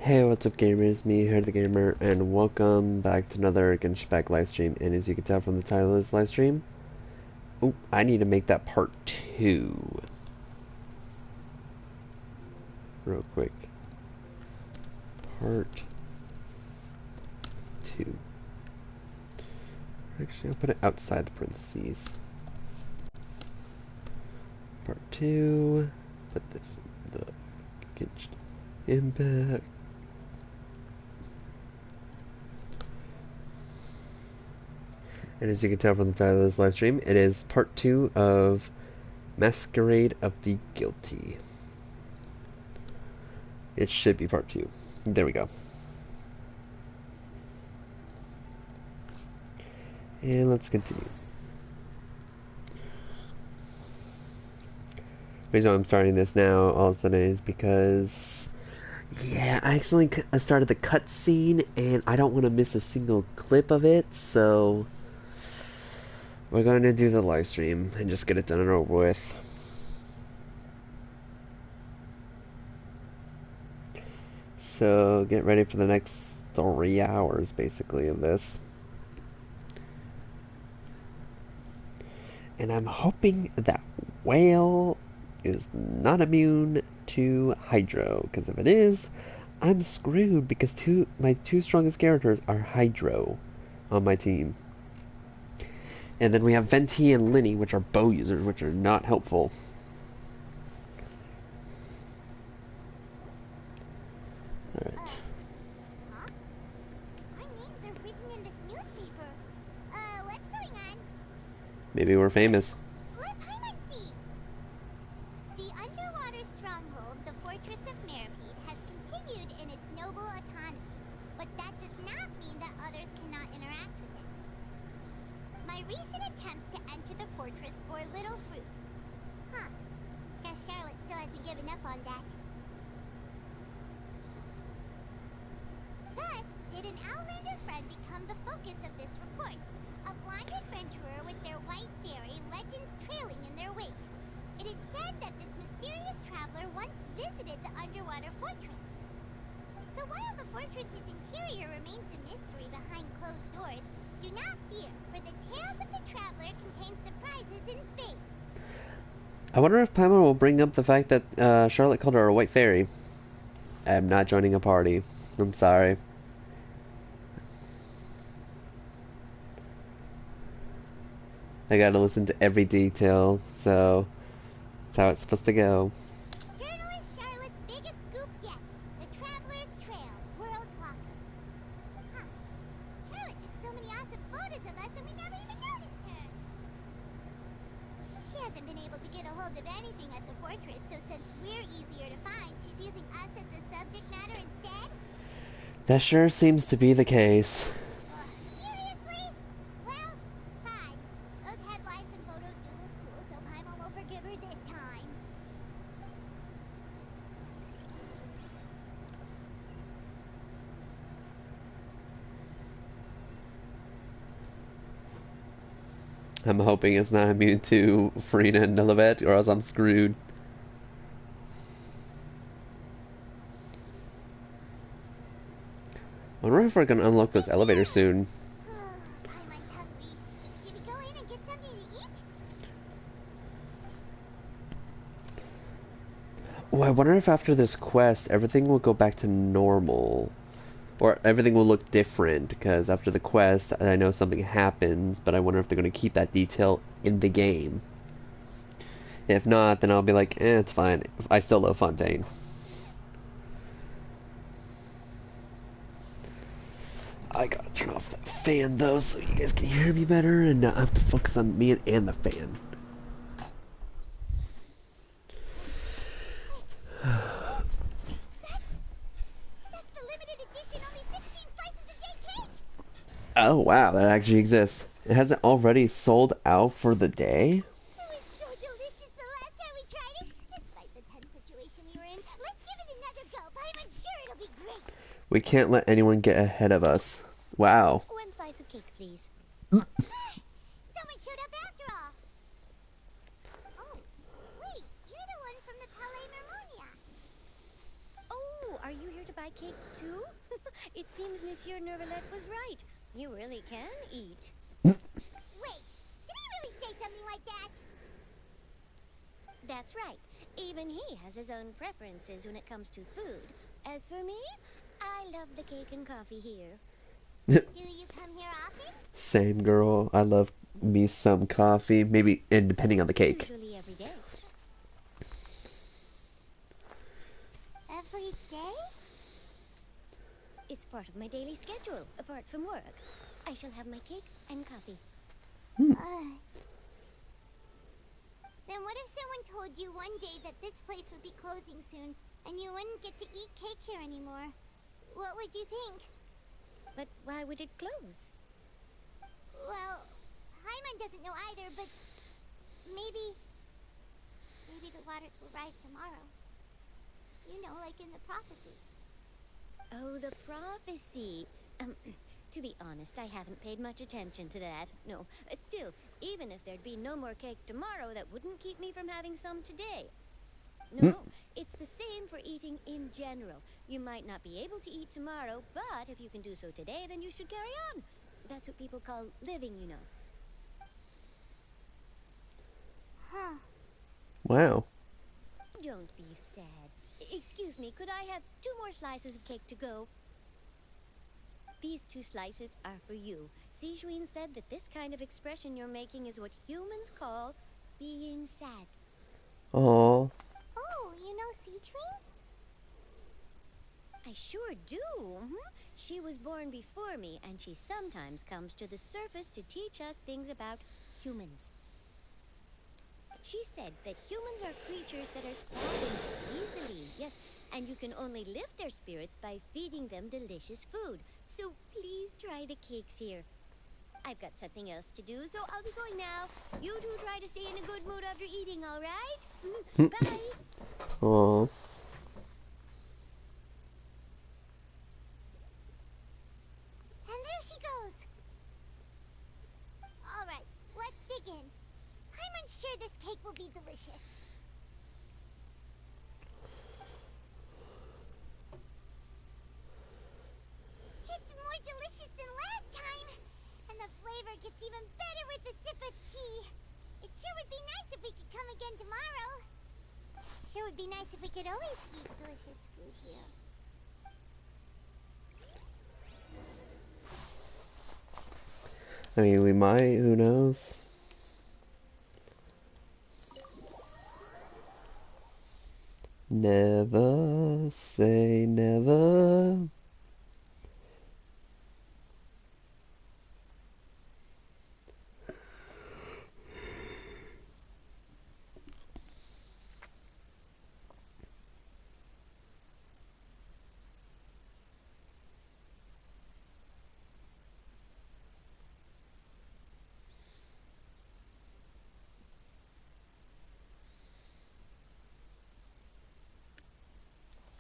Hey, what's up gamers? Me here, the gamer, and welcome back to another Genshin live stream. And as you can tell from the title of this live stream, oh, I need to make that part 2 real quick. Part 2. Actually, I'll put it outside the parentheses. Part 2. Put this in the Genshin Impact. And as you can tell from the title of this live stream, it is part 2 of Masquerade of the Guilty. It should be part 2. There we go. And let's continue. The reason why I'm starting this now all of a sudden is because, yeah, I accidentally started the cutscene and I don't want to miss a single clip of it, so we're going to do the live stream and just get it done and over with. So get ready for the next 3 hours basically of this. And I'm hoping that Whale is not immune to Hydro, because if it is, I'm screwed because my two strongest characters are Hydro on my team. And then we have Venti and Linny, which are bow users, which are not helpful. Alright. Huh? Our names are written in this newspaper. What's going on? Maybe we're famous. Let Paimon see. The underwater stronghold, the Fortress of Meripede, has continued in its noble autonomy, but that does not mean that others cannot interact with it. My recent attempts to enter the fortress bore little fruit. Huh. Guess Charlotte still hasn't given up on that. Thus, did an Outlander friend become the focus of this report? A blind adventurer with their white fairy, legends trailing in their wake. It is said that this mysterious traveler once visited the underwater fortress. So while the fortress's interior remains a mystery behind closed doors, do not fear, for the tales of the traveler contain surprises in spades. I wonder if Paimon will bring up the fact that Charlotte called her a white fairy. I'm not joining a party. I'm sorry. I gotta listen to every detail, so that's how it's supposed to go. Journalist Charlotte's biggest scoop yet. The Traveler's Trail, World Walker. Huh. Charlotte took so many awesome photos of us and we never even noticed her. She hasn't been able to get a hold of anything at the fortress, so since we're easier to find, she's using us as the subject matter instead? That sure seems to be the case. Seriously? Well, fine. Those headlines and photos do look cool, so Paimon will forgive her this time. I'm hoping it's not immune to Farina and Nilibet, or else I'm screwed. I wonder if we're gonna unlock those elevators soon. Paimon's hungry. Should we go in and get something to eat? Oh, I wonder if after this quest, everything will go back to normal. Or everything will look different, because after the quest, I know something happens, but I wonder if they're going to keep that detail in the game. If not, then I'll be like, it's fine. I still love Fontaine. I gotta turn off that fan, though, so you guys can hear me better, and not have to focus on me and the fan. That's the limited edition, only 16 slices a day cake! Oh, wow, that actually exists. It hasn't already sold out for the day? It was so delicious the last time we tried it. Despite the tense situation we were in, let's give it another go. Paimon's sure it'll be great. We can't let anyone get ahead of us. Wow. One slice of cake, please. Someone showed up after all. Oh, wait, you're the one from the Palais Mermonia. Oh, are you here to buy like cake too? It seems Monsieur Nervalet was right. You really can eat. Wait, did he really say something like that? That's right. Even he has his own preferences when it comes to food. As for me, I love the cake and coffee here. Do you come here often? Same girl. I love me some coffee, maybe, and depending on the cake. Usually every day. Every day? It's part of my daily schedule, apart from work. I shall have my cake and coffee. Then what if someone told you one day that this place would be closing soon, and you wouldn't get to eat cake here anymore? What would you think? But why would it close? Well, Hyman doesn't know either, but maybe the waters will rise tomorrow. You know, like in the prophecy. Oh, the prophecy. To be honest, I haven't paid much attention to that. No, still, even if there'd be no more cake tomorrow, that wouldn't keep me from having some today. No, it's the same for eating in general. You might not be able to eat tomorrow, but if you can do so today, then you should carry on. That's what people call living, you know. Huh. Wow. Don't be sad. Excuse me, could I have 2 more slices of cake to go? These 2 slices are for you. Sijuin said that this kind of expression you're making is what humans call being sad. Aww. Oh, you know Sijuin? I sure do. She was born before me, and she sometimes comes to the surface to teach us things about humans. She said that humans are creatures that are saddened easily, yes, and you can only lift their spirits by feeding them delicious food. So please try the cakes here. I've got something else to do, so I'll be going now. You two try to stay in a good mood after eating, all right? Bye! Aww. And there she goes. All right, let's dig in. I'm sure this cake will be delicious. It's more delicious than last time. And the flavor gets even better with a sip of tea. It sure would be nice if we could come again tomorrow. Sure would be nice if we could always eat delicious food here. I mean, we might, who knows? Never say never.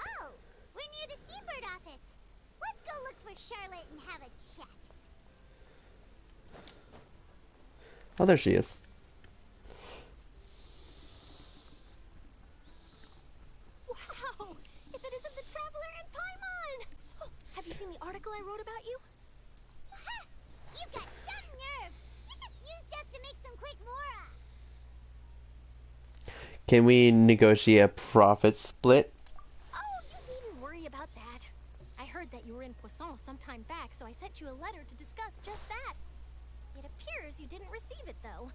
Oh, we're near the Seabird office. Let's go look for Charlotte and have a chat. Oh, there she is. Wow! If it isn't the Traveler and Paimon! Oh, have you seen the article I wrote about you? Ha! You got some nerve. You just used us to make some quick mora. Can we negotiate a profit split? Oh, you needn't worry about that. I heard that you were in Poisson some time back, so I sent you a letter to discuss just that. It appears you didn't receive it, though.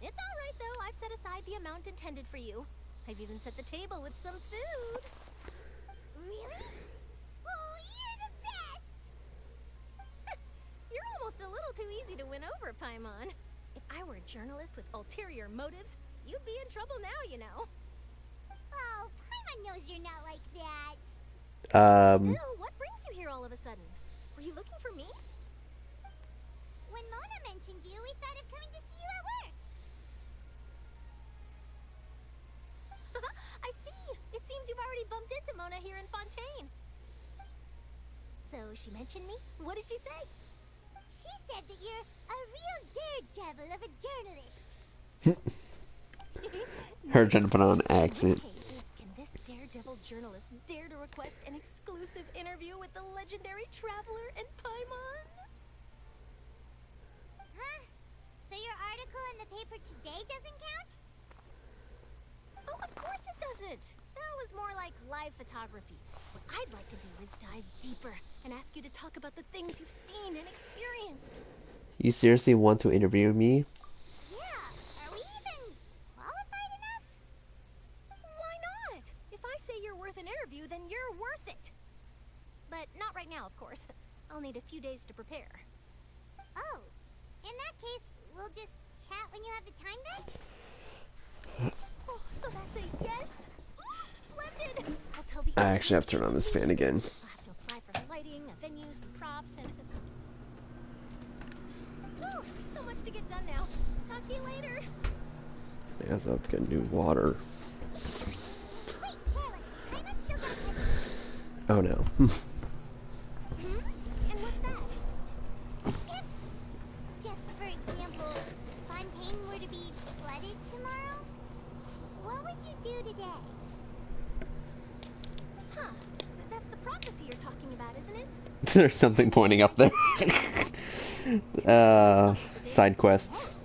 It's all right, though. I've set aside the amount intended for you. I've even set the table with some food. Really? Oh, you're the best. You're almost a little too easy to win over, Paimon. If I were a journalist with ulterior motives, you'd be in trouble now, you know. Oh, Paimon knows you're not like that. Still, what brings you here all of a sudden? Were you looking for me? When Mona mentioned you, we thought of coming to see you at work. I see. It seems you've already bumped into Mona here in Fontaine. So she mentioned me? What did she say? She said that you're a real daredevil of a journalist. Her trying to put on an In which accent. case, can this daredevil journalists dare to request an exclusive interview with the legendary traveler and Paimon? Huh? So your article in the paper today doesn't count? Oh, of course it doesn't. That was more like live photography. What I'd like to do is dive deeper and ask you to talk about the things you've seen and experienced. You seriously want to interview me? Yeah. Are we even qualified enough? Why not? If I say you're worth an interview, then you're worth it. But not right now, of course. I'll need a few days to prepare. Oh. In that case, we'll just chat when you have the time then? Oh, so that's a yes? Ooh, splendid! I'll tell the I actually have to turn on this fan again. I'll have to apply for lighting, a venue, some props, and... Whew, so much to get done now. Talk to you later. I guess I'll have to get new water. Wait, Charlotte. Paimon's still got a question. Oh no. And what's that? If, just for example, Fontaine were to be flooded tomorrow, what would you do today? Huh. That's the prophecy you're talking about, isn't it? There's something pointing up there. Side quests.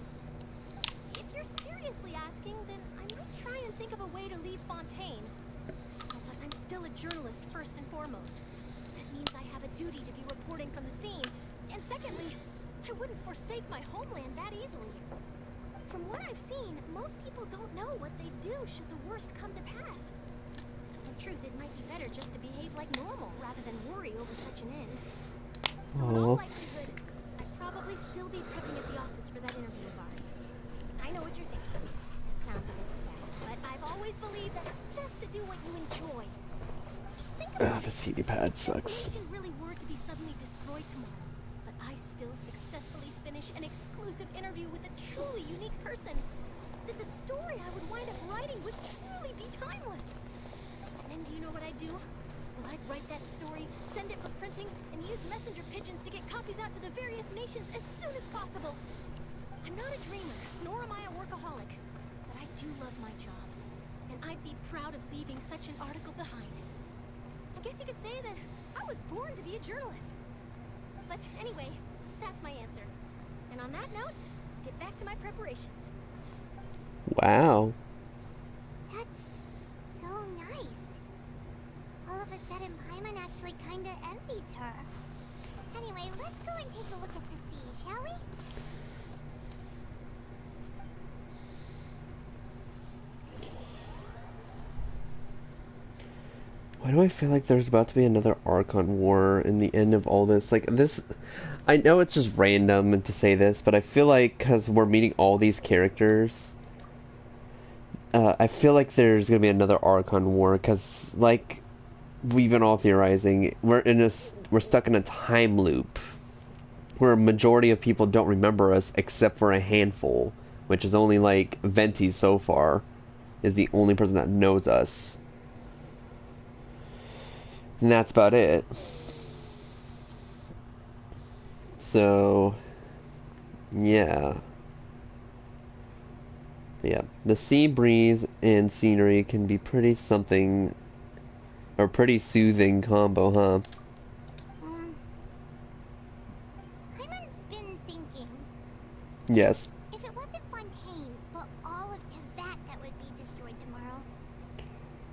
If you're seriously asking, then I might try and think of a way to leave Fontaine. But I'm still a journalist, first and foremost. That means I have a duty to be reporting from the scene. And secondly, I wouldn't forsake my homeland that easily. From what I've seen, most people don't know what they'd do should the worst come to pass. In truth, it might be better just to behave like normal rather than worry over such an end. So in all likelihood, I'd probably still be prepping at the office for that interview of ours. I know what you're thinking. It sounds a bit sad, but I've always believed that it's best to do what you enjoy. Just think about it. The CD pad sucks. If the nation really were to be suddenly destroyed tomorrow, but I still successfully finish an exclusive interview with a truly unique person, then the story I would wind up writing would truly be timeless. And then do you know what I'd do? Well, I'd write that story, send it for printing, and use messenger pigeons to get copies out to the various nations as soon as possible. I'm not a dreamer, nor am I a workaholic, but I do love my job, and I'd be proud of leaving such an article behind. I guess you could say that I was born to be a journalist. But anyway, that's my answer. And on that note, I'll get back to my preparations. Wow. That's so nice. All of a sudden, Paimon actually kinda envies her. Anyway, let's go and take a look at the sea, shall we? Why do I feel like there's about to be another Archon War in the end of all this? Like, this... I know it's just random to say this, but I feel like, because we're meeting all these characters, I feel like there's gonna be another Archon War, because, like, we've been all theorizing, we're stuck in a time loop, where a majority of people don't remember us, except for a handful, which is only, like, Venti so far, is the only person that knows us. And that's about it. So, yeah. Yeah, the sea breeze and scenery can be pretty something, or pretty soothing combo, huh? Paimon's been thinking. Yes. If it wasn't Fontaine, but all of Teyvat that would be destroyed tomorrow,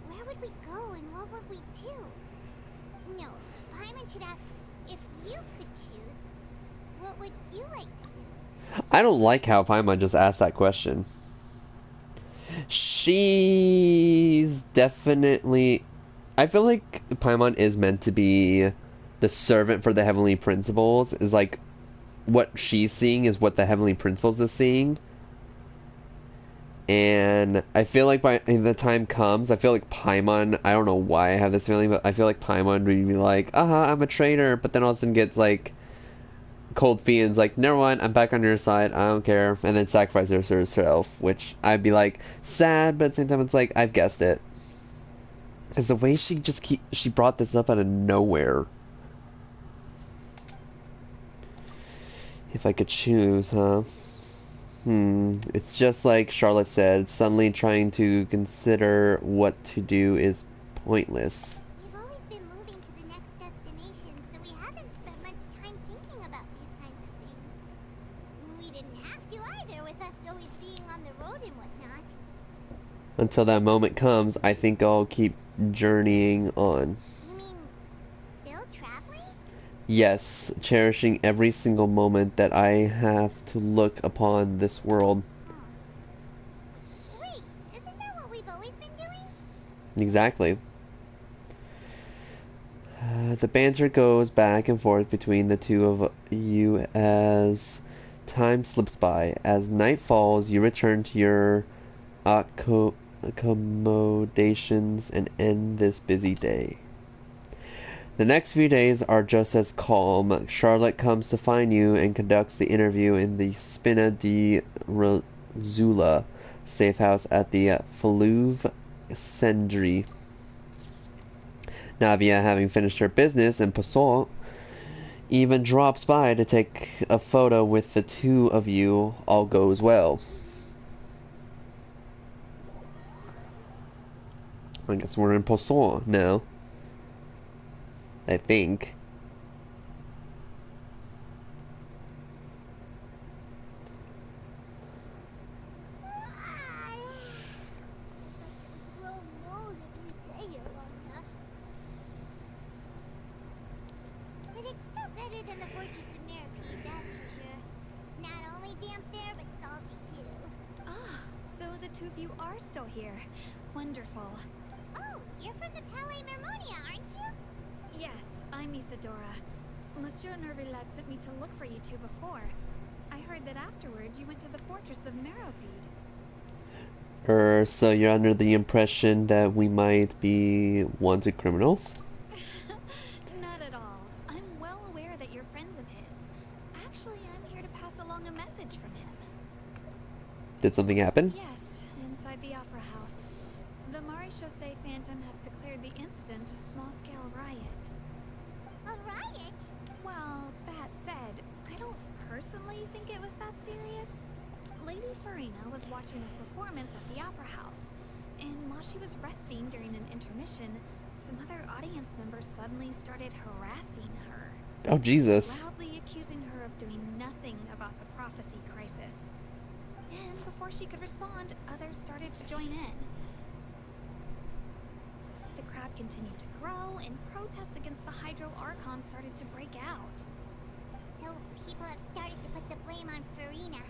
where would we go and what would we do? No, Paimon should ask, if you could choose, what would you like to do? I don't like how Paimon just asked that question. She's definitely... I feel like Paimon is meant to be the servant for the Heavenly Principles, is like, what she's seeing is what the Heavenly Principles is seeing. And I feel like by the time comes, I feel like Paimon, I don't know why I have this feeling, but I feel like Paimon would be like, I'm a traitor, but then all of a sudden gets like cold feet and's like, never mind, I'm back on your side, I don't care, and then sacrifices herself, which I'd be like, sad, but at the same time it's like, I've guessed it. Because the way she just she brought this up out of nowhere. If I could choose, huh? It's just like Charlotte said, suddenly trying to consider what to do is pointless. We've always been moving to the next destination, so we haven't spent much time thinking about these kinds of things. We didn't have to either, with us always being on the road and whatnot. Until that moment comes, I think I'll keep journeying on. You mean, still traveling? Yes, cherishing every single moment that I have to look upon this world. Huh. Wait, isn't that what we've always been doing? Exactly. The banter goes back and forth between the two of you as time slips by. As night falls, you return to your accommodations and end this busy day. The next few days are just as calm. Charlotte comes to find you and conducts the interview in the Spina di Rosula safe house at the Flouve Cendri. Navia, having finished her business in Poisson, even drops by to take a photo with the two of you. All goes well. I guess we're in Poisson now. I think. Grow old if you stay here long enough. But it's still better than the Fortress of Masquerade, that's for sure. It's not only damp there, but salty too. Ah, so the two of you are still here. Wonderful. Oh, you're from the Palais Mermonia, aren't you? Yes, I'm Isadora. Monsieur Nervillet sent me to look for you two before. I heard that afterward you went to the Fortress of Masquerade. So you're under the impression that we might be wanted criminals? Not at all. I'm well aware that you're friends of his. Actually, I'm here to pass along a message from him. Did something happen? Yes, inside the Opera House. The Maréchaussée Phantom has declared the incident a small-scale riot. A riot? Well, that said, I don't personally think it was that serious. Lady Farina was watching a performance at the Opera House, and while she was resting during an intermission, some other audience members suddenly started harassing her, Oh, Jesus. loudly accusing her of doing nothing about the prophecy crisis. And before she could respond, others started to join in. The crowd continued to grow, and protests against the Hydro Archon started to break out. So people have started to put the blame on Farina.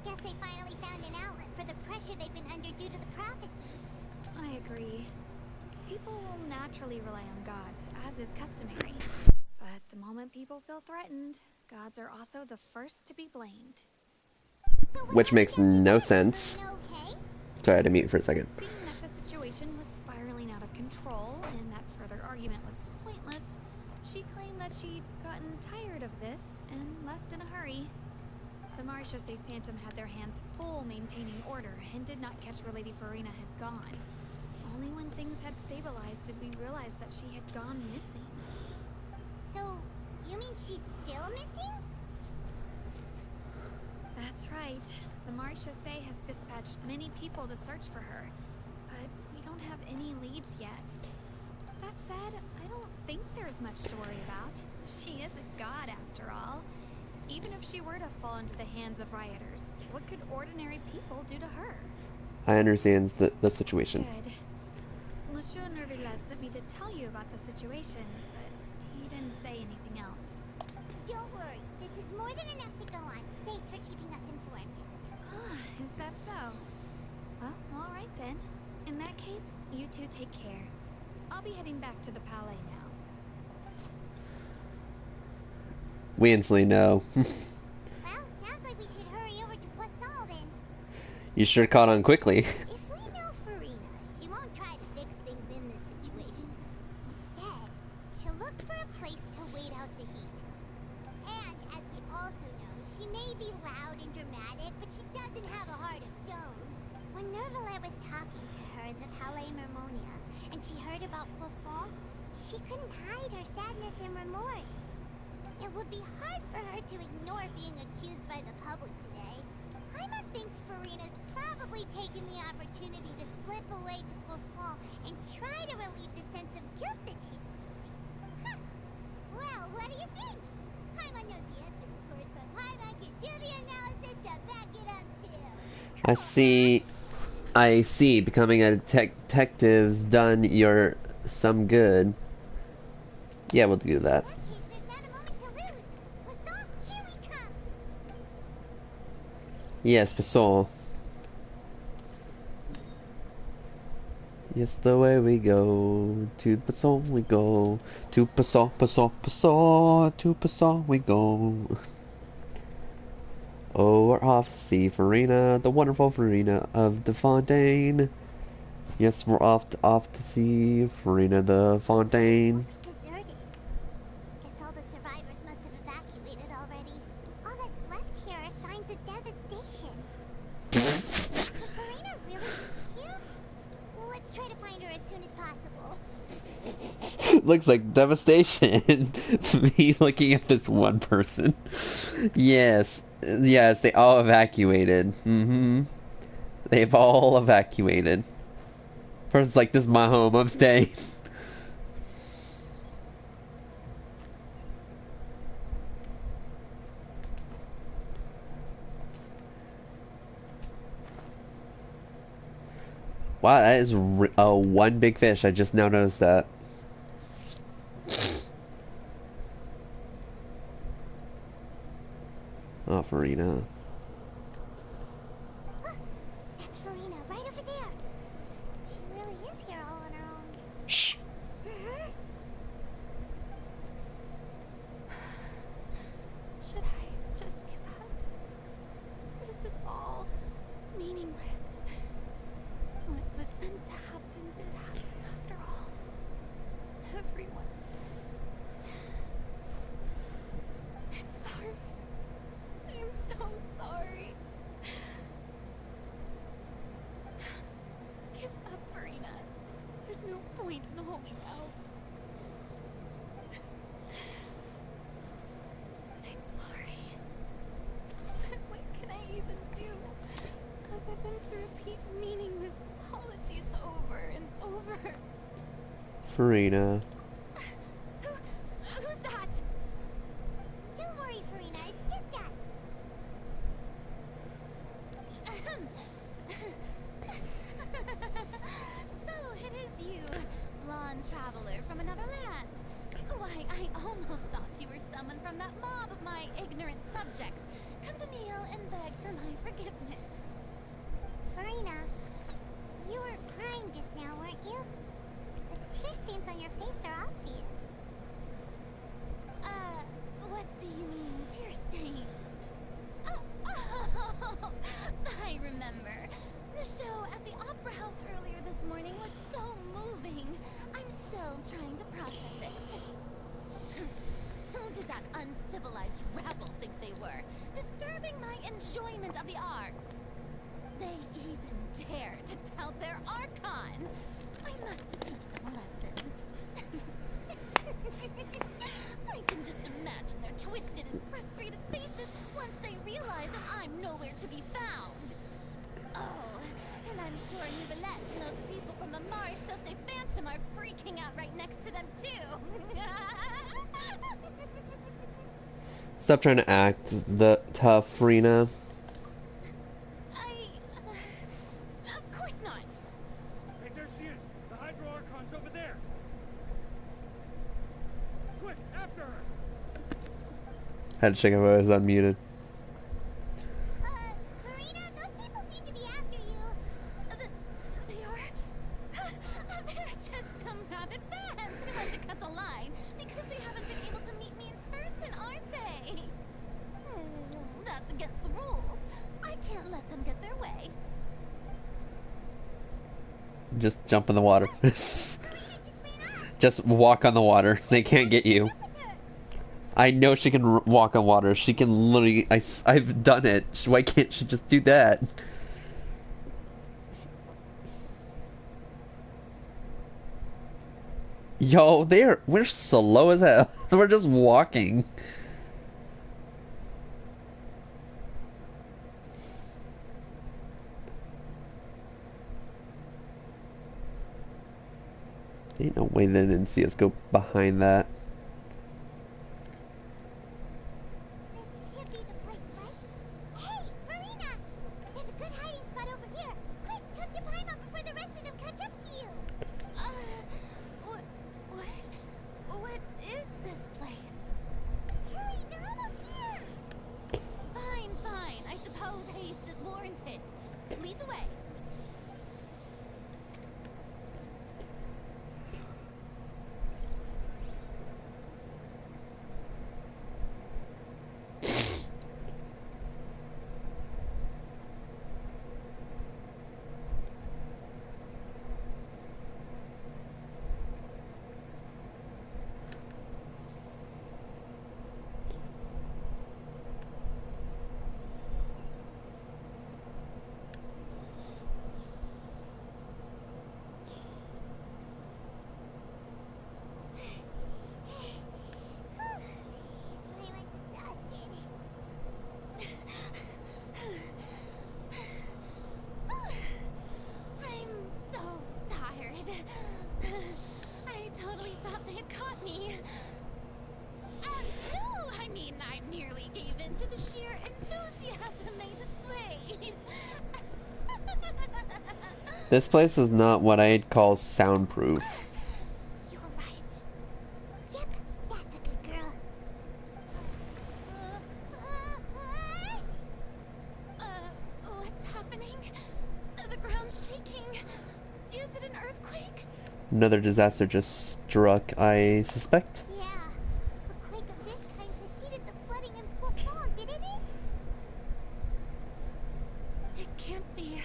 Guess they finally found an outlet for the pressure they've been under due to the prophecy. I agree. People will naturally rely on gods, as is customary. But the moment people feel threatened, gods are also the first to be blamed. So what Which makes happened no after that? Is sense. Farina okay? Sorry, I had to mute for a second. Seeing that the situation was spiraling out of control and that further argument was pointless, she claimed that she'd gotten tired of this and left in a hurry. The Maréchaussée Phantom had their hands full maintaining order and did not catch where Lady Farina had gone. Only when things had stabilized did we realize that she had gone missing. So, you mean she's still missing? That's right. The Maréchaussée has dispatched many people to search for her, but we don't have any leads yet. That said, I don't think there's much to worry about. She is a god after all. Even if she were to fall into the hands of rioters, what could ordinary people do to her? I understand the situation. Good. Monsieur Nervillet sent me to tell you about the situation, but he didn't say anything else. Don't worry, this is more than enough to go on. Thanks for keeping us informed. Is that so? Well, all right then. In that case, you two take care. I'll be heading back to the Palais now. We instantly know. Well, sounds like we should hurry over to Poisson then. You sure caught on quickly. If we know Farina, she won't try to fix things in this situation. Instead, she'll look for a place to wait out the heat. And, as we also know, she may be loud and dramatic, but she doesn't have a heart of stone. When Nervillet was talking to her in the Palais Mermonia, and she heard about Poisson, she couldn't hide her sadness and remorse. It would be hard for her to ignore being accused by the public today. Paimon thinks Farina's probably taken the opportunity to slip away to Poisson and try to relieve the sense of guilt that she's feeling. Huh. Well, what do you think? Paimon knows the answer, of course, but Paimon can do the analysis to back it up, too. I see. Becoming a detective's done your some good. Yeah, we'll do that. In that case, there's not a moment to lose. Poisson, here we come. Yes, Poisson. Yes, the way we go. To the Poisson we go. To Poisson, Poisson, Poisson. To Poisson we go. Oh, we're off to see Farina, the wonderful Farina of the Fontaine. Yes, we're off to see Farina the Fontaine. Looks deserted. Guess all the survivors must have evacuated already. All that's left here are signs of devastation. Could Farina really be here? Let's try to find her as soon as possible. Looks like devastation. Me looking at this one person. Yes, they all evacuated. They've all evacuated. Person's like, this is my home, I'm staying. Wow, that is one big fish. I just now noticed that. Oh, Farina. That's Farina, right over there. She really is here all on her own. Shh. Should I just give up? This is all meaningless. What was meant to happen did happen after all. Everyone's dead. I'm sorry. I'm so sorry. Give up, Farina. There's no point in holding out. I'm sorry. What can I even do other than to repeat meaningless apologies over and over? Farina. Who's that? Don't worry, Farina, it's just us. So it is you, blonde traveler from another land. Why, I almost thought you were someone from that mob of my ignorant subjects. Come to kneel and beg for my forgiveness. Farina, you were crying just now, weren't you? The tear stains on your face are obvious. What do you mean, tear stains? Oh, I remember. The show at the Opera House earlier this morning was so moving. I'm still trying to process it. Who did that uncivilized rabble think they were? Disturbing my enjoyment of the arts. They even dare to tout their Archon. I must teach them a lesson. I can just imagine their twisted and frustrated faces once they realize that I'm nowhere to be found. Oh, and I'm sure Nouvellette and those people from the Marsh Chaussee Phantom are freaking out right next to them too. Stop trying to act the tough, Farina. Of course not. Hey, there she is! The Hydro Archon's over there! Quick, after her! Had to check if I was unmuted. Farina, those people seem to be after you. They are? They're just some rabid fans who like to cut the line because they haven't been able to meet me in person, aren't they? That's against the rules. I can't let them get their way. Just jump in the water. Farina just ran off. Just walk on the water. They can't get you. Jump with her. I know she can walk on water. She can literally... I've done it. Why can't she just do that? Yo, we're slow as hell. We're just walking. Ain't no way they didn't see us go behind that. This should be the place, right? Hey, Farina! There's a good hiding spot over here. Quick, come to Paimon before the rest of them catch up to you. What is this place? Hurry, they're almost here. Fine. I suppose haste is warranted. Lead the way. Paimon's exhausted. I'm so tired. I totally thought they had caught me. No, I mean, I nearly gave in to the sheer enthusiasm they displayed. This place is not what I'd call soundproof. You're right. Yep, that's a good girl. What's happening? The ground's shaking. Is it an earthquake? Another disaster just struck, I suspect. Yeah, a quake of this kind preceded the flooding in Poisson, didn't it? It can't be.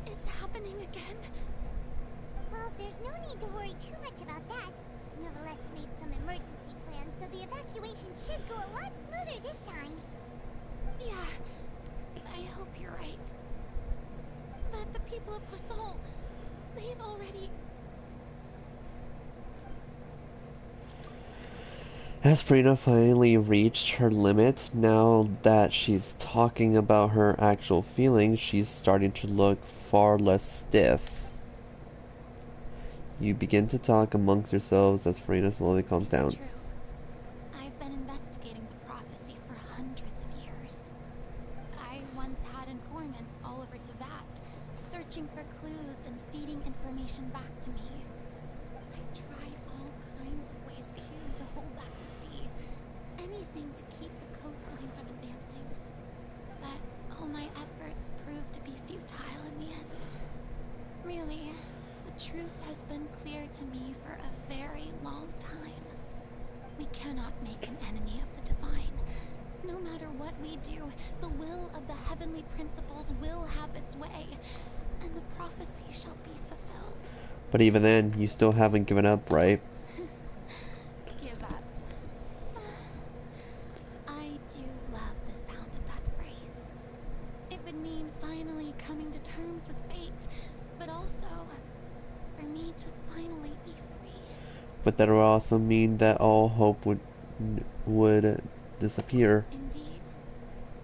It's happening again. Well, there's no need to worry too much about that. Neverlette's made some emergency plans, so the evacuation should go a lot smoother this time. Yeah, I hope you're right. But the people of Poisson, they've already... As Frina finally reached her limit, now that she's talking about her actual feelings, she's starting to look far less stiff. You begin to talk amongst yourselves as Farina slowly calms down. It's true. I've been investigating the prophecy for hundreds of years. I once had informants all over Teyvat, searching for clues and feeding information back to me. I've tried all kinds of ways too to hold back the sea, anything to keep the coastline from advancing. But all my efforts proved to be futile in the end. Really, the truth has been clear to me for a very long time. We cannot make an enemy of the divine. No matter what we do, the will of the heavenly principles will have its way, and the prophecy shall be fulfilled. But even then, you still haven't given up, right? Give up. I do love the sound of that phrase. It would mean finally coming to terms with fate, but also for me to finally be free. But that would also mean that all hope would disappear. Indeed.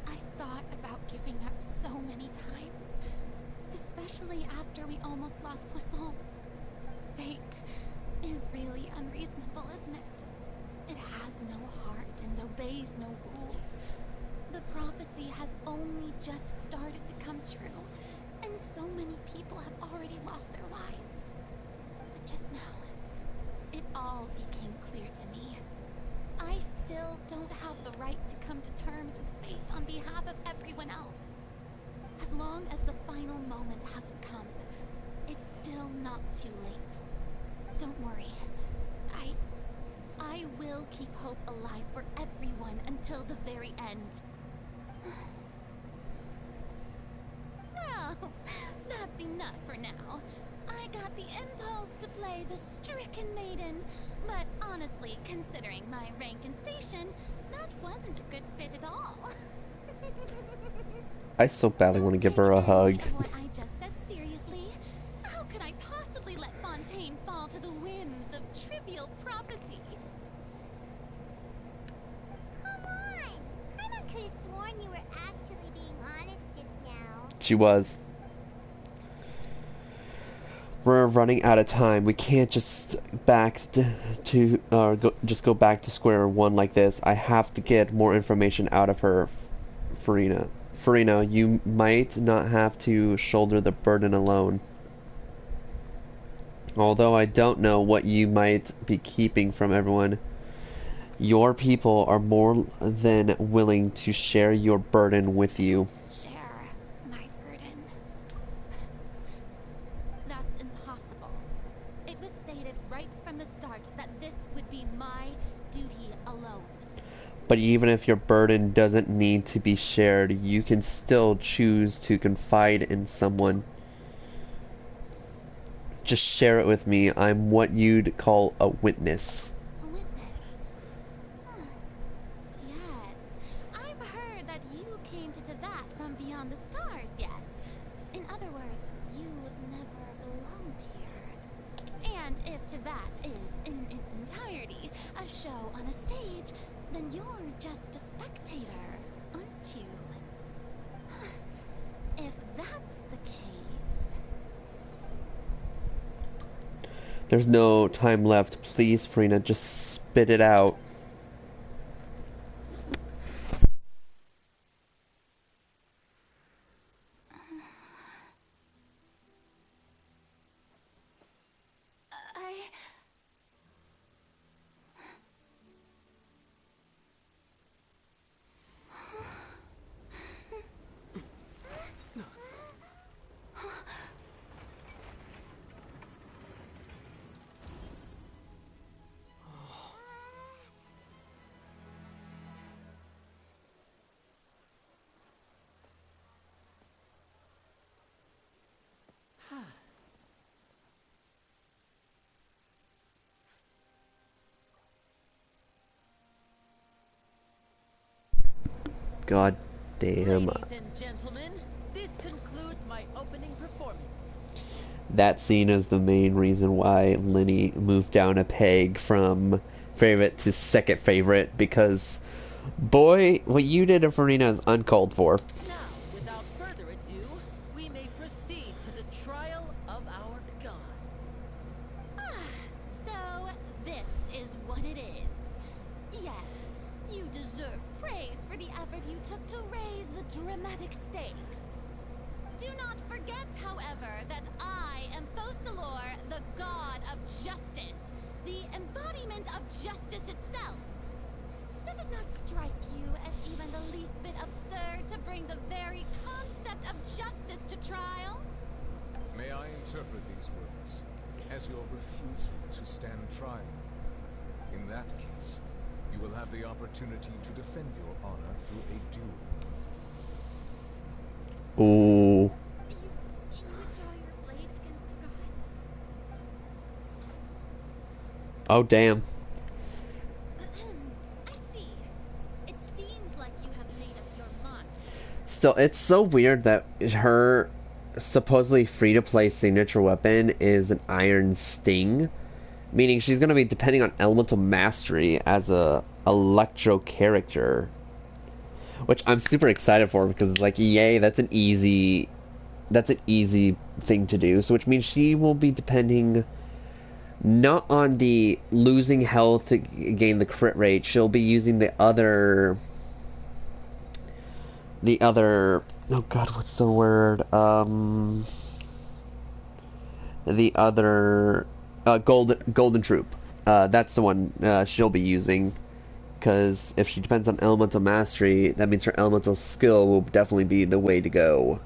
I've thought about giving up so many times, especially after we almost lost Poisson. Fate is really unreasonable, isn't it? It has no heart and obeys no rules. The prophecy has only just started to come true, and so many people have already lost their lives. But just now, it all became clear to me. I still don't have the right to come to terms with fate on behalf of everyone else. As long as the final moment hasn't come, it's still not too late. Don't worry. I will keep hope alive for everyone until the very end. Well, that's enough for now. I got the impulse to play the stricken maiden, but honestly, considering my rank and station, that wasn't a good fit at all. I so badly want to give her a hug. Don't take any of what I just said seriously. How could I possibly let Fontaine fall to the whims of trivial prophecy? Come on! Paimon could have sworn you were actually being honest just now. She was. We're running out of time. We can't just just go back to square one like this. I have to get more information out of her, Farina. Farina, you might not have to shoulder the burden alone. Although I don't know what you might be keeping from everyone, your people are more than willing to share your burden with you. Share my burden. That's impossible. It was stated right from the start that this would be my duty alone. But even if your burden doesn't need to be shared, you can still choose to confide in someone. Just share it with me. I'm what you'd call a witness. A witness? Yes. I've heard that you came to Teyvat from beyond the stars, yes. In other words, you never belonged here. And if Teyvat is, in its entirety, a show on a stage, then you're just a spectator, aren't you? If that's the case... There's no time left. Please, Farina, just spit it out. God damn. Ladies and gentlemen, this concludes my opening performance. That scene is the main reason why Lenny moved down a peg from favorite to second favorite, because boy, what you did to Farina is uncalled for. Now, without further ado, we may proceed to the trial of our god. So, this is what it is. Yes, you deserve praise for the effort you took to raise the dramatic stakes. Do not forget, however, that I am Fosalor, the god of justice, the embodiment of justice itself. Does it not strike you as even the least bit absurd to bring the very concept of justice to trial? May I interpret these words as your refusal to stand trial? In that case, you will have the opportunity to defend your honor through a duel. Ooh. You would draw your blade against a god? Oh, damn. I see. It seems like you have made up your mind. Still, it's so weird that her supposedly free-to-play signature weapon is an Iron Sting, meaning she's going to be depending on Elemental Mastery as a Electro character, which I'm super excited for, because like, yay, that's an easy thing to do. So which means she will be depending not on the losing health to gain the crit rate. She'll be using the other oh god, what's the word? The other golden troop. That's the one she'll be using, because if she depends on elemental mastery, that means her elemental skill will definitely be the way to go.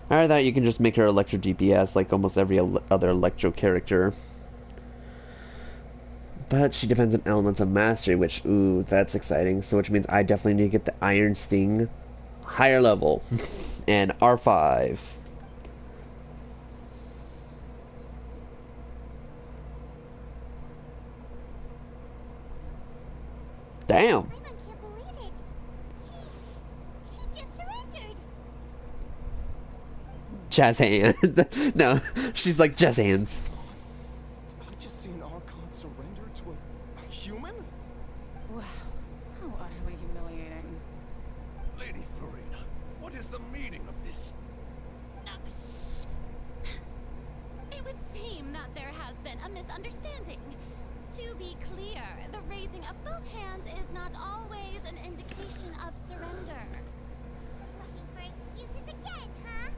Either that, you can just make her electro DPS like almost every other electro character. But she depends on elemental mastery, which, ooh, that's exciting. So which means I definitely need to get the Iron Sting higher level and R5. Damn. Paimon can't believe it. She just surrendered. Jazz hand. No, she's like jazz hands. I've just seen Archon surrender to a human? Wow, how utterly humiliating. Lady Farina, what is the meaning of this? It It would seem that there has been a misunderstanding. To be clear, the raising of both hands is not always an indication of surrender. Looking for excuses again, huh?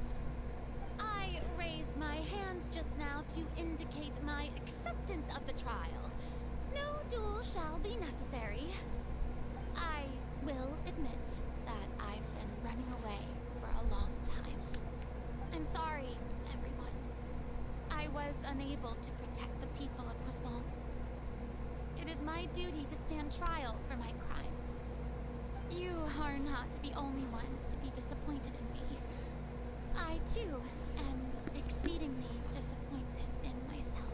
I raised my hands just now to indicate my acceptance of the trial. No duel shall be necessary. I will admit that I've been running away for a long time. I'm sorry, everyone. I was unable to protect the people of Poisson. It is my duty to stand trial for my crimes. You are not the only ones to be disappointed in me. I, too, am exceedingly disappointed in myself.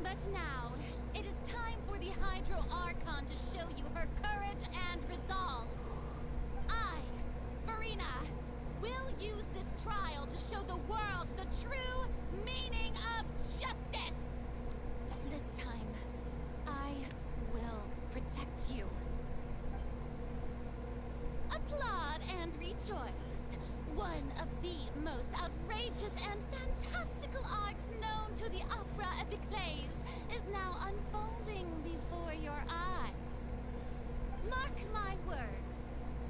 But now, it is time for the Hydro Archon to show you her courage and resolve. I, Farina, will use this trial to show the world the true meaning of justice. This time, I will protect you. Applaud and rejoice. One of the most outrageous and fantastical arcs known to the opera epiclese is now unfolding before your eyes. Mark my words,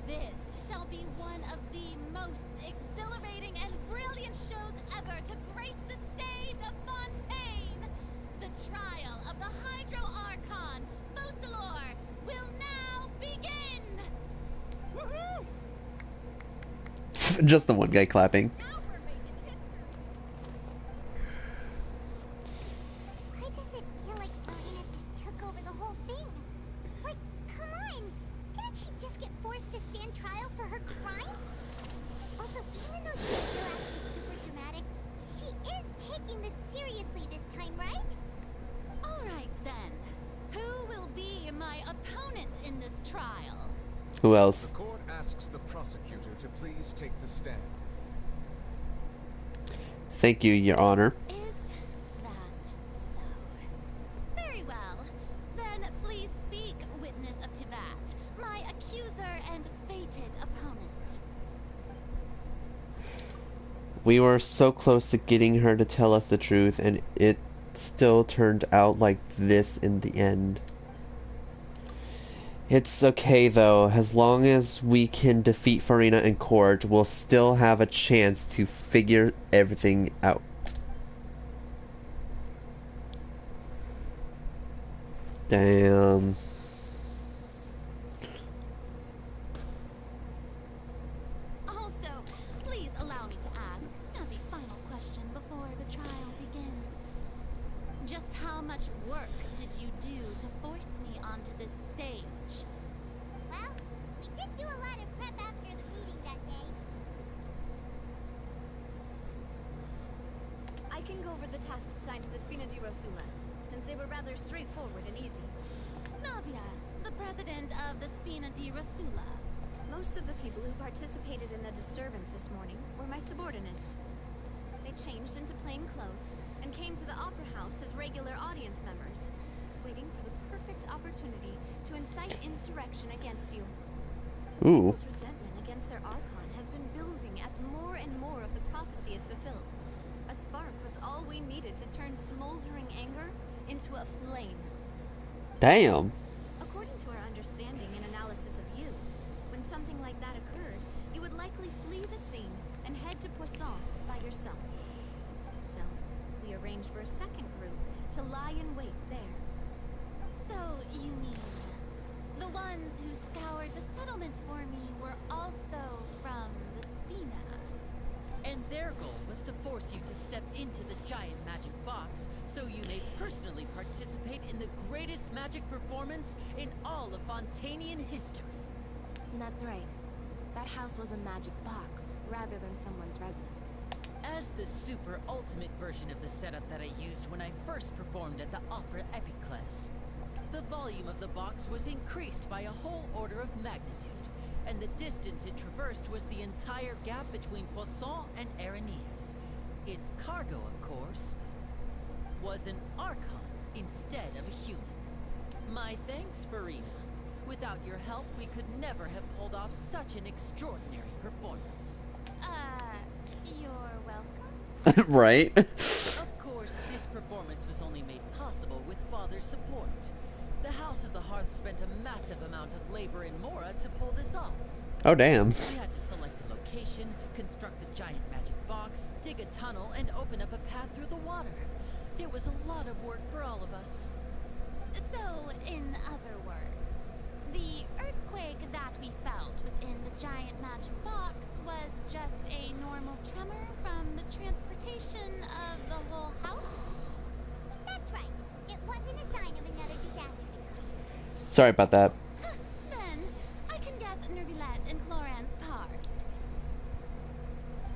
this shall be one of the most exhilarating and brilliant shows ever to grace the stage of Fontaine. The trial of the Hydro Archon, Focalor, will now begin! Woohoo! Just the one guy clapping. Now we're making history! Why does it feel like Farina just took over the whole thing? Like, come on! Didn't she just get forced to stand trial for her crimes? Also, even though she's still acting super dramatic, she is taking this seriously this time, right? Alright then. Who will be my opponent in this trial? Who else? The court asks the prosecutor to please take the stand. Thank you, Your Honor. Is that so? Very well. Then please speak, witness of Tivat, my accuser and fated opponent. We were so close to getting her to tell us the truth, and it still turned out like this in the end. It's okay though, as long as we can defeat Farina in court, we'll still have a chance to figure everything out. Damn. Also, please allow me to ask, as a final question before the trial begins. Just how much work did you do to force me onto this stage? Well, we did do a lot of prep after the meeting that day. I can go over the tasks assigned to the Spina di Rosula, since they were rather straightforward and easy. Navia, the president of the Spina di Rosula. Most of the people who participated in the disturbance this morning were my subordinates. They changed into plain clothes and came to the Opera House as regular audience members, waiting for the perfect opportunity to incite insurrection against you. The Ooh. people's resentment against their Archon has been building as more and more of the prophecy is fulfilled. A spark was all we needed to turn smoldering anger into a flame. Damn. According to our understanding and analysis of you, when something like that occurred, you would likely flee the scene and head to Poisson by yourself. So, we arranged for a second group to lie in wait there. So, you mean, the ones who scoured the settlement for me were also from the Spina? And their goal was to force you to step into the giant magic box so you may personally participate in the greatest magic performance in all of Fontanian history. That's right. That house was a magic box, rather than someone's residence. As the super ultimate version of the setup that I used when I first performed at the Opera Epiclese, the volume of the box was increased by a whole order of magnitude, and the distance it traversed was the entire gap between Poisson and Araneas. Its cargo, of course, was an Archon instead of a human. My thanks, Farina. Without your help, we could never have pulled off such an extraordinary performance. You're welcome. Right? Of course, this performance was only made possible with Father's support. The House of the Hearth spent a massive amount of labor in Mora to pull this off. Oh, damn. We had to select a location, construct the giant magic box, dig a tunnel, and open up a path through the water. It was a lot of work for all of us. So, in other words, the earthquake that we felt within the giant magic box was just a normal tremor from the transportation of the whole house? That's right. It wasn't a sign of another disaster to come. Sorry about that. Then, I can guess Nervilette and Cloran's parts.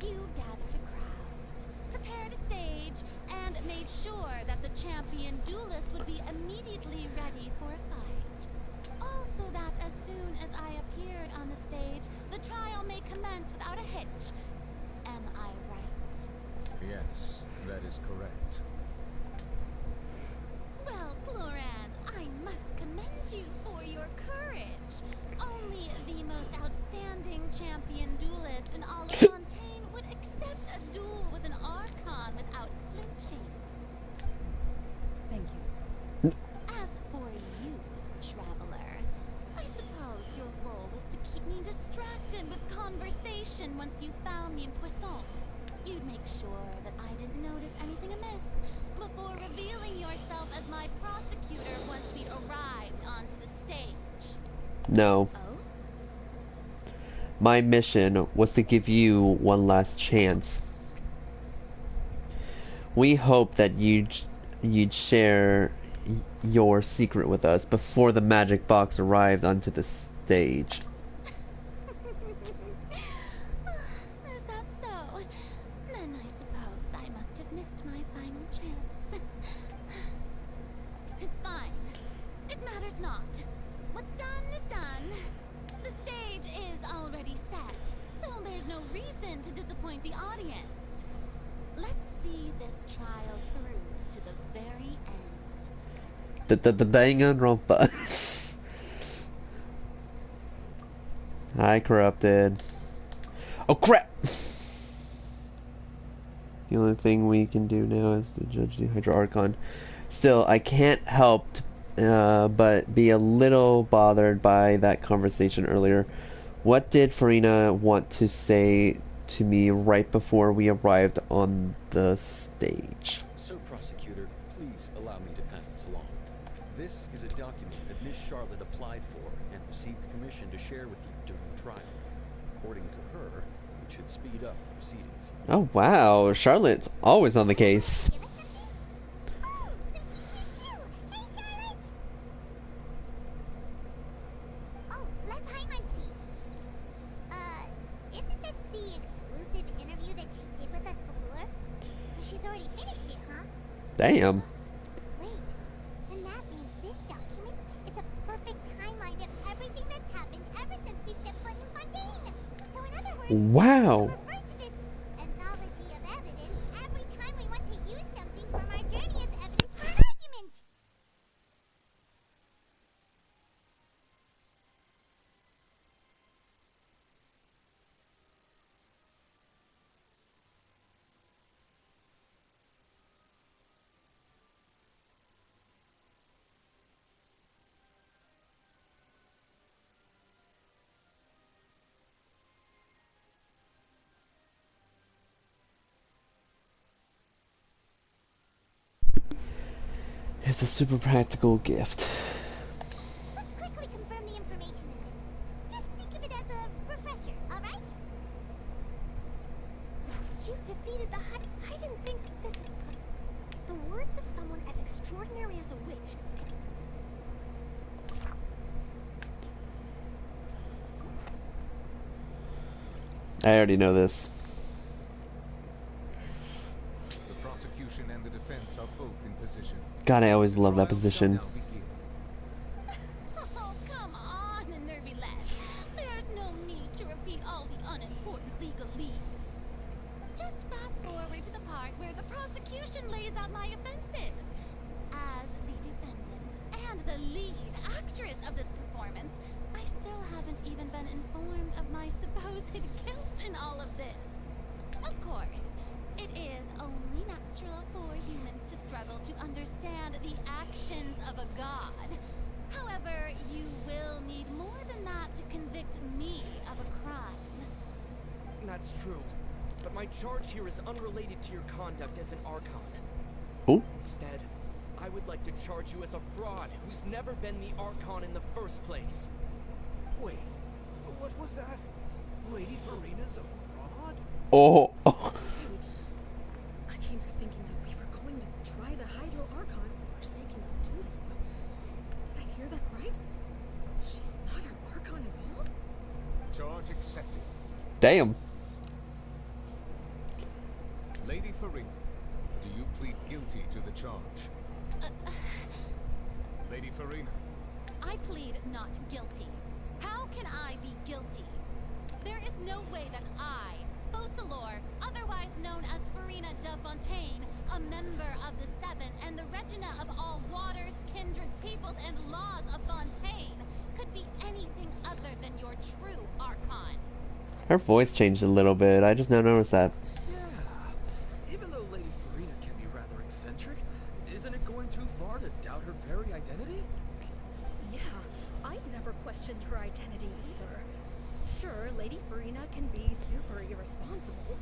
You gathered a crowd, prepared a stage, and made sure that the champion duelist would be immediately ready for a fight. Also that as soon as I appeared on the stage, the trial may commence without a hitch. Am I right? Yes, that is correct. Well, Cloran, I must commend you for your courage. Only the most outstanding champion duelist in all of Fontaine would accept a duel with an Archon without flinching. Thank you. As for you, Traveler, I suppose your role was to keep me distracted with conversation once you found me in Poisson. You'd make sure that I didn't notice anything amiss before revealing yourself as my prosecutor once we'd arrived onto the stage. No. Oh? My mission was to give you one last chance. We hope that you'd share your secret with us before the magic box arrived onto the stage. Is that so? Then I suppose I must have missed my final chance. It's fine. It matters not. What's done is done. The stage is already set, so there's no reason to disappoint the audience. Let's see this trial through to the very end. The Danganronpa. Hi, corrupted. Oh crap! The only thing we can do now is to judge the Hydra Archon. Still, I can't help but be a little bothered by that conversation earlier. What did Farina want to say to me right before we arrived on the stage? So, Prosecutor, please allow me to pass this along. This is a document that Miss Charlotte applied for and received permission to share with you during the trial. According to her, it should speed up the proceedings. Oh wow, Charlotte's always on the case. Oh, so she's here too! Hey, Charlotte! Oh, let Paimon see. Isn't this the exclusive interview that she did with us before? So she's already finished it, huh? Damn. Wait, then that means this document is a perfect timeline of everything that's happened ever since we stepped foot in Fontaine. So in other words, Wow. we refer to this anthology of evidence every time we want to use something from our journey as evidence for an argument. It's a super practical gift. Let's quickly confirm the information then. Just think of it as a refresher, alright? You defeated the I didn't think this. The words of someone as extraordinary as a witch. I already know this. The prosecution and the defense are both in position. God, I always The love that trial position. shall now begin. Oh, come on, Nervilette. There's no need to repeat all the unimportant legalese. Just fast forward to the part where the prosecution lays out my offenses. As the defendant and the lead actress of this performance, I still haven't even been informed of my supposed guilt in all of this. Of course, It is only natural for humans to struggle to understand the actions of a god. However, you will need more than that to convict me of a crime. That's true. But my charge here is unrelated to your conduct as an Archon. Oh, Instead, I would like to charge you as a fraud who's never been the Archon in the first place. Wait, what was that? Lady Farina's a fraud? oh, I came here thinking that we were going to try the Hydro Archon for forsaking our duty. Did I hear that right? She's not our Archon at all? Charge accepted. damn. Lady Farina, do you plead guilty to the charge? Lady Farina, I plead not guilty. How can I be guilty? There is no way that I, Focalor, otherwise known as Farina de Fontaine, a member of the Seven and the Regina of all waters, kindreds, peoples, and laws of Fontaine, could be anything other than your true Archon. Her voice changed a little bit. I just now noticed that. Yeah. Even though Lady Farina can be rather eccentric, isn't it going too far to doubt her very identity? Yeah, I've never questioned her identity either. Sure, Lady Farina can be super irresponsible,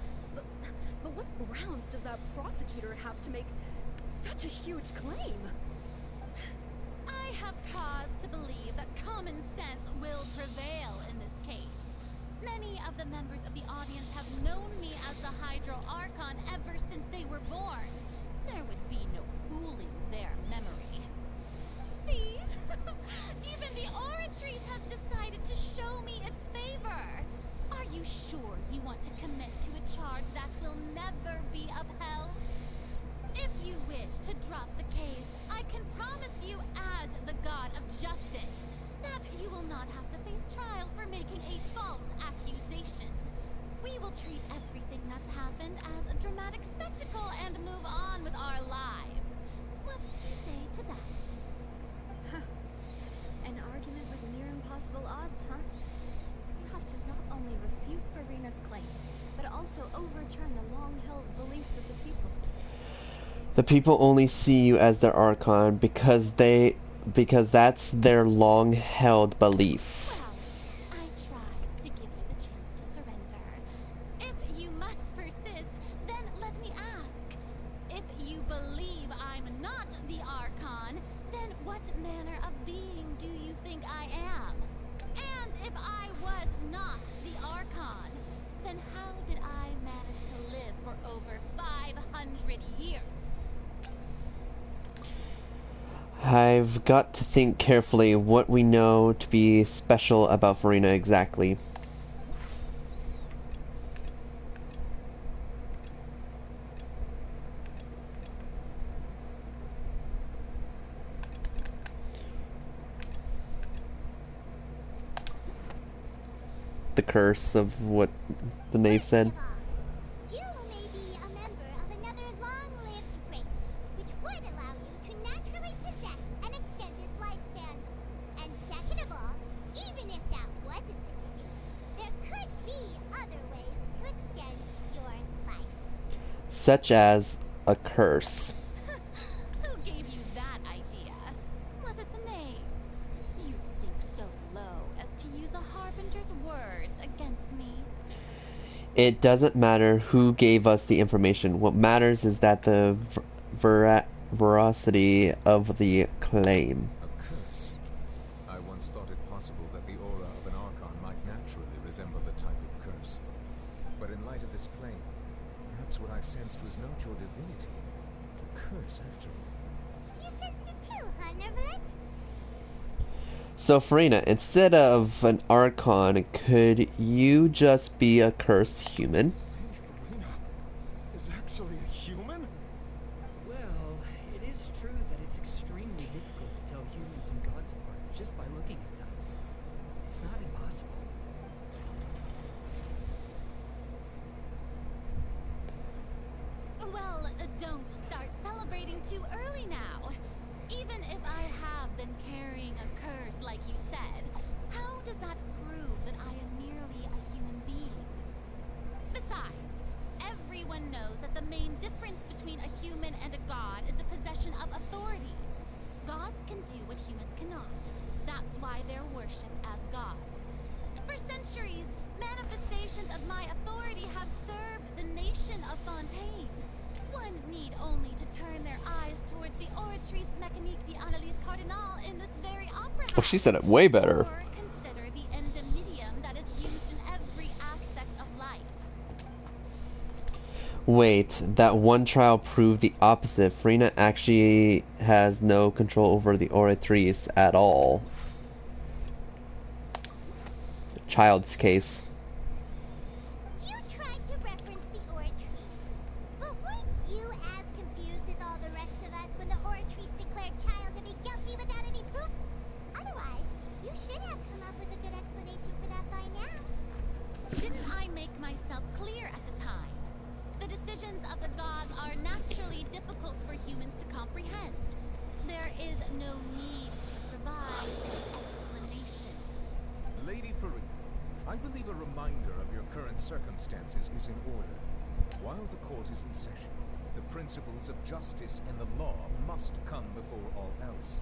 but what grounds does that prosecutor have to make such a huge claim? I have cause to believe that common sense will prevail in this case. Many of the members of the audience have known me as the Hydro Archon ever since they were born. There would be no fooling their memory. See? Even the Oratrice has decided to show me its favor. Are you sure you want to commit to a charge that will never be upheld? If you wish to drop the case, I can promise you as the God of Justice that you will not have to face trial for making a false accusation. We will treat everything that's happened as a dramatic spectacle and move on with our lives. What do you say to that? An argument with near impossible odds, huh? You have to not only refute Farina's claims, but also overturn the long-held beliefs of the people. The people only see you as their Archon because that's their long-held belief. Well, I tried to give you the chance to surrender. If you must persist, then let me ask. If you believe I'm not the Archon, then what manner of being do you think I am? And if I was not the Archon, then how did I manage to live for over 500 years? I've got to think carefully what we know to be special about Farina exactly. The curse of what the knave said. You may be a member of another long-lived race, which would allow you to naturally possess an extended lifespan. And second of all, even if that wasn't the case, there could be other ways to extend your life. Such as a curse. Who gave you that idea? Was it the knave? You'd sink so low as to use a harbinger's words against me. It doesn't matter who gave us the information. What matters is that the veracity of the claim. A curse. I once thought it possible that the aura of an Archon might naturally resemble the type of curse. But in light of this claim, perhaps what I sensed was not your divinity. A curse, after all. You sensed it too, huh, Nervlet? So Farina, instead of an Archon, could you just be a cursed human? Farina is actually a human? Well, it is true that it's extremely difficult to tell humans and gods apart just by looking at them. It's not impossible. Well, don't start celebrating too early now. Even if I have been carrying a curse like you said, how does that prove that I am merely a human being? Besides, everyone knows that the why they're worshipped as gods. For centuries, manifestations of my authority have served the nation of Fontaine. One need only to turn their eyes towards the Oratrice Mécanique d'Analyse Cardinal in this very opera house. Oh, she said it way better. Or consider the endemitium that is used in every aspect of life. Wait, that one trial proved the opposite. Farina actually has no control over the Oratrice at all. Child's case. You tried to reference the Oratrice, but weren't you as confused as all the rest of us when the Oratrice declared Child to be guilty without any proof? Otherwise, you should have come up with a good explanation for that by now. Didn't I make myself clear at the time? The decisions of the gods are naturally difficult for humans to comprehend. There is no need to provide an explanation. Lady Farina, I believe a reminder of your current circumstances is in order. While the court is in session, the principles of justice and the law must come before all else.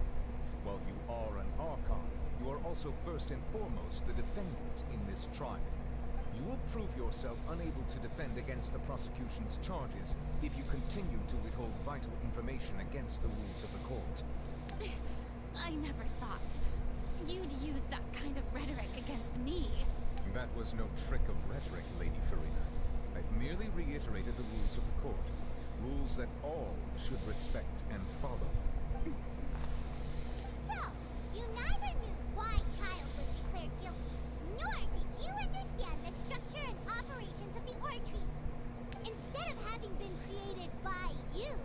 While you are an Archon, you are also first and foremost the defendant in this trial. You will prove yourself unable to defend against the prosecution's charges if you continue to withhold vital information against the rules of the court. I never thought you'd use that kind of rhetoric against me. That was no trick of rhetoric, Lady Farina. I've merely reiterated the rules of the court. Rules that all should respect and follow. So, you neither knew why Child was declared guilty, nor did you understand the structure and operations of the Oratrice. Instead of having been created by you,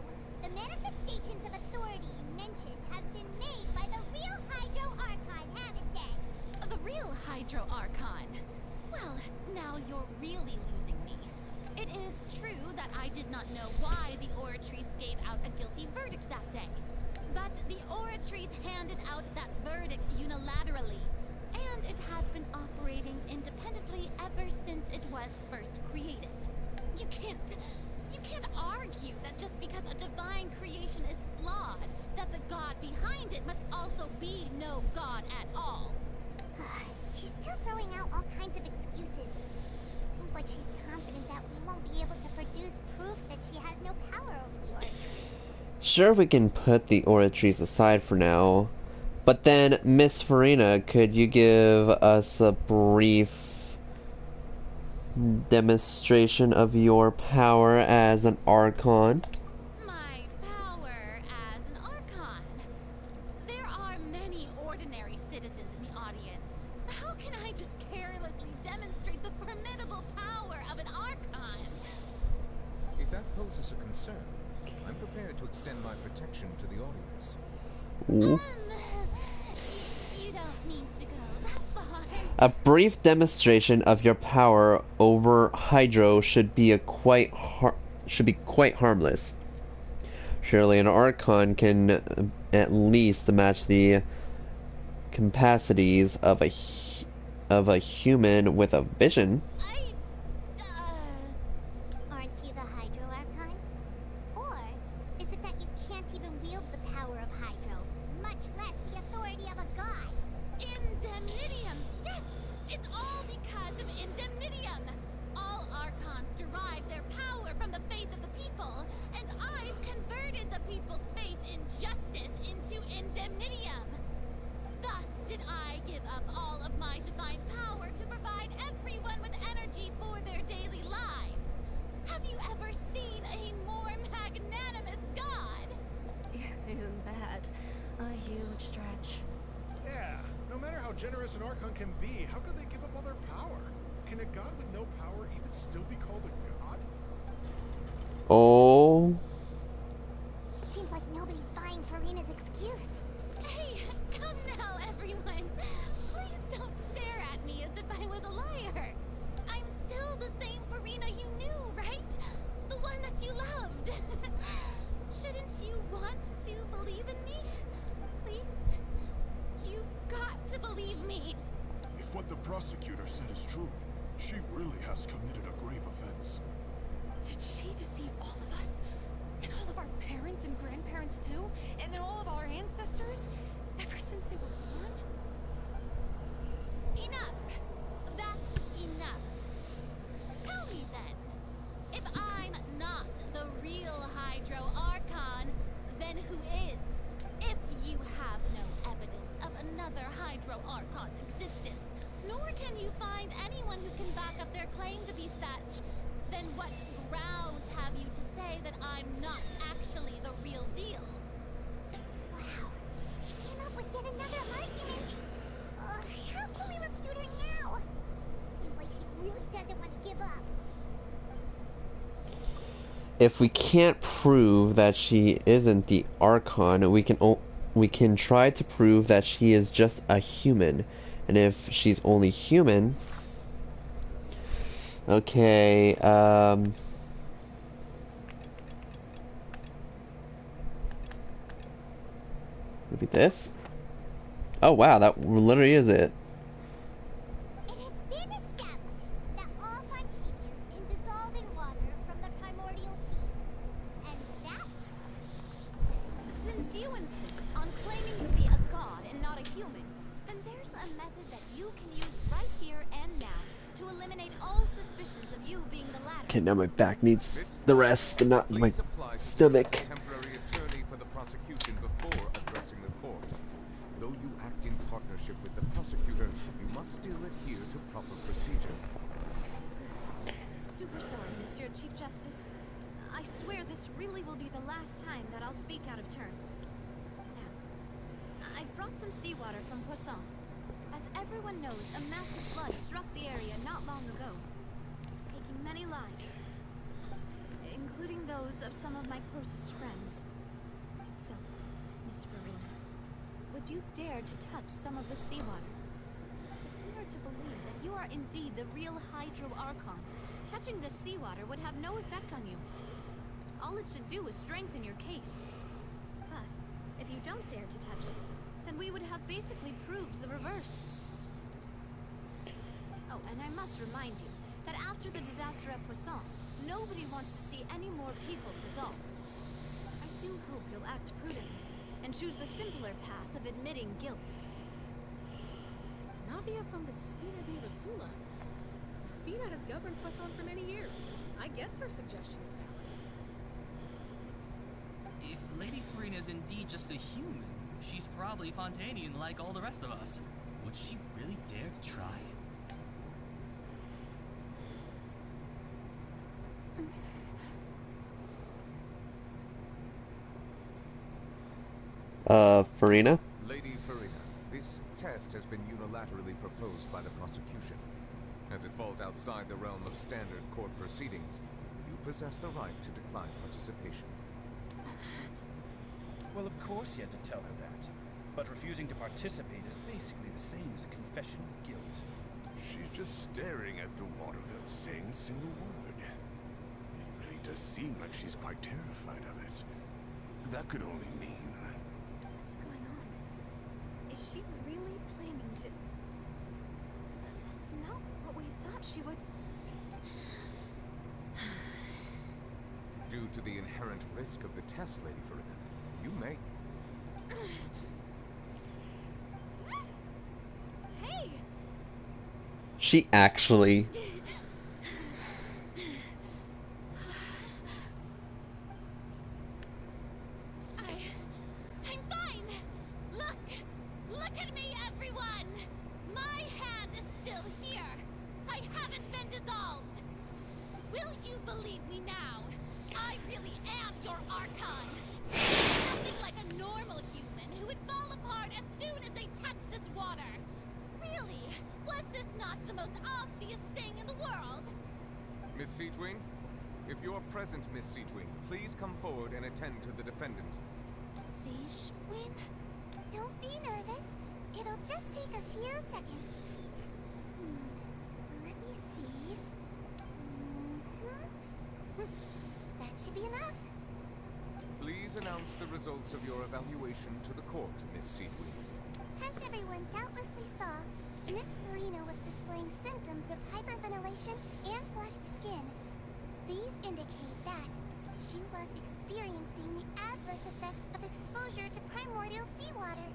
the manifestations of authority you mentioned have been made by the real Hydro Archon, haven't they? The real Hydro Archon. Well, now you're really losing me. It is true that I did not know why the Oratrice gave out a guilty verdict that day. But the Oratrice handed out that verdict unilaterally, and it has been operating independently ever since it was first created. You can't argue that just because a divine creation is flawed, that the god behind it must also be no god at all. She's still throwing out all kinds of excuses. Seems like she's confident that we won't be able to produce proof that she has no power over the Oratrice. Sure, we can put the Oratrice aside for now. But then, Miss Farina, could you give us a brief demonstration of your power as an Archon? My power as an Archon. There are many ordinary citizens in the audience. How can I just carelessly demonstrate the formidable power of an Archon? If that poses a concern, I'm prepared to extend my protection to the audience. Ooh. You don't need to go that far. A brief demonstration of your power over Hydro should be quite harmless. Surely an Archon can at least match the capacities of a human with a vision. Aren't you the Hydro Archon? Or is it that you can't even wield the power of Hydro, much less the authority of a god? Indemnitium! Yes! It's all because of Indemnitium! All Archons derive their power from the faith of the people, and I've converted the people's faith in justice into Indemnitium! Thus did I give up all of my divine power to provide everyone with energy for their daily lives. Have you ever seen a more magnanimous god? Isn't that a huge stretch? Yeah, no matter how generous an Archon can be, how could they give up all their power? Can a god with no power even still be called a god? Oh. Seems like nobody's buying Farina's excuse. Hey, come now, everyone. Please don't stare at me as if I was a liar. I'm still the same Farina you knew, right? The one that you loved. Shouldn't you want to believe in me? Please? You've got to believe me. If what the prosecutor said is true, she really has committed a grave offense. Did she deceive all of us? And all of our parents and grandparents too? And all of our ancestors? Ever since they were born? their claim to be such, then what grounds have you to say that I'm not actually the real deal? Wow, she came up with yet another argument. How can we refute her now? Seems like she really doesn't want to give up. If we can't prove that she isn't the Archon, we can try to prove that she is just a human. And if she's only human, okay, maybe this? Oh wow, that literally is it. It has been established that all Fontainians can dissolve in water from the primordial sea. And that Since you insist on claiming to be a god and not a human, then there's a method that you can use right here and now to eliminate all suspicions of you being the latter. Okay, now my back needs the rest and not my stomach. Temporary attorney for the prosecution before addressing the court. Though you act in partnership with the prosecutor, you must still adhere to proper procedure. Super sorry, Monsieur Chief Justice. I swear this really will be the last time that I'll speak out of turn. Now, I've brought some seawater from Poisson. As everyone knows, a massive flood struck the area not long ago, taking many lives, including those of some of my closest friends. So, Miss Farina, would you dare to touch some of the seawater? If we are to believe that you are indeed the real Hydro Archon, touching the seawater would have no effect on you. All it should do is strengthen your case. But if you don't dare to touch it, then we would have basically proved the reverse. Oh, and I must remind you that after the disaster at Poisson, nobody wants to see any more people dissolve. I do hope you'll act prudently and choose the simpler path of admitting guilt. Navia from the Spina di Rasula. Spina has governed Poisson for many years. I guess her suggestion is valid. If Lady Farina is indeed just a human, she's probably Fontainian like all the rest of us. Would she really dare to try? Farina? Lady Farina, this test has been unilaterally proposed by the prosecution. As it falls outside the realm of standard court proceedings, you possess the right to decline participation. Well, of course he had to tell her that. But refusing to participate is basically the same as a confession of guilt. She's just staring at the water without saying a single word. It really does seem like she's quite terrified of it. That could only mean... What's going on? Is she really planning to... That's not what we thought she would... Due to the inherent risk of the test, Lady Farina, you may... Hey! She actually... I'm fine! Look at me, everyone! My hand is still here! I haven't been dissolved! Will you believe me now? I really am your Archon! Nothing like a normal human who would fall apart as soon as they touch this water! Really? Was this not the most obvious thing in the world? Miss Seatwing? If you're present, Miss Seatwing, please come forward and attend to the defendant. Win, don't be nervous. It'll just take a few seconds. Let me see. That should be enough. Please announce the results of your evaluation to the court, Miss Seatwing. As everyone doubtlessly saw, Miss Farina was displaying symptoms of hyperventilation and flushed skin. These indicate that she was experiencing the adverse effects of exposure to primordial seawater.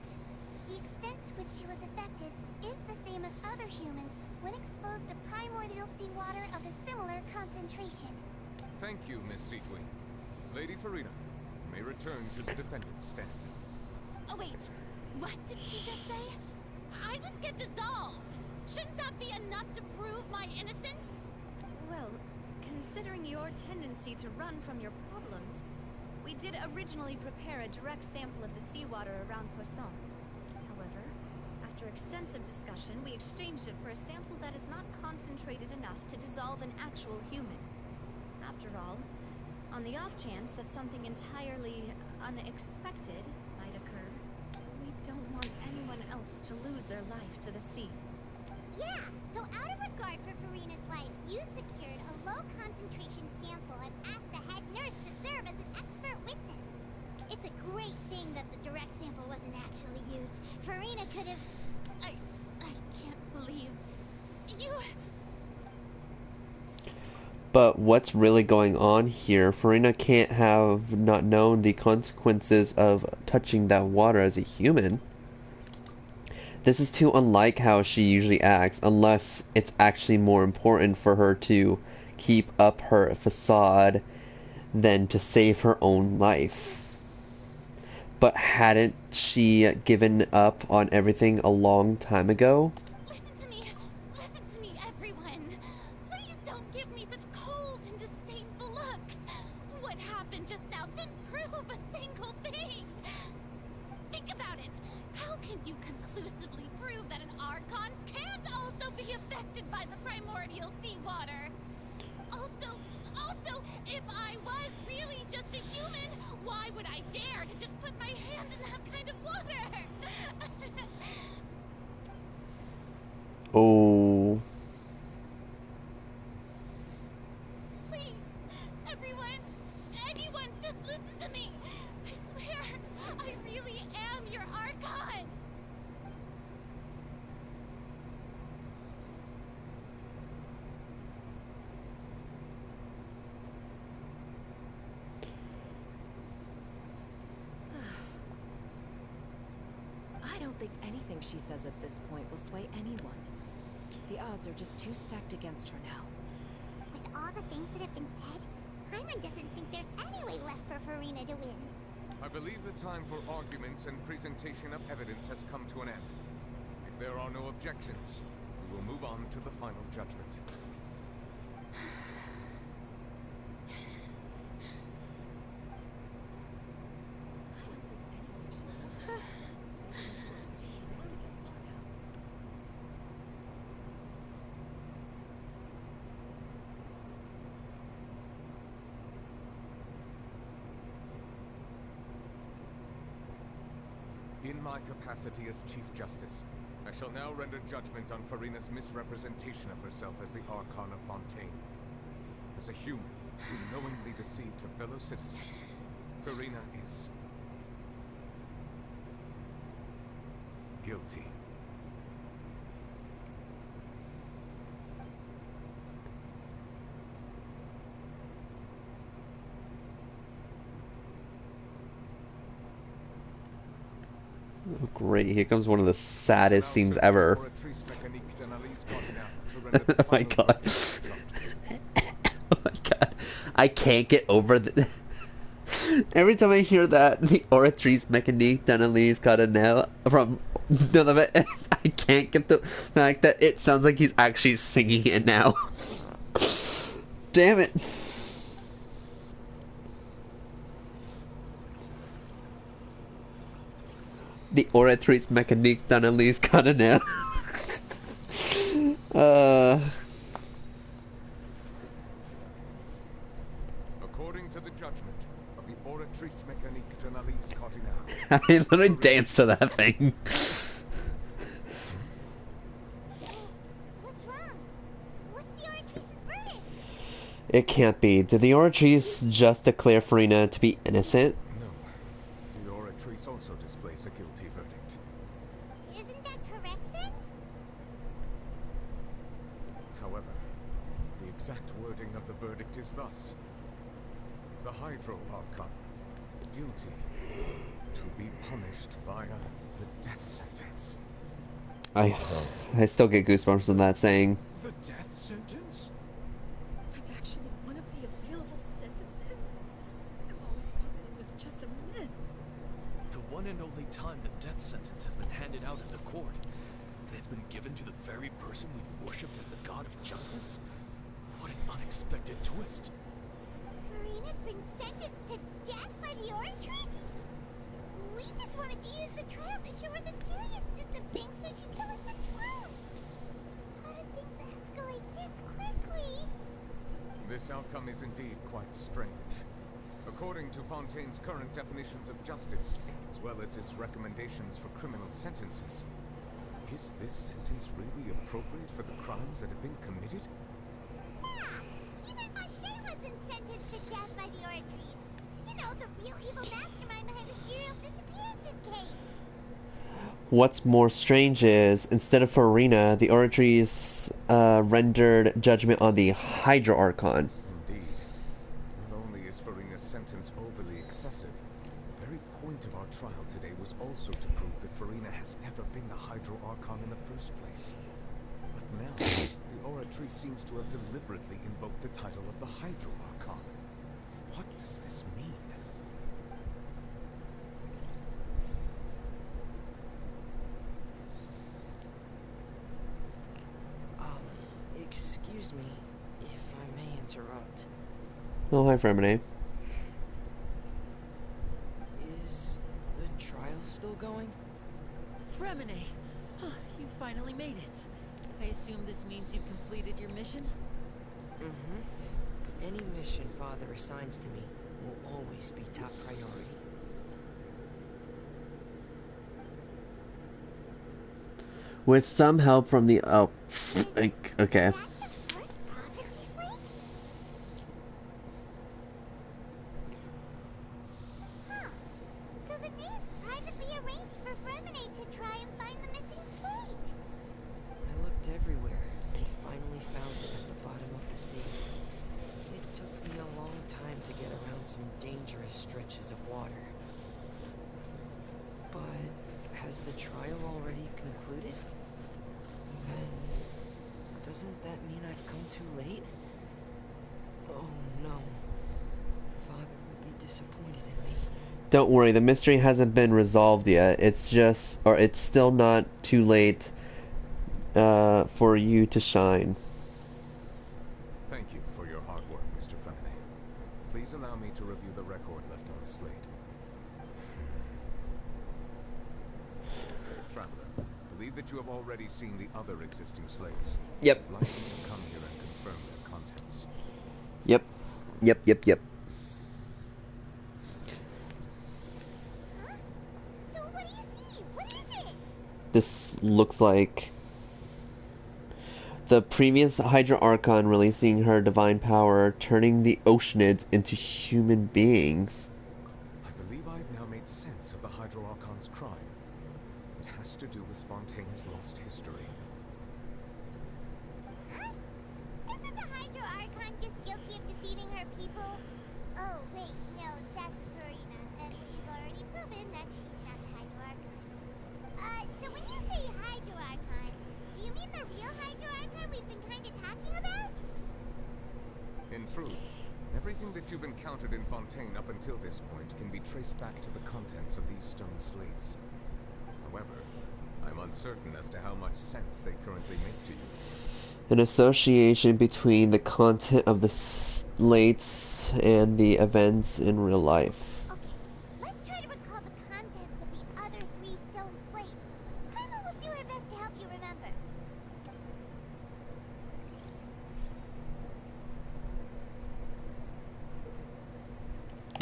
The extent to which she was affected is the same as other humans when exposed to primordial seawater of a similar concentration. Thank you, Miss Seatwing. Lady Farina, you may return to the defendant's stand. Oh wait, what did she just say? I didn't get dissolved! Shouldn't that be enough to prove my innocence? Well, considering your tendency to run from your problems, we did originally prepare a direct sample of the seawater around Poisson. However, after extensive discussion, we exchanged it for a sample that is not concentrated enough to dissolve an actual human. After all, on the off chance that something entirely unexpected might occur, we don't want anyone else to lose their life to the sea. Yeah, so out of regard for Farina's life, you secured a low-concentration sample and asked the head nurse to serve as an expert witness. It's a great thing that the direct sample wasn't actually used. Farina could have... I can't believe... you... But what's really going on here? Farina can't have not known the consequences of touching that water as a human. This is too unlike how she usually acts, unless it's actually more important for her to keep up her facade than to save her own life. But hadn't she given up on everything a long time ago? Listen to me, everyone. Please don't give me such cold and disdainful looks. What happened just now didn't prove a single thing. Think about it. How can you conclusively prove that an Archon can't also be affected by the primordial seawater? Also, if I was really just a human, why would I dare to just put my hand in that kind of water? Oh. Please, everyone, anyone, just listen to me. I swear, I really am your Archon. I don't think anything she says at this point will sway anyone. The odds are just too stacked against her now. With all the things that have been said, Paimon doesn't think there's any way left for Farina to win. I believe the time for arguments and presentation of evidence has come to an end. If there are no objections, we will move on to the final judgment. In my capacity as Chief Justice, I shall now render judgment on Farina's misrepresentation of herself as the Archon of Fontaine. As a human who knowingly deceived her fellow citizens, Farina is guilty. Oh, great, here comes one of the saddest scenes ever. Oh my god. Oh my god. I can't get over the... Every time I hear that, the Oratrice Mécanique d'Analyse Cardinal from none of it, I can't get the fact that it sounds like he's actually singing it now. Damn it. The Oratrice Mécanique d'Analyse Cardinal. According to the judgment of the Oratrice Mécanique d'Analyse Cardinal. I literally danced to that thing. What's wrong? What's the Oratrice's verdict? It can't be. Did the Oratrice just declare Farina to be innocent? No. The Oratrice also displays a guilty verdict. Isn't that correct then? However, the exact wording of the verdict is thus. The Hydro Archon, guilty, to be punished via the death sentence. I still get goosebumps from that saying. The death sentence? That's actually one of the available sentences? I've always thought that it was just a myth. The one and only time the death sentence has been handed out in the court. And it's been given to the very person we've worshipped as the god of justice? What an unexpected twist. Farina's been sentenced to death by the Oratries? We just wanted to use the trial to show her the seriousness of things, so she told us the truth. How did things escalate this quickly? This outcome is indeed quite strange. According to Fontaine's current definitions of justice, as well as his recommendations for criminal sentences, is this sentence really appropriate for the crimes that have been committed? Yeah, even Masquerade wasn't sentenced to death by the Oratries. You know, the real evil mastermind behind the serial disappearances case. What's more strange is, instead of Farina, the Oratries rendered judgment on the Hydra Archon. Indeed. Not only is Farina's sentence overly excessive, the very point of our trial today was also to prove that Farina has never been the Hydra Archon in the first place. But now, the Oratory seems to have deliberately invoked the title of the Hydra Archon. What does this mean? Excuse me, if I may interrupt. Oh, hi, Fremine. Is the trial still going? Fremine! You finally made it. I assume this means you've completed your mission? Mm-hmm. Any mission Father assigns to me will always be top priority. With some help from the... Oh, okay. So the nymph privately arranged for Fremine to try and find the missing slate. I looked everywhere and finally found it at the bottom of the sea. It took me a long time to get around some dangerous stretches of water. But has the trial already concluded? Then doesn't that mean I've come too late? Oh no. Father will be disappointed in me. Don't worry, the mystery hasn't been resolved yet. It's just... Or it's still not too late for you to shine. Thank you for your hard work, Mr. Fremine. Please allow me to review the record left on the slate. Traveler, I believe that you have already seen the other existing slates. Yep. I'd like you to come here and confirm their contents. Yep. Yep. So what do you see? What is it? This looks like the previous Hydra Archon releasing her divine power, turning the Oceanids into human beings. I believe I've now made sense of the Hydra Archon's crime. It has to do with Fontaine's lost history. Huh? Isn't the Hydra Archon just guilty of deceiving her people? Oh, wait, no, that's Farina, and we've already proven that she's not the Hydra Archon. So when you say Hydra Archon, do you mean the real Hydra Archon we've been kind of talking about? In truth, everything that you've encountered in Fontaine up until this point can be traced back to the contents of these stone slates. However, I'm uncertain as to how much sense they currently make to you. An association between the content of the slates and the events in real life. Okay, let's try to recall the contents of the other 3 stone slates. Paimon will do her best to help you remember.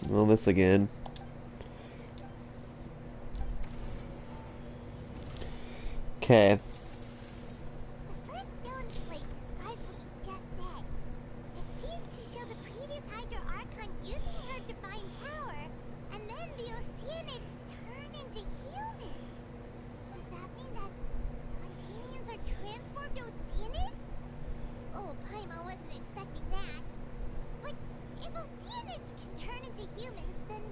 Well, this again. Okay. The first stone slate describes what you just said. It seems to show the previous Hydra Archon using her divine power, and then the Oceanids turn into humans. Does that mean that Fontanians are transformed Oceanids? Oh, Paimon wasn't expecting that. But if Oceanids can turn into humans, then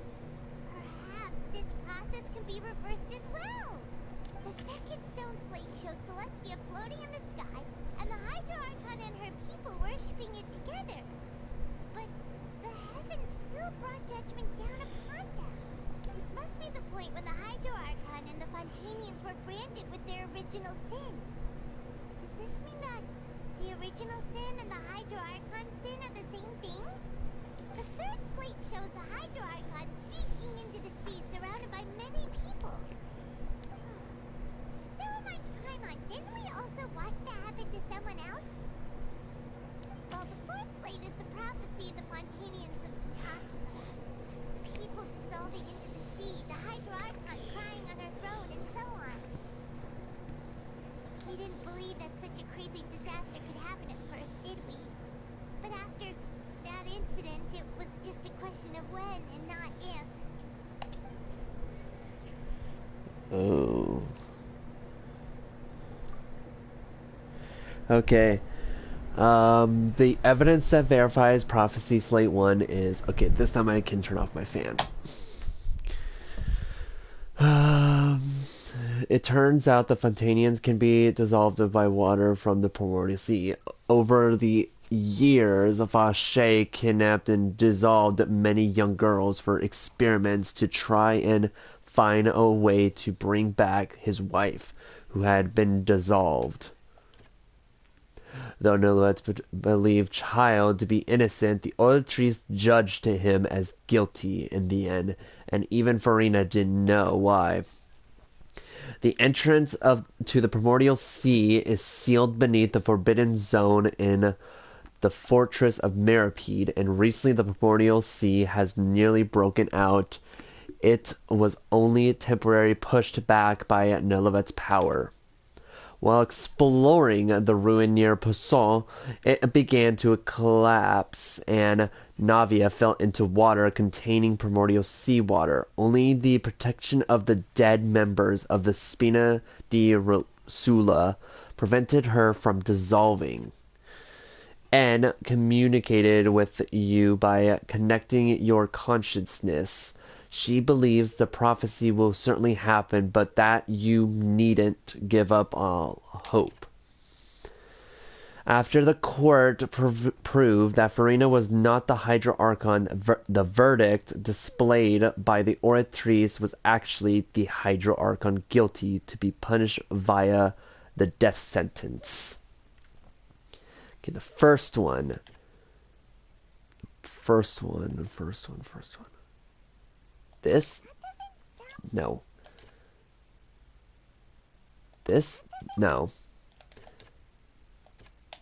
perhaps this process can be reversed as well. The second stone slate shows Celestia floating in the sky, and the Hydra Archon and her people worshipping it together. But the heavens still brought judgment down upon them. This must be the point when the Hydra Archon and the Fontanians were branded with their original sin. Does this mean that The original sin and the Hydro Archon sin are the same thing? The third slate shows the Hydro Archon sinking into the sea surrounded by many people. There reminds Paimon, didn't we also watch that happen to someone else? Well, the fourth slate is the prophecy of the Fontanians of Kentucky. People dissolving into the sea, the Hydro Archon crying on her throne, and so on. We didn't believe that such a crazy disaster could happen at first, did we? But after that incident, it was just a question of when and not if. Oh. Okay. The evidence that verifies prophecy slate 1 is... Okay, this time I can turn off my fan. It turns out the Fontanians can be dissolved by water from the primordial sea. Over the years, Vache kidnapped and dissolved many young girls for experiments to try and find a way to bring back his wife, who had been dissolved. Though Nilouette believed Child to be innocent, the authorities judged him as guilty in the end, and even Farina didn't know why. The entrance to the Primordial Sea is sealed beneath the Forbidden Zone in the Fortress of Mirapede, and recently the Primordial Sea has nearly broken out. It was only temporarily pushed back by Nilouette's power. While exploring the ruin near Poisson, it began to collapse, and Navia fell into water containing primordial seawater. Only the protection of the dead members of the Spina di Rosula prevented her from dissolving. N communicated with you by connecting your consciousness. She believes the prophecy will certainly happen, but that you needn't give up all hope. After the court proved that Farina was not the Hydro Archon, the verdict displayed by the Oratrice was actually the Hydro Archon guilty to be punished via the death sentence. Okay, the first one. This? No. This? No.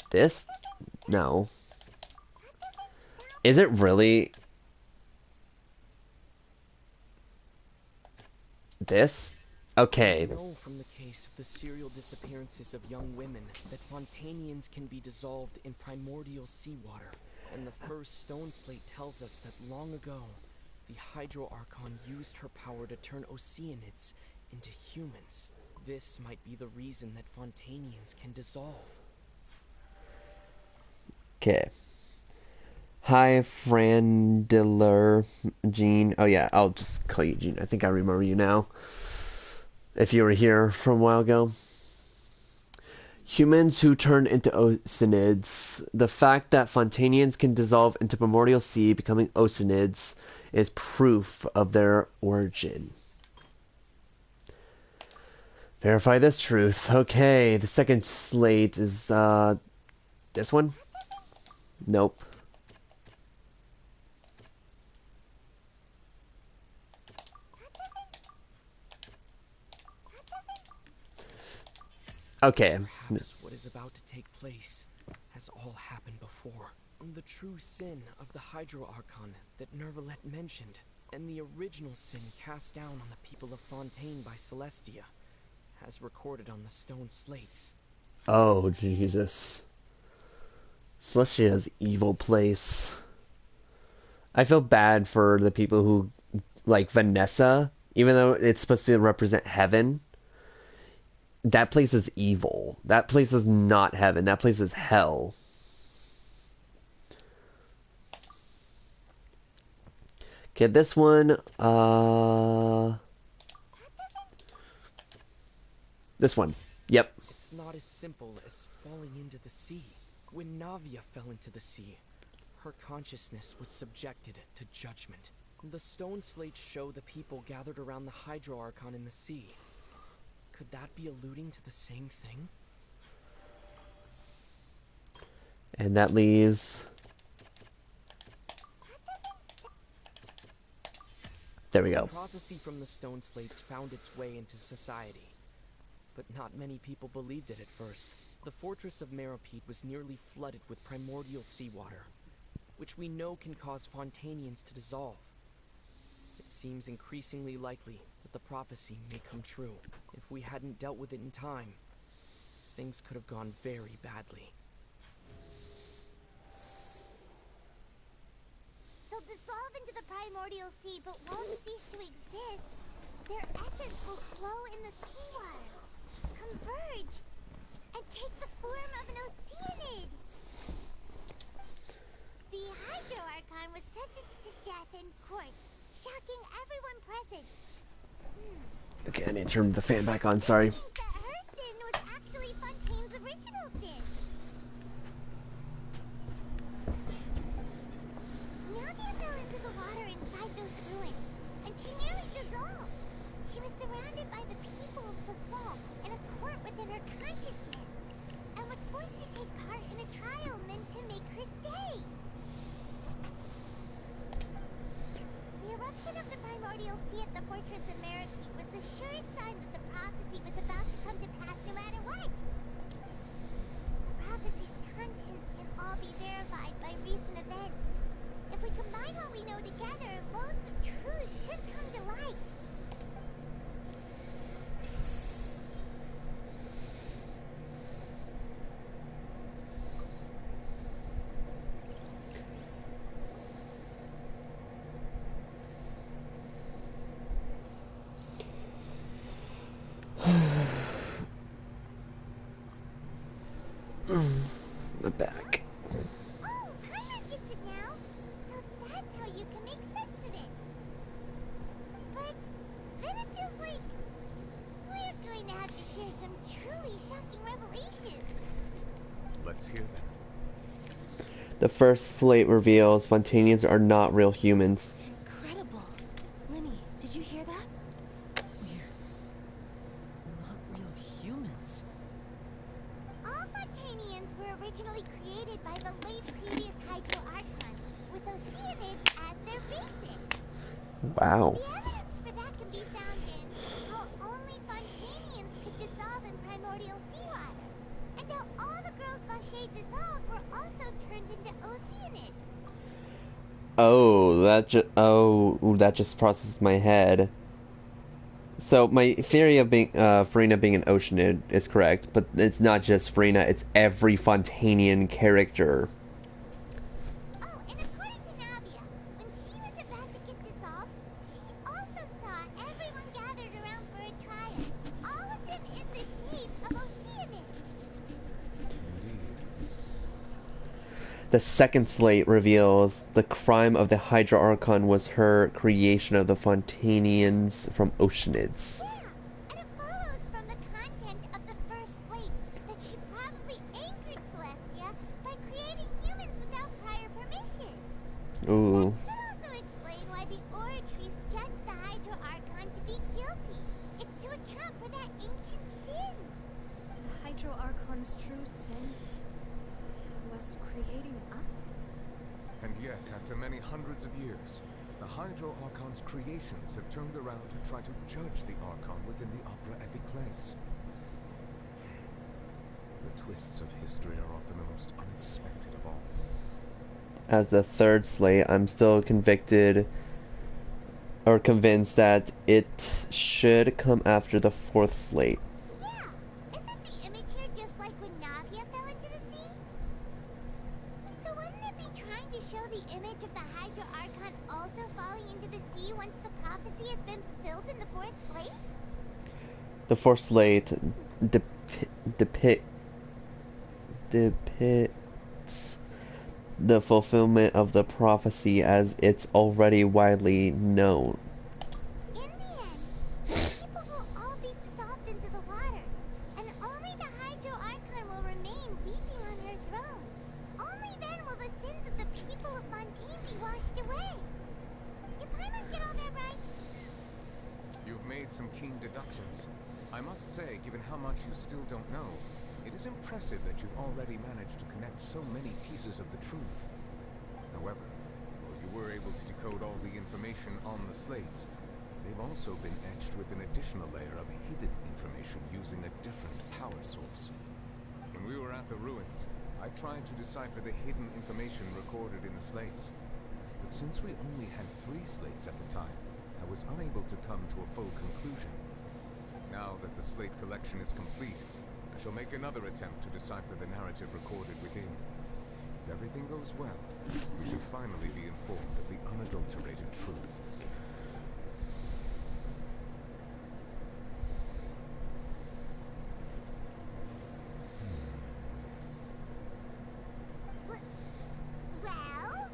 This? No. Is it really? This? Okay. We know from the case of the serial disappearances of young women that Fontanians can be dissolved in primordial seawater. And the first stone slate tells us that long ago, the Hydro Archon used her power to turn Oceanids into humans. This might be the reason that Fontanians can dissolve. Okay. Hi, Frandiller, Jean. Oh yeah, I'll just call you Jean. I think I remember you now. If you were here from a while ago. Humans who turn into Oceanids. The fact that Fontanians can dissolve into primordial sea, becoming Oceanids, is proof of their origin. Verify this truth. Okay, the second slate is, this one? Nope. Okay. Perhaps what is about to take place has all happened before. The true sin of the Hydro Archon that Nervalet mentioned, and the original sin cast down on the people of Fontaine by Celestia, as recorded on the stone slates. Oh, Jesus. Celestia's evil place. I feel bad for the people who, like Vanessa, even though it's supposed to represent heaven, that place is evil. That place is not heaven. That place is hell. Okay, this one, this one. Yep. It's not as simple as falling into the sea. When Navia fell into the sea, her consciousness was subjected to judgment. The stone slates show the people gathered around the Hydro Archon in the sea. Could that be alluding to the same thing? And that leaves... There we go. Prophecy from the stone slates found its way into society, but not many people believed it at first. The fortress of Meropide was nearly flooded with primordial seawater, which we know can cause Fontanians to dissolve. It seems increasingly likely that the prophecy may come true. If we hadn't dealt with it in time, things could have gone very badly. They'll dissolve into the primordial sea, but won't cease to exist. Their essence will flow in the seawater, converge, and take the form of an oceanid. The Hydro Archon was sentenced to death in court, shocking everyone present. Okay, I need to turn the fan back on, sorry. That her sin was actually Fontaine's original sin. Navia fell into the water inside those ruins, and she nearly dissolved. She was surrounded by the people of Poisson in a court within her consciousness, and was forced to take part in a trial meant to make her stay. The eruption of the primordial sea at the fortress of Meropide was the surest sign that the prophecy was about to come to pass no matter what. The prophecy's contents can all be verified by recent events. If we combine what we know together, loads of truths should come to light. I'm back. Oh, Paimon gets it now. So that's how you can make sense of it. But then it feels like we're going to have to share some truly shocking revelations. Let's hear them. The first slate reveals Fontanians are not real humans. Incredible. Linny, did you hear that? We're not real humans. All Fontanians were originally created by the late previous Hydro Archon, with Oceanids as their basis. Wow. The evidence for that can be found in how only Fontanians could dissolve in primordial seawater, and how all the girls Vache dissolved were also turned into Oceanids. Oh, that just processed my head. So my theory of being Farina being an Oceanid is correct, but it's not just Farina, it's every Fontanian character. Oh, and according to Navia, when she was about to get dissolved, she also saw everyone gathered around for a trial, all of them in the shape of Oceanids. The second slate reveals the crime of the Hydra Archon was her creation of the Fontanians from Oceanids. Yeah, and it follows from the content of the first slate that she probably angered Celestia by creating humans without prior permission. Ooh. That could also explain why the Oratrice judged the Hydro Archon to be guilty. It's to account for that ancient sin. The Hydro Archon's true sin was creating us? And yet, after many hundreds of years, the Hydro Archon's creations have turned around to try to judge the Archon within the Opera Epiclese. The twists of history are often the most unexpected of all. As the third slate, I'm still convicted or convinced that it should come after the fourth slate. Yeah, isn't the image here just like when Navia fell into the sea? So wouldn't it be trying to show the image of the Hydro Archon also falling into the sea once the prophecy has been fulfilled in the fourth slate? The fourth slate depicts the fulfillment of the prophecy as it's already widely known. In the end, people will all be dissolved into the waters, and only the Hydro Archon will remain weeping on her throne. Only then will the sins of the people of Fontaine be washed away. Did Paimon get all that right? You've made some keen deductions. I must say, given how much you still don't know, It is impressive that you've already managed to connect so many pieces of the truth. However, while you were able to decode all the information on the slates, they've also been etched with an additional layer of hidden information using a different power source. When we were at the ruins, I tried to decipher the hidden information recorded in the slates. But since we only had 3 slates at the time, I was unable to come to a full conclusion. Now that the slate collection is complete, I shall make another attempt to decipher the narrative recorded within. If everything goes well, we should finally be informed of the unadulterated truth. Well?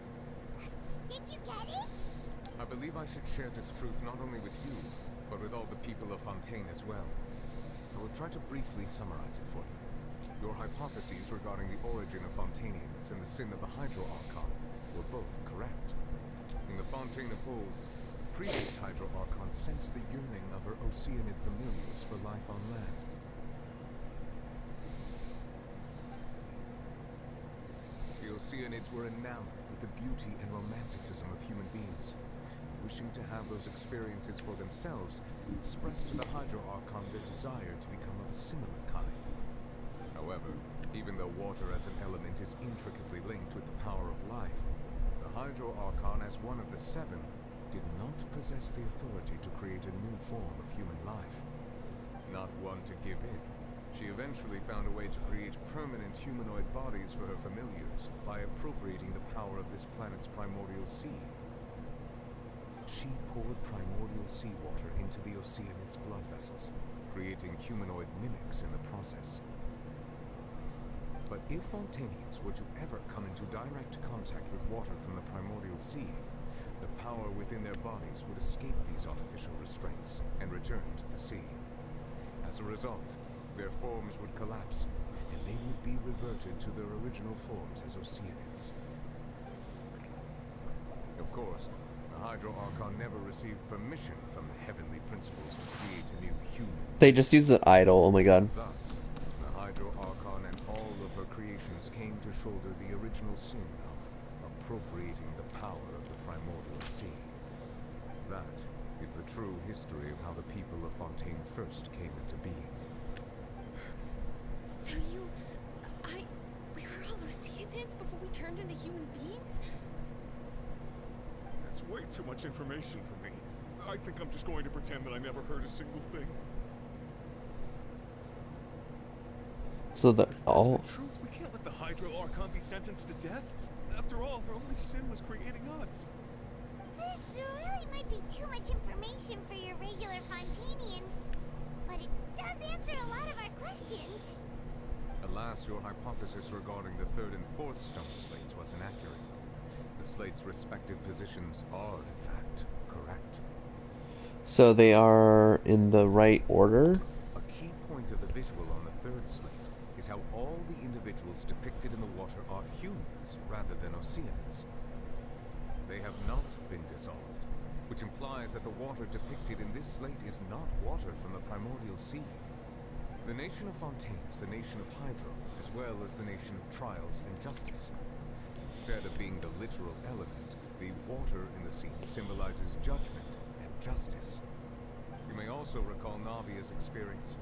Did you get it? I believe I should share this truth not only with you, but with all the people of Fontaine as well. I will try to briefly summarize it for you. Your hypotheses regarding the origin of Fontainians and the sin of the Hydro Archon were both correct. In the Fontaine of old, previous Hydro Archon sensed the yearning of her Oceanid familiars for life on land. The Oceanids were enamored with the beauty and romanticism of human beings. Wishing to have those experiences for themselves, expressed to the Hydro Archon their desire to become of a similar kind. However, even though water as an element is intricately linked with the power of life, the Hydro Archon, as one of the 7, did not possess the authority to create a new form of human life. Not one to give in, she eventually found a way to create permanent humanoid bodies for her familiars by appropriating the power of this planet's primordial sea. She poured primordial seawater into the Oceanid's blood vessels, creating humanoid mimics in the process. But if Fontainians were to ever come into direct contact with water from the primordial sea, the power within their bodies would escape these artificial restraints and return to the sea. As a result, their forms would collapse, and they would be reverted to their original forms as Oceanids. Of course, the Hydro Archon never received permission from the heavenly principles to create a new human. They just use the idol. Oh my god. Thus, the Hydro Archon and all of her creations came to shoulder the original sin of appropriating the power of the primordial sea. That is the true history of how the people of Fontaine first came into being. So we were all Oceanids before we turned into human beings? That's way too much information for me. I think I'm just going to pretend that I never heard a single thing. So the all. That's the truth. We can't let the Hydro Archon be sentenced to death. After all, her only sin was creating us. This really might be too much information for your regular Fontainian, but it does answer a lot of our questions. Alas, your hypothesis regarding the 3rd and 4th stone slates was inaccurate. The slates' respective positions are, in fact, correct. So they are in the right order? A key point of the visual on the 3rd slate is how all the individuals depicted in the water are humans rather than Oceanids. They have not been dissolved, which implies that the water depicted in this slate is not water from the primordial sea. The nation of Fontaine is the nation of Hydro, as well as the nation of Trials and Justice. Instead of being the literal element, the water in the scene symbolizes judgment and justice. You may also recall Navia's experience.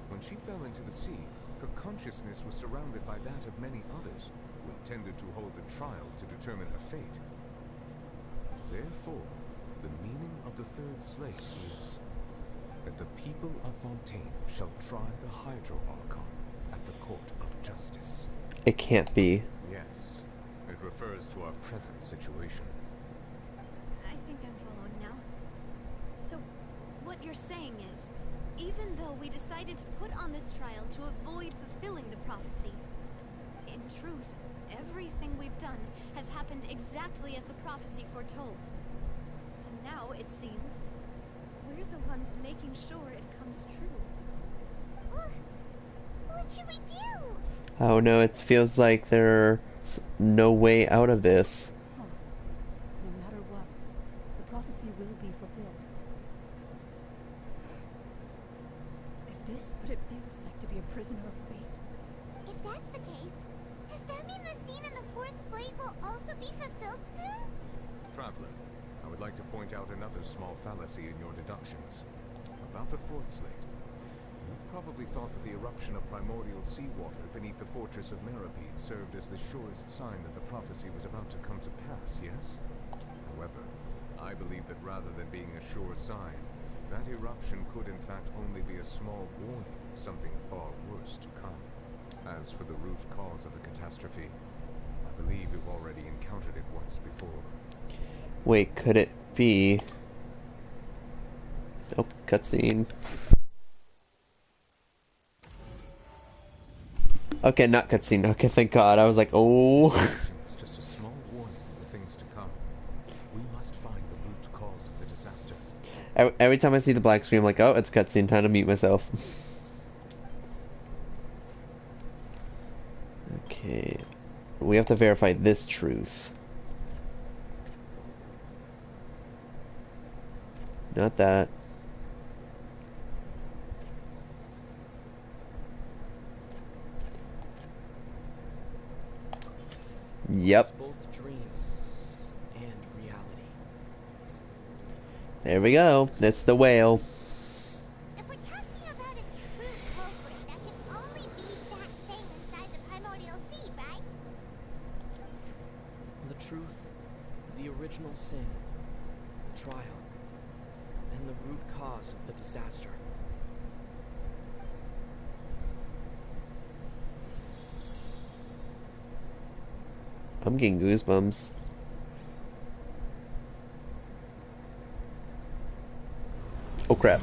When she fell into the sea, her consciousness was surrounded by that of many others who intended to hold a trial to determine her fate. Therefore, the meaning of the 3rd slate is that the people of Fontaine shall try the Hydro Archon at the court of justice. It can't be. Yes, it refers to our present situation. I think I'm following now. So, what you're saying is, even though we decided to put on this trial to avoid fulfilling the prophecy, in truth, everything we've done has happened exactly as the prophecy foretold. So now, it seems, we're the ones making sure it comes true. What should we do? Oh no, it feels like there's no way out of this. Huh. No matter what, the prophecy will be fulfilled. Is this what it feels like to be a prisoner of fate? If that's the case, does that mean the scene in the fourth slate will also be fulfilled soon? Traveler, I would like to point out another small fallacy in your deductions. About the fourth slate. You probably thought that the eruption of primordial seawater beneath the fortress of Meripede served as the surest sign that the prophecy was about to come to pass, yes? However, I believe that rather than being a sure sign, that eruption could in fact only be a small warning of something far worse to come. As for the root cause of the catastrophe, I believe you've already encountered it once before. Wait, could it be... Oh, cutscene. Okay, not cutscene. Okay, thank God. I was like, oh. It's just a small warning of the things to come. We must find the root cause of the disaster. Every time I see the black screen, I'm like, oh, it's cutscene. Time to mute myself. Okay. We have to verify this truth. Not that. Yep. It's both dream and reality. There we go. That's the whale. If we're talking about a true culprit, that can only be that thing inside the primordial sea, right? The truth, the original sin, the trial, and the root cause of the disaster. I'm getting goosebumps. Oh crap.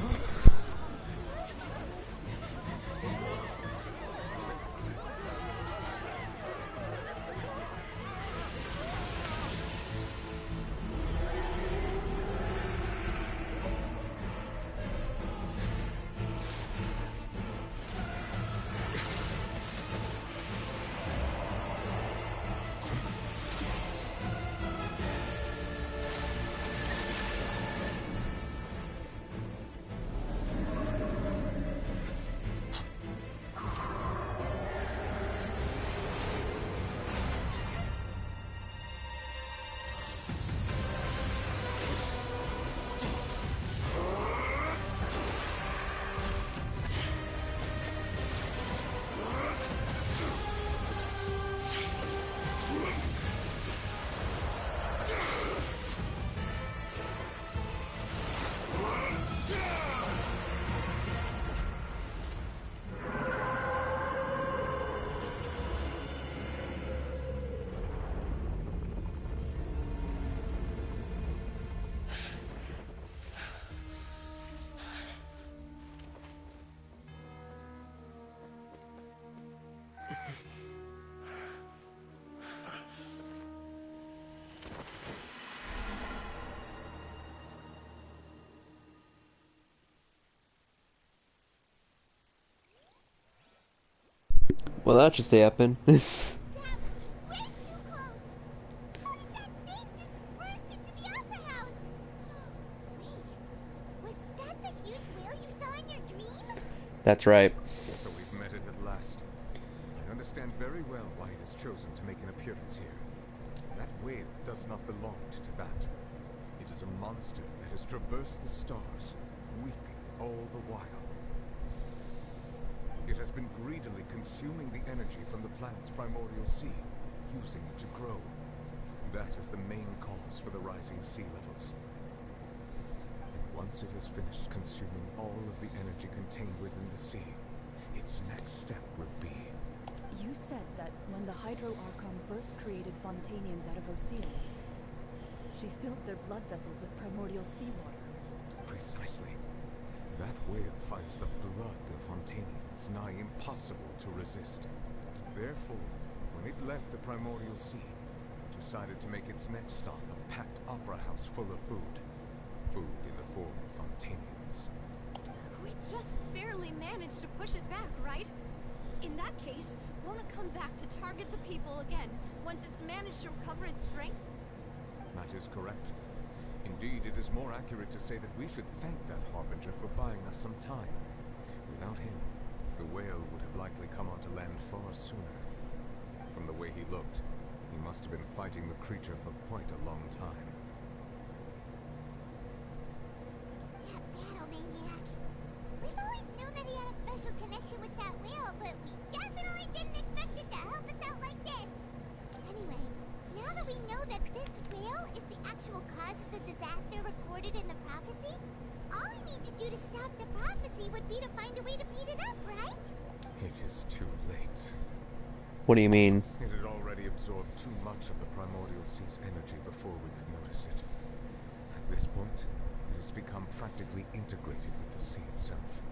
Well, that just happened. That's right. So we've met it at last. I understand very well why it has chosen to make an appearance here. That whale does not belong to Tevat. It is a monster that has traversed the stars, weeping all the while. It has been greedily consuming the energy from the planet's primordial sea, using it to grow. That is the main cause for the rising sea levels. And once it has finished consuming all of the energy contained within the sea, its next step will be... You said that when the Hydro Archon first created Fontanians out of her seals, she filled their blood vessels with primordial seawater. Precisely. That whale finds the blood of Fontanians nigh impossible to resist. Therefore, when it left the primordial sea, it decided to make its next stop a packed opera house full of food. Food in the form of Fontanians. We just barely managed to push it back, right? In that case, won't it come back to target the people again, once it's managed to recover its strength? That is correct. Indeed, it is more accurate to say that we should thank that Harbinger for buying us some time. Without him, the whale would have likely come onto land far sooner. From the way he looked, he must have been fighting the creature for quite a long time. That battle maniac. We've always known that he had a special connection with that whale, but we definitely didn't expect it to help us out like this. Anyway, now that we know that this whale is the actual cause of the disaster recorded in the prophecy, all we need to do to stop the prophecy would be to find a way to beat it up, right? It is too late. What do you mean? It had already absorbed too much of the primordial sea's energy before we could notice it. At this point, it has become practically integrated with the sea itself.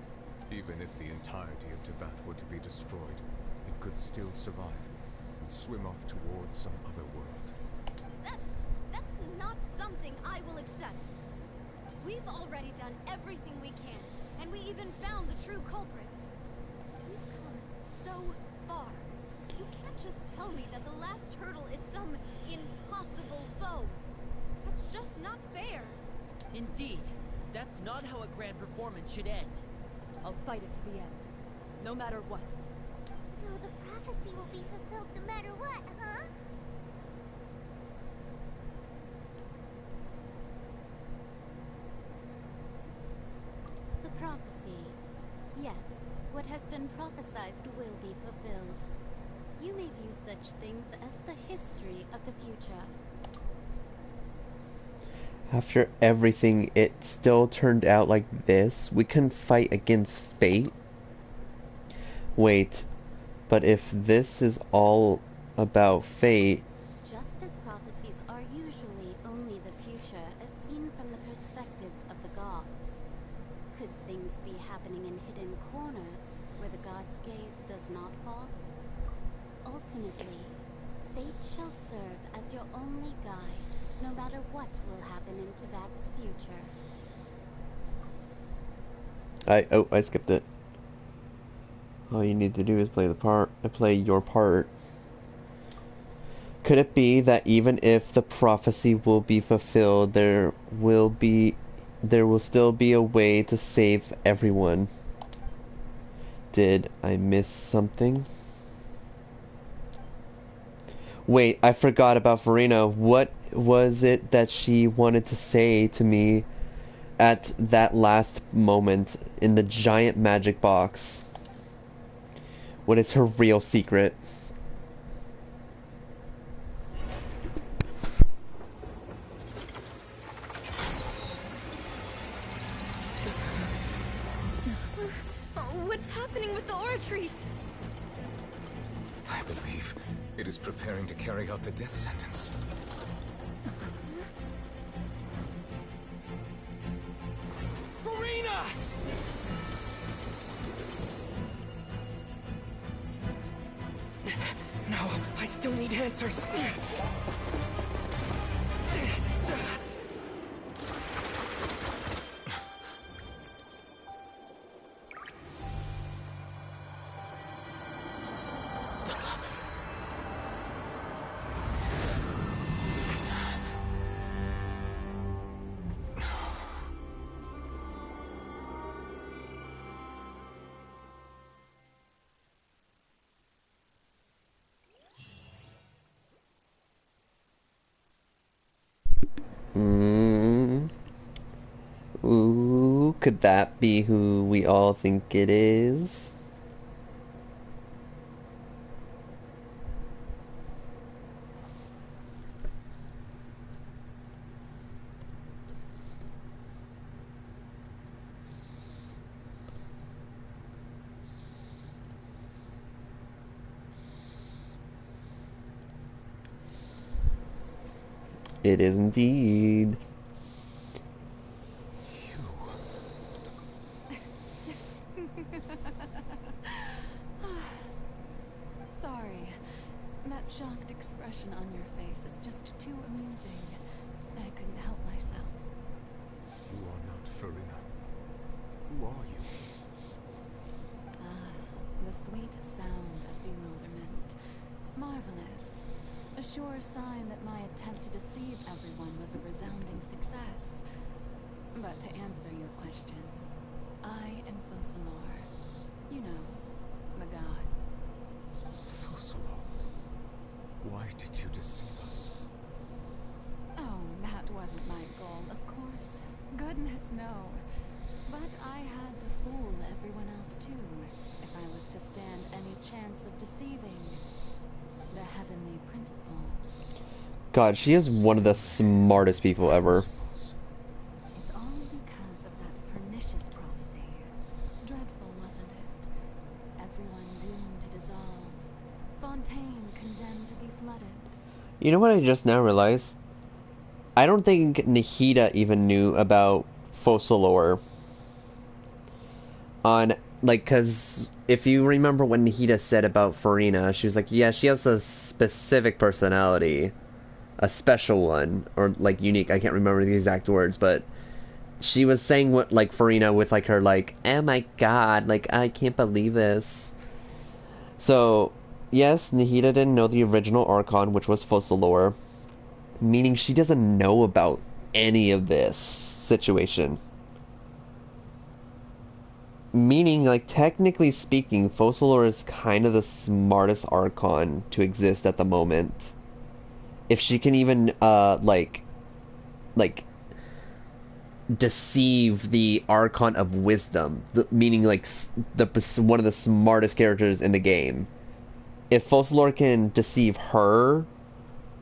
Even if the entirety of Tibet were to be destroyed, it could still survive and swim off towards some other world. That's not something I will accept. We've already done everything we can, and we even found the true culprit. We've come so far. You can't just tell me that the last hurdle is some impossible foe. That's just not fair. Indeed, that's not how a grand performance should end. I'll fight it to the end, no matter what. So the prophecy will be fulfilled no matter what, huh? The prophecy. Yes, what has been prophesied will be fulfilled. You may view such things as the history of the future. After everything, it still turned out like this? We couldn't fight against fate? Wait, but if this is all about fate... Just as prophecies are usually only the future as seen from the perspectives of the gods, could things be happening in hidden corners where the gods' gaze does not fall? Ultimately, fate shall serve as your only guide, no matter what will happen in Tibet's future. I skipped it. All you need to do is play your part. Could it be that even if the prophecy will be fulfilled, there will still be a way to save everyone? Did I miss something? Wait, I forgot about Farina. What was it that she wanted to say to me at that last moment in the giant magic box? What is her real secret? What's happening with the oratories? I believe it is preparing to carry out the death sentence. Farina! No, I still need answers. Ooh, could that be who we all think it is? It is indeed. Sorry. That shocked expression on your face is just too amusing. I couldn't help myself. You are not Farina. Who are you? The sweet sound of bewilderment. Marvelous. A sure sign that my attempt to deceive everyone was a resounding success. But to answer your question, I am Fosamar. You know, the god. Why did you deceive us? Oh, that wasn't my goal, of course. Goodness, no. But I had to fool everyone else too, if I was to stand any chance of deceiving the heavenly principles. God, she is one of the smartest people ever. It's all because of that pernicious prophecy. Dreadful, wasn't it? Everyone doomed to dissolve. Fontaine condemned to be flooded. You know what I just now realized? I don't think Nahida even knew about Focalor. On, like, cause if you remember when Nahida said about Farina, she was like, yeah, she has a specific personality. A special one, or like unique, I can't remember the exact words, but she was saying what, like, Farina with like her like, oh my god, like, I can't believe this. So yes, Nahida didn't know the original Archon, which was Focalor, meaning she doesn't know about any of this situation. Meaning, like, technically speaking, Focalor is kind of the smartest Archon to exist at the moment. If she can even, like, deceive the Archon of Wisdom, meaning, like, one of the smartest characters in the game. If Focalor can deceive her,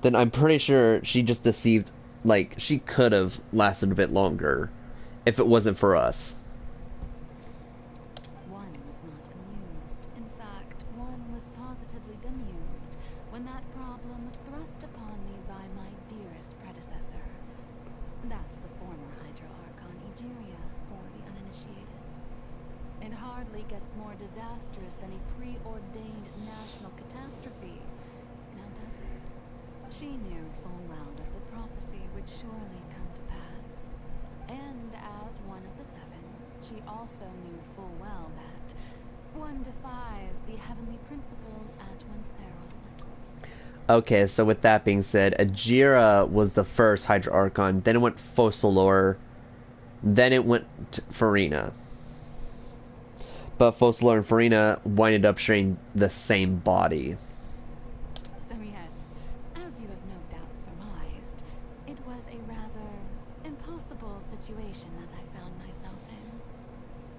then I'm pretty sure she just deceived, like, she could have lasted a bit longer if it wasn't for us. One was not amused. In fact, one was positively bemused when that problem was thrust upon me by my dearest predecessor. That's the former Hydra Archon Egeria for the uninitiated. It hardly gets more disastrous than a preordained national catastrophe, now does it? She knew full well that the prophecy would surely come to pass. And as one of the seven, she also knew full well that one defies the heavenly principles at one's peril. Okay, so with that being said, Egeria was the first Hydra Archon, then it went Focalor, then it went Farina. But Focalor and Farina winded up sharing the same body. So yes, as you have no doubt surmised, it was a rather impossible situation that I found myself in.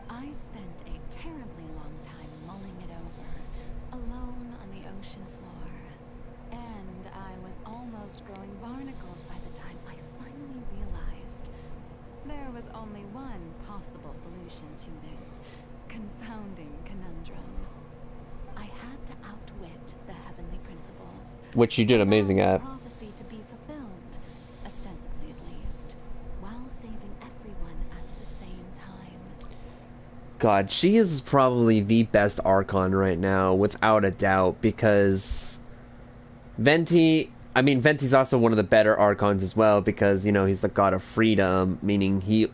I spent a terribly long time mulling it over, alone on the ocean floor. And I was almost growing barnacles by the time I finally realized there was only one possible solution to this confounding conundrum. I had to outwit the heavenly principles. Which you did amazing at. Prophecy to be fulfilled, ostensibly at least, while saving everyone at the same time. God, she is probably the best Archon right now, without a doubt, because Venti's also one of the better Archons as well, because, you know, he's the god of freedom, meaning he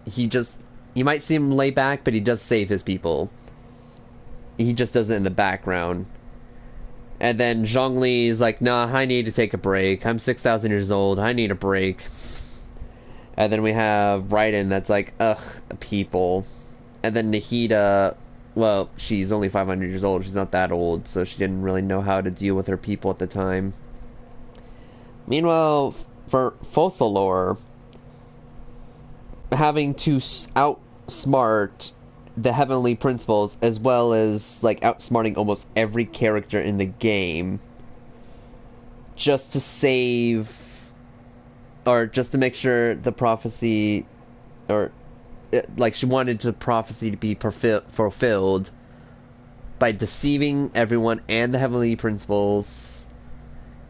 might seem laid back, but he does save his people. He just does it in the background. And then Zhongli is like, nah, I need to take a break. I'm 6,000 years old. I need a break. And then we have Raiden that's like, ugh, people. And then Nahida, well, she's only 500 years old. She's not that old, so she didn't really know how to deal with her people at the time. Meanwhile, for Focalor, having to outsmart the heavenly principles, as well as, like, outsmarting almost every character in the game, just to save, or just to make sure the prophecy, or, like, she wanted the prophecy to be fulfilled by deceiving everyone and the heavenly principles,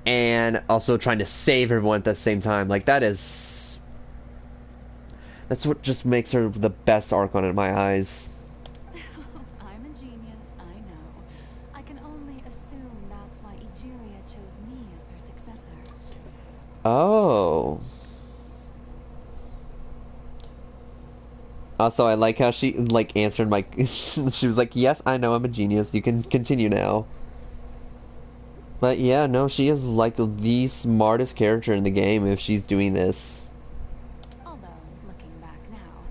and also trying to save everyone at the same time. Like, that's what just makes her the best Archon in my eyes. I'm a genius, I know. I can only assume that's why Egeria chose me as her successor. Oh. Also, I like how she, like, answered my... she was like, yes, I know, I'm a genius. You can continue now. But yeah, no, she is, like, the smartest character in the game if she's doing this. Although, looking back now,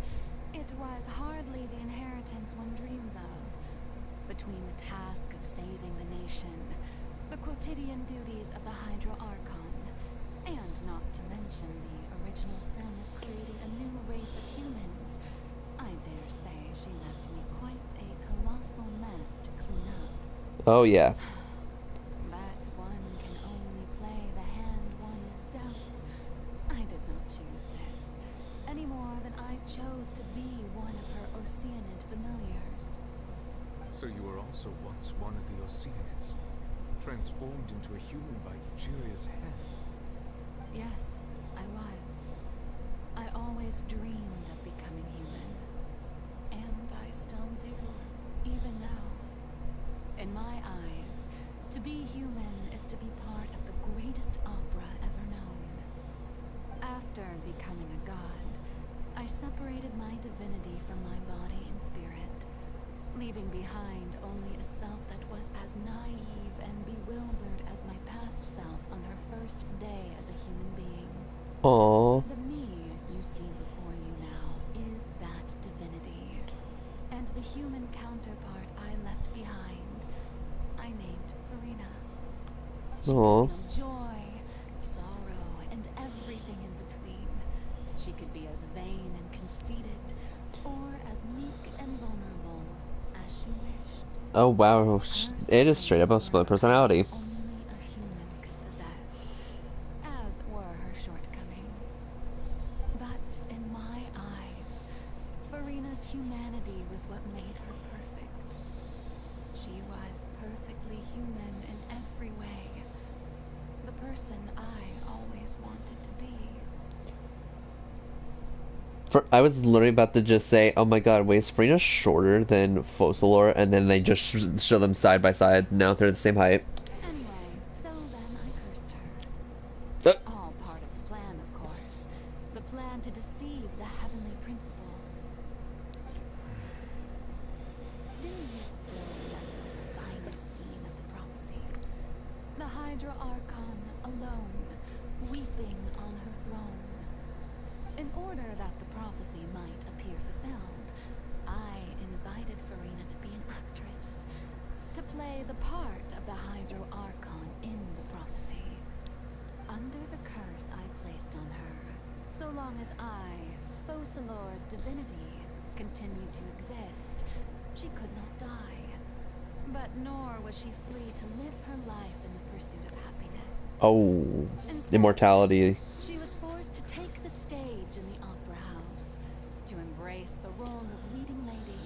it was hardly the inheritance one dreams of. Between the task of saving the nation, the quotidian duties of the Hydro Archon, and not to mention the original sin of creating a new race of humans, I dare say she left me quite a colossal mess to clean up. Oh, yeah. But one can only play the hand one is dealt. I did not choose this, any more than I chose to be one of her Oceanid familiars. So you were also once one of the Oceanids, transformed into a human by Egeria's hand. Yes, I was. I always dreamed of becoming human. And I still do, even now. In my eyes, to be human is to be part of the greatest opera ever known. After becoming a god, I separated my divinity from my body and spirit, leaving behind only a self that was as naive and bewildered as my past self on her first day as a human being. Aww. The me you see before you now is that divinity, and the human counterpart I left behind, I named Farina. She Aww. could feel joy, sorrow, and everything in between. She could be as vain and conceited, or as meek and vulnerable as she wished. Oh, wow. It is straight up a split personality. Only a human could possess, as were her shortcomings. But in my eyes, Farina's humanity was what made her perfect. She was perfectly human in every way. The person I always wanted to be. I was literally about to just say, oh my god, wait, is Farina shorter than Focalor? And then they just show them side by side. Now they're the same height. Anyway, so then I cursed her. All part of the plan, of course. The plan to deceive the heavenly principles. Do you still remember the final scene of the prophecy? The Hydra Archon alone, weeping on her throne. In order that the prophecy might appear fulfilled, I invited Farina to be an actress, to play the part of the Hydro Archon in the prophecy. Under the curse I placed on her, so long as I, Focalor's divinity, continued to exist, she could not die. But nor was she free to live her life in the pursuit of happiness. Oh, Instead, immortality. she was forced to take the stage in the opera house, to embrace the role of leading lady,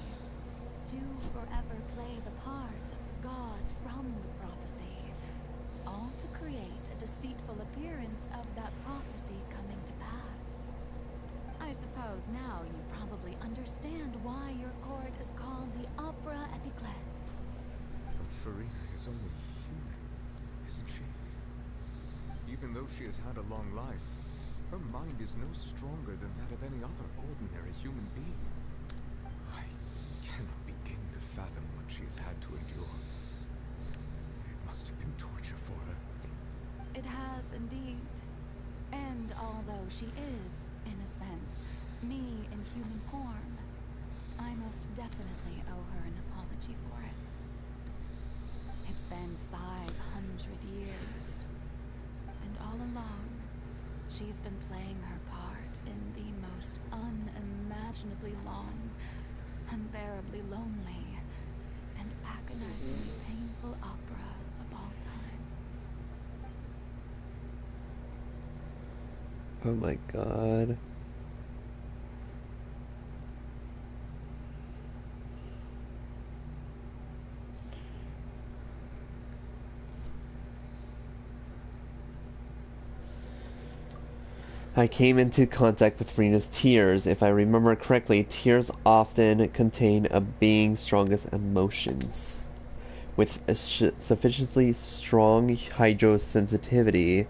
to forever play the part of the god from the prophecy, all to create a deceitful appearance of that prophecy coming to pass. I suppose now you probably understand why your court is called the Opera Epiclese. But Farina is only human, isn't she? Even though she has had a long life, her mind is no stronger than that of any other ordinary human being. I cannot begin to fathom what she has had to endure. It must have been torture for her. It has indeed. And although she is, in a sense, me in human form, I most definitely owe her an apology for it. It's been 500 years. And all along, she's been playing her part in the most unimaginably long, unbearably lonely, and agonizingly painful opera of all time. Oh my god. I came into contact with Farina's tears. If I remember correctly, tears often contain a being's strongest emotions. With a sufficiently strong hydrosensitivity,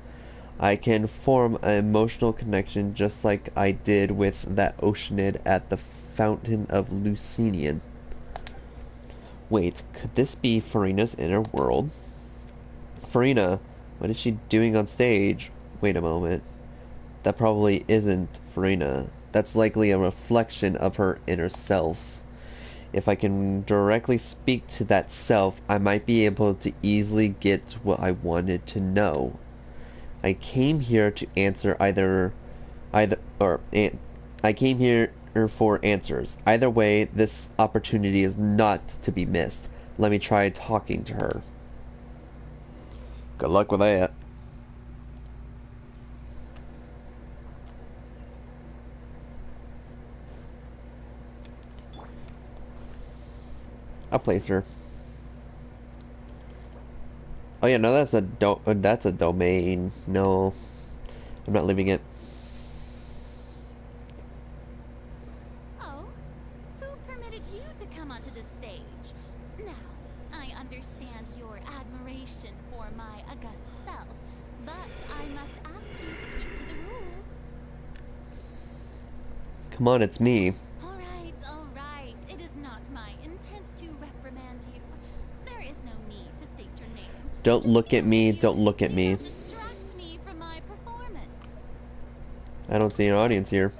I can form an emotional connection just like I did with that Oceanid at the Fountain of Lucinian. Wait, could this be Farina's inner world? Farina, what is she doing on stage? Wait a moment. That probably isn't Farina. That's likely a reflection of her inner self. If I can directly speak to that self, I might be able to easily get what I wanted to know. I came here to answer I came here for answers. Either way, this opportunity is not to be missed. Let me try talking to her. Good luck with that. I'll place her. Oh yeah, no, that's a domain. No, I'm not leaving it. Oh, who permitted you to come onto the stage? Now, I understand your admiration for my august self, but I must ask you to keep to the rules. Come on, it's me. All right. It is not my intent to reprimand you. There is no need to state your name. Don't look at me. Don't look at me. Distract me from my performance. I don't see an audience here.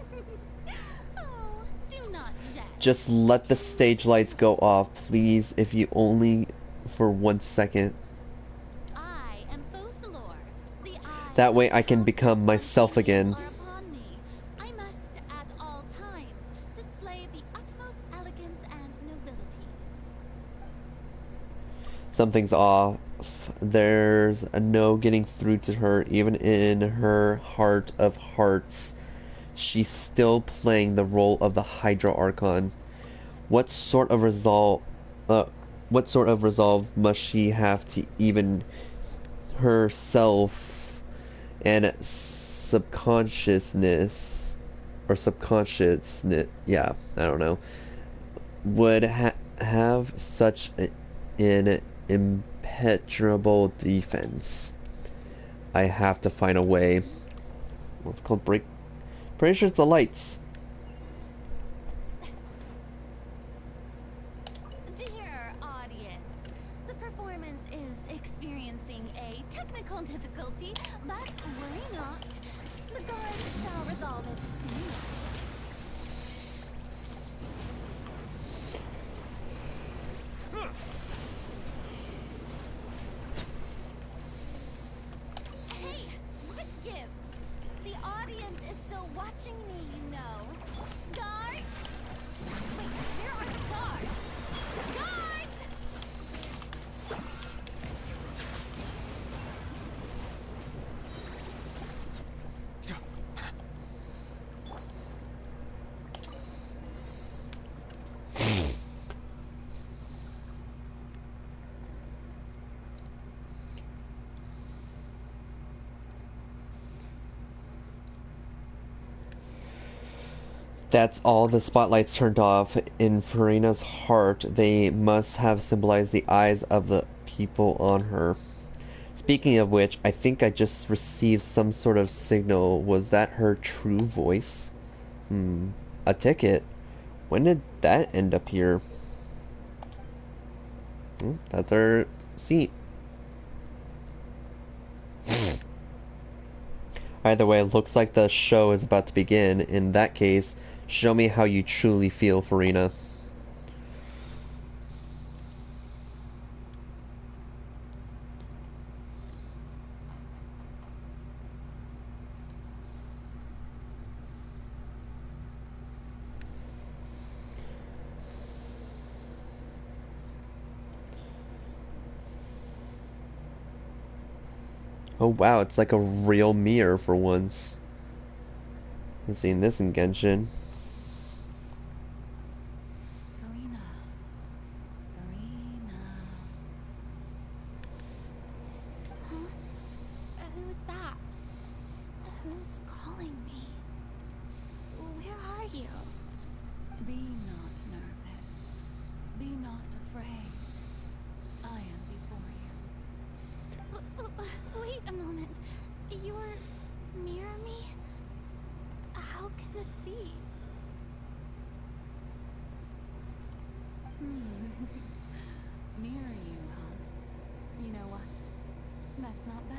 Oh, do not jest. Just let the stage lights go off, please, if you only for 1 second. I am Focalor. The eyes That way I can become myself again. are upon me. I must, at all times, display the utmost elegance and nobility. Something's off. There's no getting through to her, even in her heart of hearts. She's still playing the role of the Hydro Archon. What sort of resolve must she have to even herself and subconsciousness, yeah, I don't know, would have such an impenetrable defense? I have to find a way. What's called break? Pretty sure it's the lights. Dear audience, the performance is experiencing a technical difficulty, but worry not. The guards shall resolve it soon. Hey, what gives? The audience is still watching me, you know. Guards? Wait, where are the guards? Guards! That's all. The spotlights turned off. In Farina's heart, they must have symbolized the eyes of the people on her. Speaking of which, I think I just received some sort of signal. Was that her true voice? A ticket? When did that end up here? That's her seat. Either way, it looks like the show is about to begin. In that case, show me how you truly feel, Farina. Oh wow, it's like a real mirror for once. I've seen this in Genshin. Farina. Huh? Who's that? Who's calling me? Where are you? Be not nervous. Be not afraid. I am before you. Wait a moment. You're near me? How can this be? Near you, huh? You know what? That's not bad.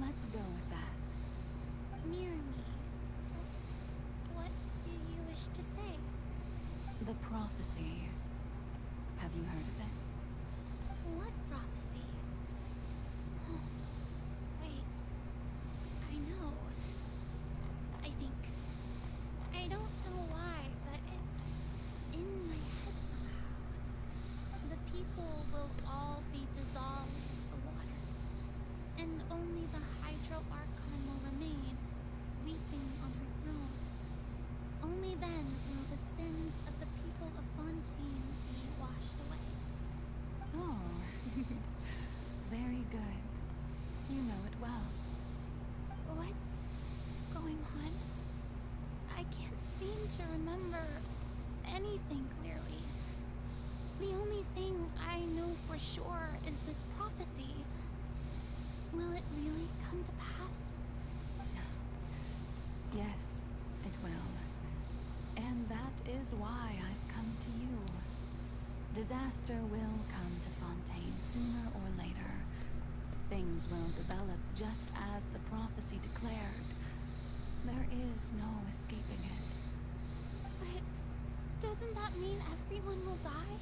Let's go with that. Near me? What do you wish to say? The prophecy. Have you heard of it? What prophecy? Oh, wait. I know. I think. I don't know why, but it's in my head somehow. The people will all be dissolved into the waters, and only the Hydro Archon will remain, weeping on her throne. Only then will the sins of the people of Fontaine be washed away. Oh, very good. You know it well. What's going on? I can't seem to remember anything clearly. The only thing I know for sure is this prophecy. Will it really come to pass? Yes, it will. And that is why I've come to you. Disaster will come to Fontaine sooner or later. Things will develop just as the prophecy declared. There is no escaping it. But doesn't that mean everyone will die?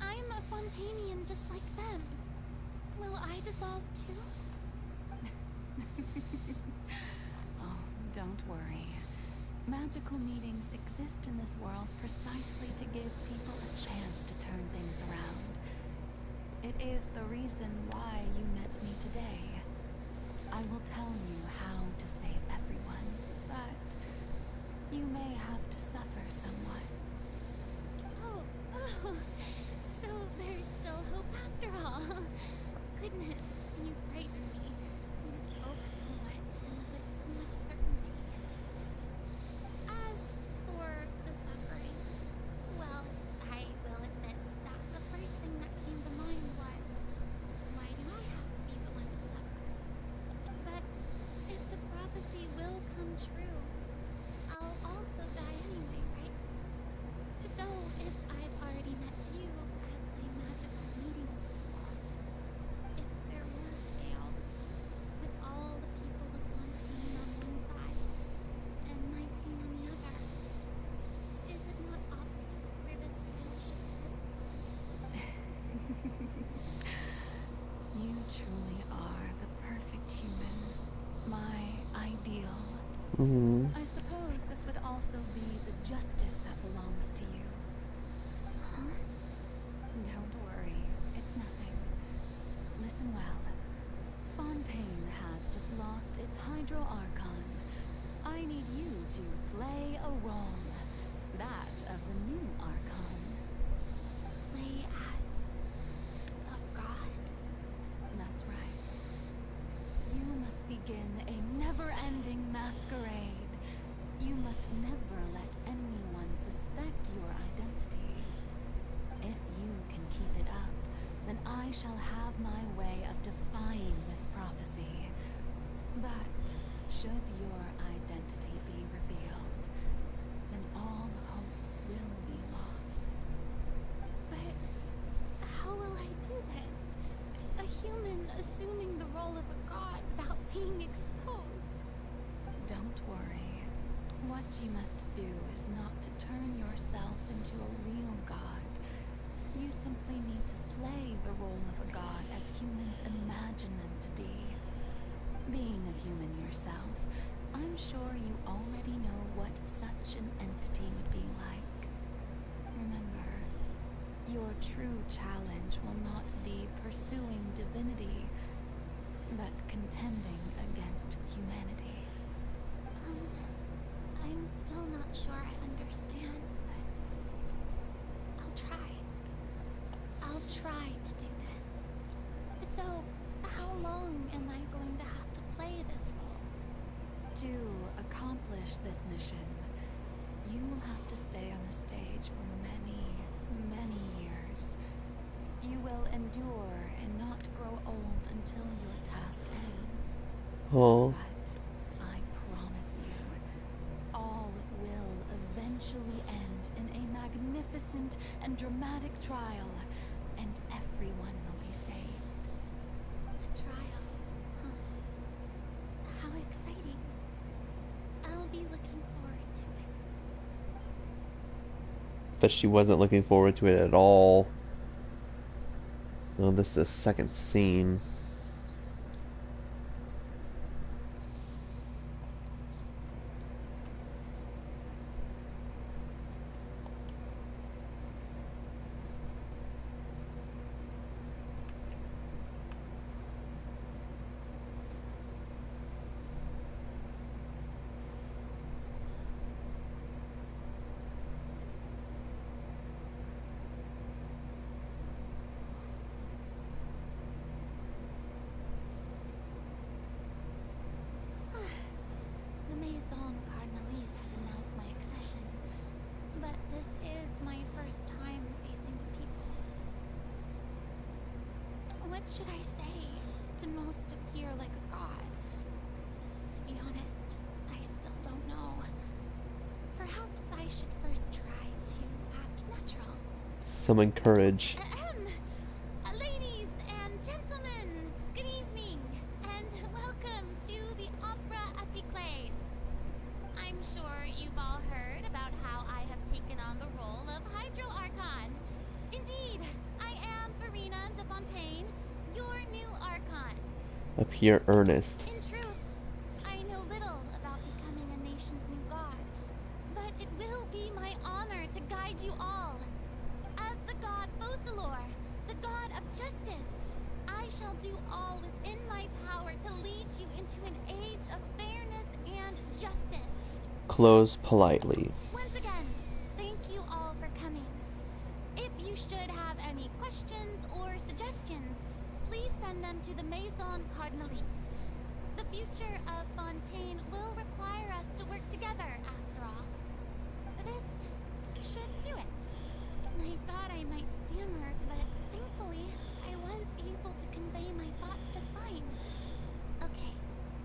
I'm a Fontainian just like them. Will I dissolve too? Oh, don't worry. Magical meetings exist in this world precisely to give people a chance to turn things around. It is the reason why you met me today. I will tell you how to save everyone, but you may have to suffer somewhat. Oh, so there's still hope after all. Goodness, you frightened me. You spoke so much and with so much certainty. As for the suffering, well, I will admit that the first thing that came to mind was, why do I have to be the one to suffer? But if the prophecy will come true, I'll also die anyway, right? So if I've already met you as a magical meeting of this world, if there were scales, with all the people of Fontaine on one side, and my pain on the other, is it not obvious where the scale should tilt? You truly are the perfect human. My ideal. I suppose this would also be the justice that belongs to you. Huh? Don't worry, it's nothing. Listen well. Fontaine has just lost its Hydro Archon. I need you to play a role. That of the new Archon. Play as a god? That's right. You must begin a never-ending masquerade. You must never let anyone suspect your identity. If you can keep it up, then I shall have my way of defying this prophecy. But should your identity be revealed, then all hope will be lost. But how will I do this? A human assuming the role of a god without being exposed? Don't worry. What you must do is not to turn yourself into a real god. You simply need to play the role of a god as humans imagine them to be. Being a human yourself, I'm sure you already know what such an entity would be like. Remember, your true challenge will not be pursuing divinity, but contending against humanity. I'm still not sure I understand, but I'll try. I'll try to do this. So, how long am I going to have to play this role? To accomplish this mission, you will have to stay on the stage for many, many years. You will endure and not grow old until your task ends. Oh. But I promise you, all will eventually end in a magnificent and dramatic trial, and everyone will be saved. A trial, huh? How exciting. I'll be looking forward to it. but she wasn't looking forward to it at all. Oh, this is the second scene. The Maison Cardinalise has announced my accession, but this is my first time facing the people. What should I say to most appear like a god? To be honest, I still don't know. Perhaps I should first try to act natural. Summon courage. Ladies and gentlemen, good evening, and welcome to the Opera Epiclades. I'm sure you've all heard about how I have taken on the role of Hydro Archon. Indeed, I am Farina de Fontaine, your new Archon. Appear earnest. In truth, I know little about becoming a nation's new god, but it will be my honor to guide you all. As the god Fosalor, the god of justice, I shall do all within my power to lead you into an age of fairness and justice. Close politely. Once again, thank you all for coming. If you should have any questions or suggestions, please send them to the Maison Cardinalise. The future of Fontaine will require us to work together, after all. This should do it. I thought I might stammer, but thankfully, I was able to convey my thoughts just fine. Okay,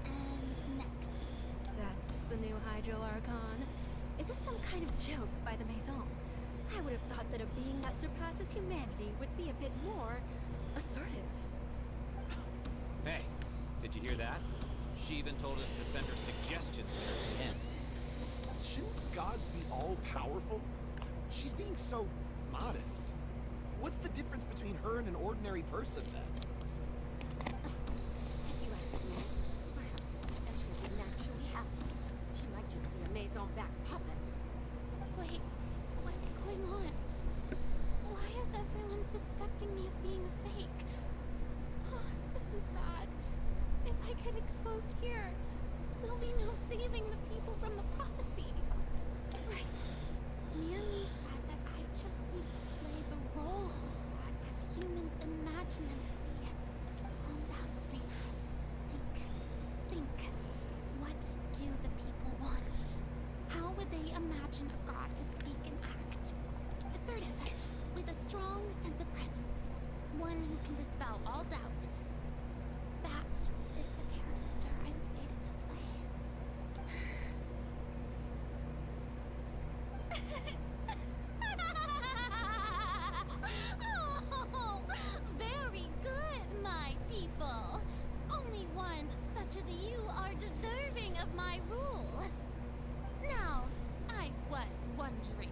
and next. That's the new Hydro Archon. Is this some kind of joke by the Maison? I would have thought that a being that surpasses humanity would be a bit more assertive. Hey, did you hear that? She even told us to send her suggestions there at the end. Shouldn't gods be all-powerful? She's being so modest. What's the difference between her and an ordinary person, then? If you ask me, perhaps the succession didn't actually happen. She might just be a Maison-back puppet. Wait, what's going on? Why is everyone suspecting me of being a fake? Oh, this is bad. If I get exposed here, there'll be no saving the people from the prophecy. Right. Miami said that I just need to play the role of God as humans imagine them to be. Calm down, Frida. Think. What do the people want? How would they imagine a god to speak and act? Assertive, with a strong sense of presence. One who can dispel all doubt. That is the character I'm fated to play. Oh, very good, my people. Only ones such as you are deserving of my rule. Now, I was wondering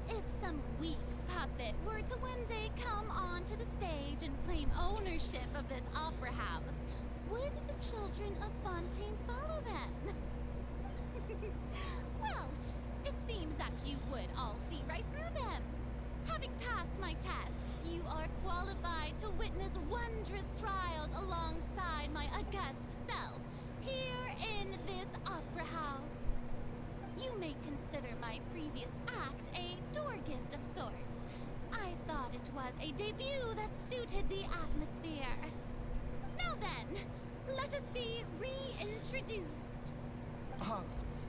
if some weak puppet were to one day come onto the stage and claim ownership of this opera house, would the children of Fontaine follow them? Well, it seems that you would all see right through them. Having passed my test, you are qualified to witness wondrous trials alongside my august self, here in this opera house. You may consider my previous act a door gift of sorts. I thought it was a debut that suited the atmosphere. Now then, let us be reintroduced.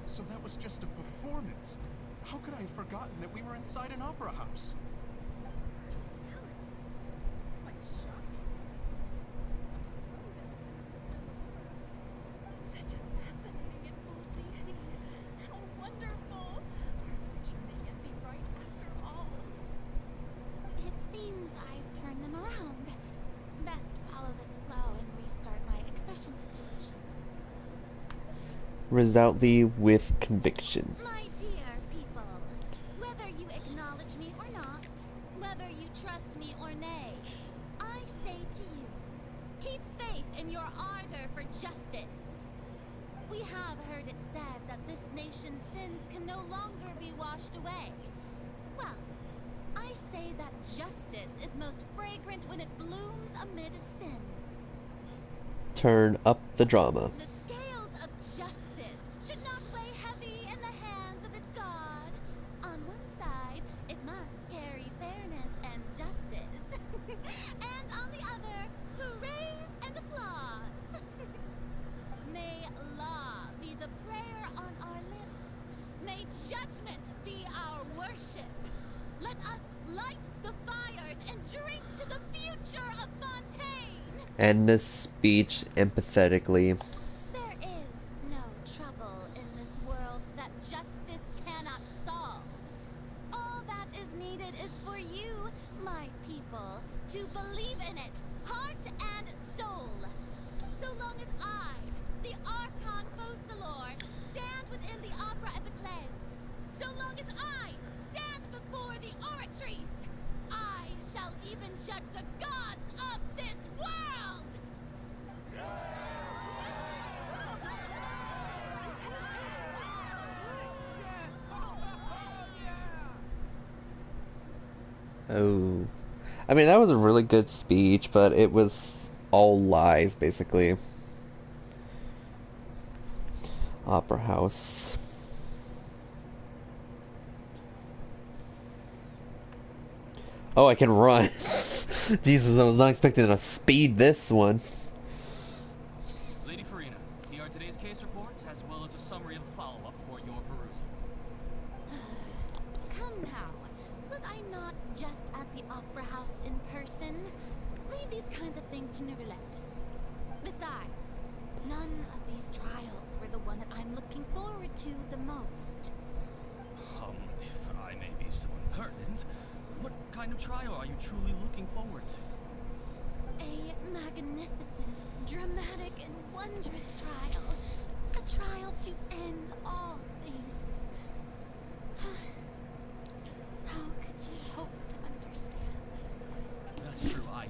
So that was just a performance. How could I have forgotten that we were inside an opera house? Such a fascinating and full deity. How wonderful. Our future may yet be right after all. It seems I've turned them around. Best follow this flow and restart my accession speech. Resolutely with conviction. My dear people, whether you acknowledge me or justice. We have heard it said that this nation's sins can no longer be washed away. Well, I say that justice is most fragrant when it blooms amid sin. Turn up the drama. The scales of justice should not weigh heavy in the hands of its God. On one side, it must carry fairness and justice. And on the other, hoorays and applause. May law be the prayer on our lips. May judgment be our worship. Let us light the fires and drink to the future of Fontaine. End this speech empathetically. There is no trouble in this world that justice cannot solve. All that is needed is for you, my people, to believe in it, heart and soul. So long as I, the Archon Focalor, stand within the Opera Epiclese, so long as I stand before the Oratrice, I shall even judge the gods of this world! Oh. I mean, that was a really good speech, but it was all lies, basically. Opera House. Oh, I can run. Jesus, I was not expecting to speed this one. Lady Farina, here are today's case reports, as well as a summary of the follow-up for your perusal. Come now, was I not just at the Opera House in person? Leave these kinds of things to Neuvillette. Besides, none of these trials were the one that I'm looking forward to the most. If I may be so impertinent, what kind of trial are you truly looking forward to? A magnificent, dramatic, and wondrous trial. A trial to end all things. How could you hope to understand? That's true, I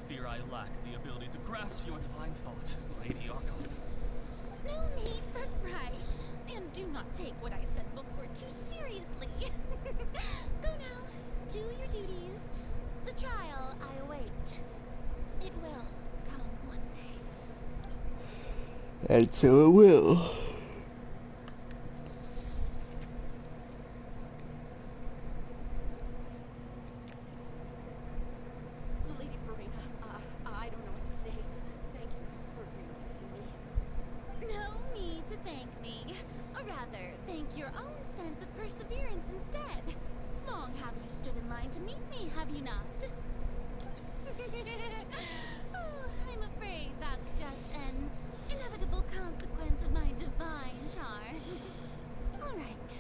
fear I lack the ability to grasp your divine thought, Lady Archon. No need for fright, and do not take what I said before too seriously. Go now, do your duties. The trial I await. It will come one day. And so it will. Lady Farina, I don't know what to say. Thank you for agreeing to see me. No need to thank me. Or rather, thank your own sense of perseverance instead. Long have you stood in line to meet me, have you not? Oh, I'm afraid that's just an inevitable consequence of my divine charm. All right.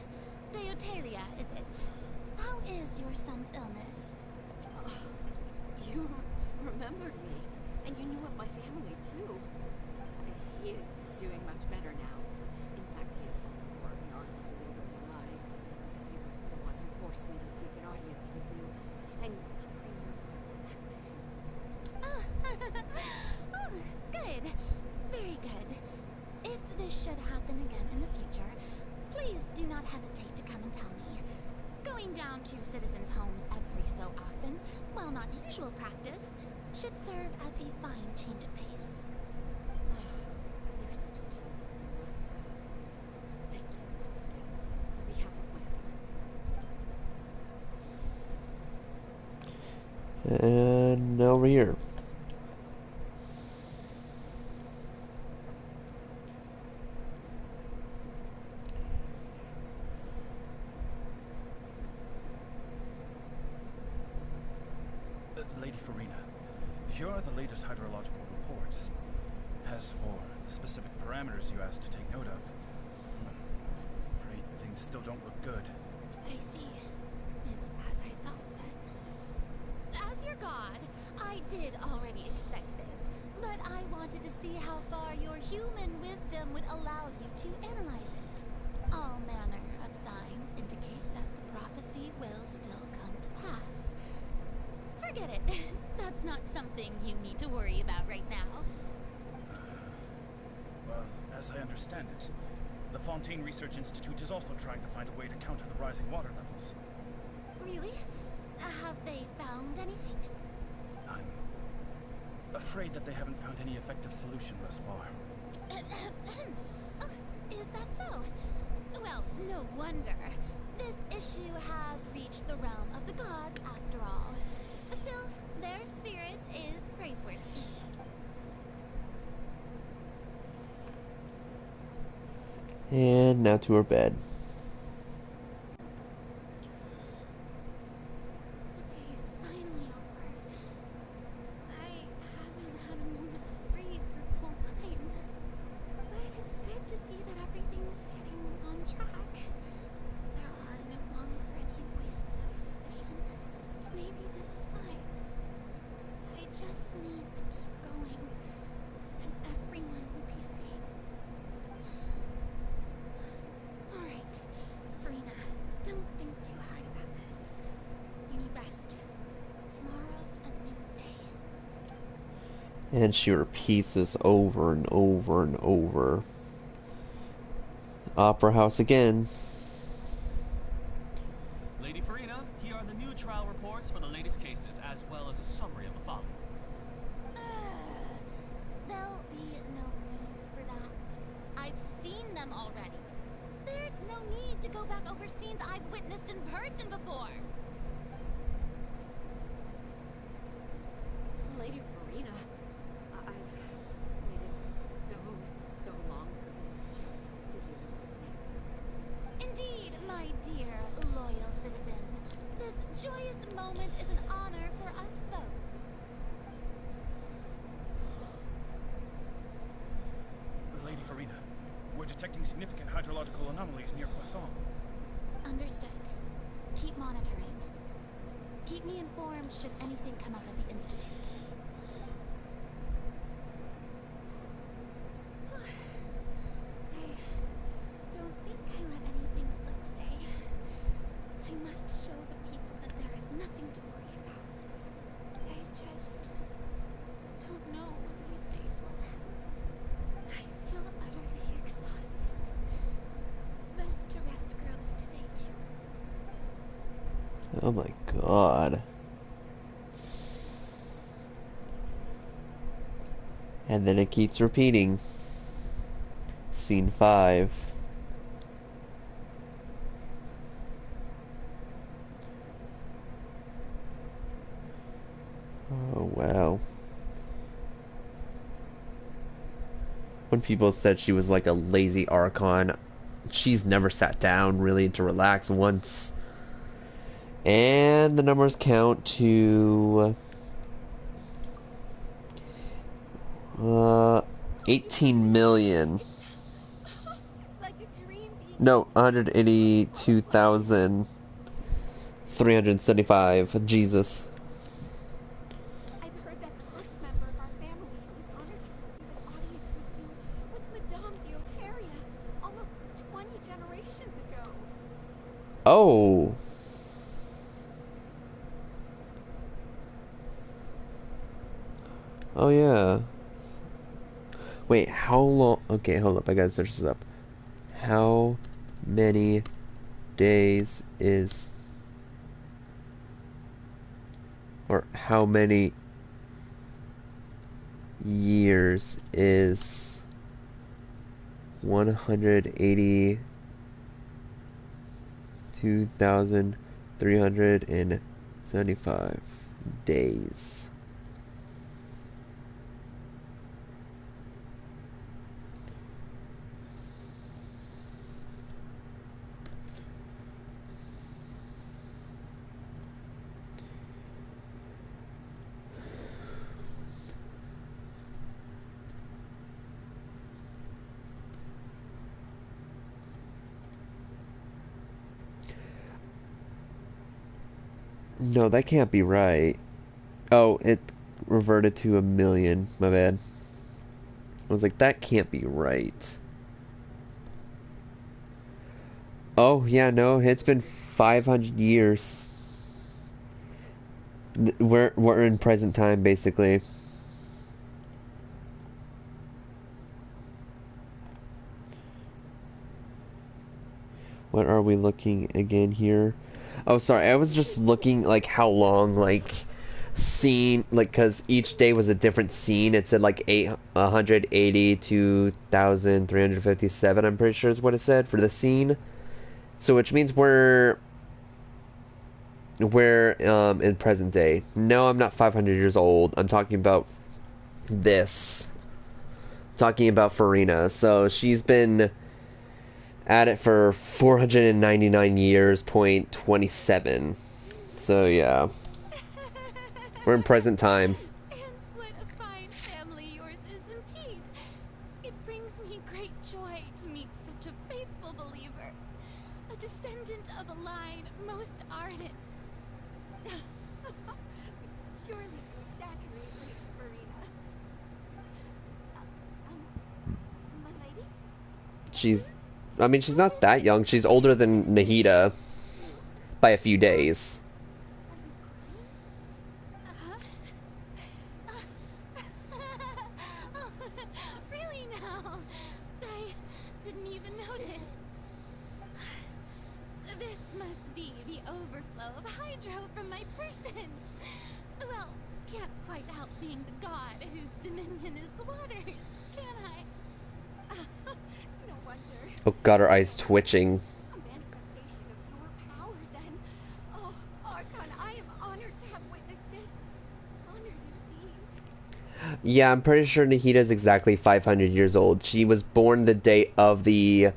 Deoteria, is it? How is your son's illness? You remembered me, and you knew of my family too. He is doing much better now. In fact, he has fallen more of an article leader than I. He was the one who forced me to seek an audience with you, and to bring your words back to him. Oh, good. Very good. If this should happen again in the future, please do not hesitate to come and tell me. Going down to citizens' homes every so often, while not usual practice, should serve as a fine change of pace. You're such a gentle and wise God. Thank you once again, on behalf of my son. And over here. Lady Farina, here are the latest hydrological reports. As for the specific parameters you asked to take note of, I'm afraid things still don't look good. I see. It's as I thought then. As your god, I did already expect this, but I wanted to see how far your human wisdom would allow you to analyze it. All manner of signs indicate that the prophecy will still come to pass. Forget it. That's not something you need to worry about right now. as I understand it, the Fontaine Research Institute is also trying to find a way to counter the rising water levels. Really? Have they found anything? I'm afraid that they haven't found any effective solution thus far. Oh, is that so? Well, no wonder. This issue has reached the realm of the gods after all. Still, their spirit is praiseworthy. And now to her bed. The day is finally over. I haven't had a moment to breathe this whole time. But it's good to see that everything's getting on track. There are no longer any voices of suspicion. Maybe this is fine. I just need to keep going, and everyone will be safe. Alright, Farina, don't think too hard about this. You need rest. Tomorrow's a new day. And she repeats this over and over and over. Opera House again. Lady Farina, here are the new trial reports for the latest cases, as well as a summary of the following. There'll be no need for that. I've seen them already. There's no need to go back over scenes I've witnessed in person before. Lady Farina, I've waited so long for this chance to sit here and listen. Indeed, my dear, loyal citizen. This joyous moment is an honor for us both. Lady Farina, we're detecting significant hydrological anomalies near Poisson. Understood. Keep monitoring. Keep me informed should anything come up at the Institute. I don't think I let anything slip today. I must show the people that there is nothing to worry about. I just don't know when these days will end. I feel utterly exhausted. Best to rest early today, too. Oh my god. And then it keeps repeating. Scene 5. Oh wow. When people said she was like a lazy Archon, she's never sat down really to relax once. And the numbers count to 18 million. No, 182,375. Jesus. I've heard that the first member of our family who was honored to receive an audience with you was Madame Dioteria, almost 20 generations ago. Oh. Oh yeah. Wait, how long? Okay, hold up. I gotta search this up. How many days is, or how many years is 182,375 days? No, that can't be right. Oh, it reverted to a million. My bad. I was like, that can't be right. Oh, yeah, no, it's been 500 years. We're in present time, basically. What are we looking again here? Oh, sorry, I was just looking, like, how long, like, scene, like, because each day was a different scene. It said, like, 182,357, I'm pretty sure is what it said for the scene. So, which means we're in present day. No, I'm not 500 years old. I'm talking about this. Talking about Farina. So, she's been at it for 499 years, point 27. So, yeah. We're in present time. And what a fine family yours is indeed. It brings me great joy to meet such a faithful believer, a descendant of a line most ardent. Surely you exaggerate, Lady Farina. My lady? I mean, she's not that young. She's older than Nahida by a few days. Really now? I didn't even notice. This must be the overflow of hydro from my person. Well, can't quite help being the god whose dominion is the waters, can I? No wonder. Oh god, her eyes twitching. A manifestation of your power, then. Oh, Archon, I am honored to have witnessed it. Honored indeed. Yeah, I'm pretty sure Nahida's exactly 500 years old. She was born the day of the...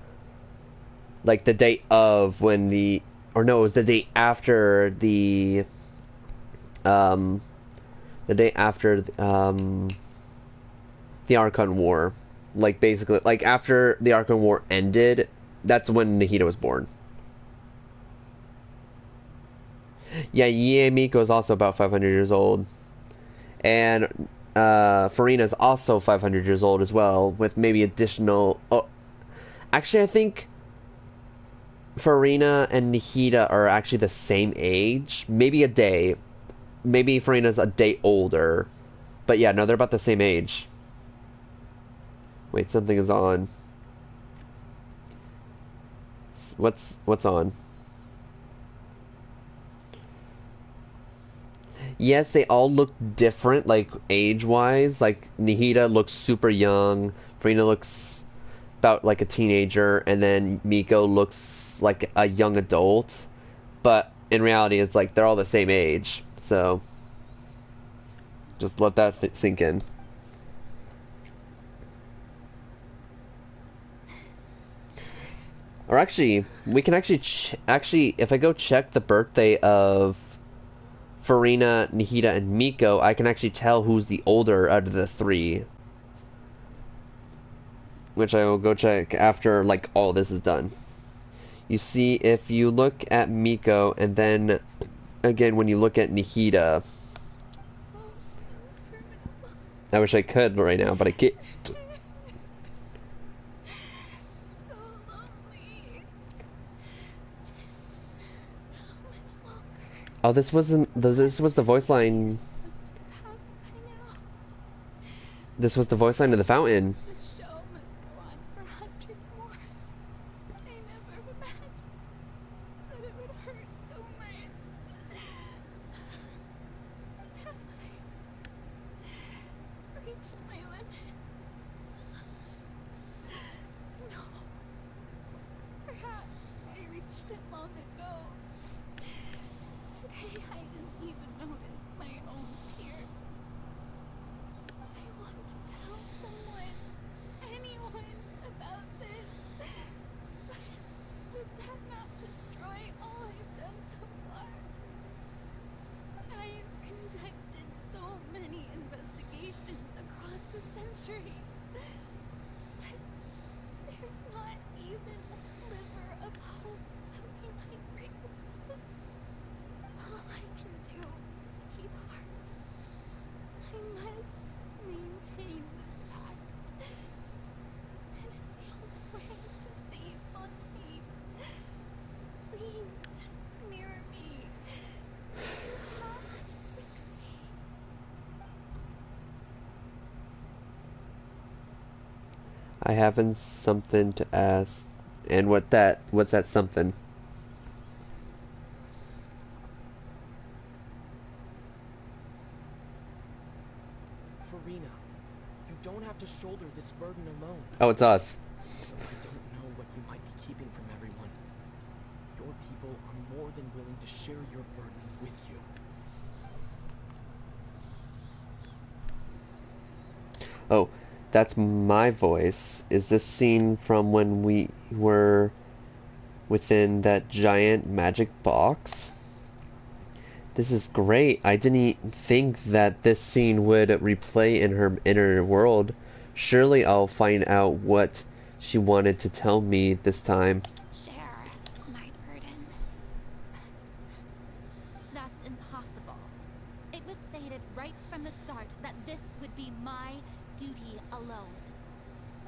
Like, the day of when the... Or no, it was the day after the... The day after, the Archon War. Like, basically, like, after the Archon War ended, that's when Nahida was born. Yeah, Yae Miko is also about 500 years old. And Farina is also 500 years old as well, with maybe additional... Oh, actually, I think Farina and Nahida are actually the same age. Maybe a day. Maybe Farina's a day older. But yeah, no, they're about the same age. Wait, something is on. What's on? Yes, they all look different, like, age-wise. Like, Nahida looks super young. Farina looks about like a teenager. And then Miko looks like a young adult. But in reality, it's like they're all the same age. So, just let that sink in. Or actually, we can actually, if I go check the birthday of Farina, Nahida, and Miko, I can actually tell who's the older out of the three. Which I will go check after, like, all this is done. You see, if you look at Miko, and then, again, when you look at Nahida... I wish I could right now, but I can't. Oh, this was the voice line. This was the voice line of the fountain. I have something to ask. And what's that something? Farina, you don't have to shoulder this burden alone. Oh, it's us. I don't know what you might be keeping from everyone. Your people are more than willing to share your burden with you. Oh, that's my voice. Is this scene from when we were within that giant magic box? This is great. I didn't think that this scene would replay in her inner world. Surely I'll find out what she wanted to tell me this time. Share my burden. That's impossible. It was fated right from the start that this would be my duty alone.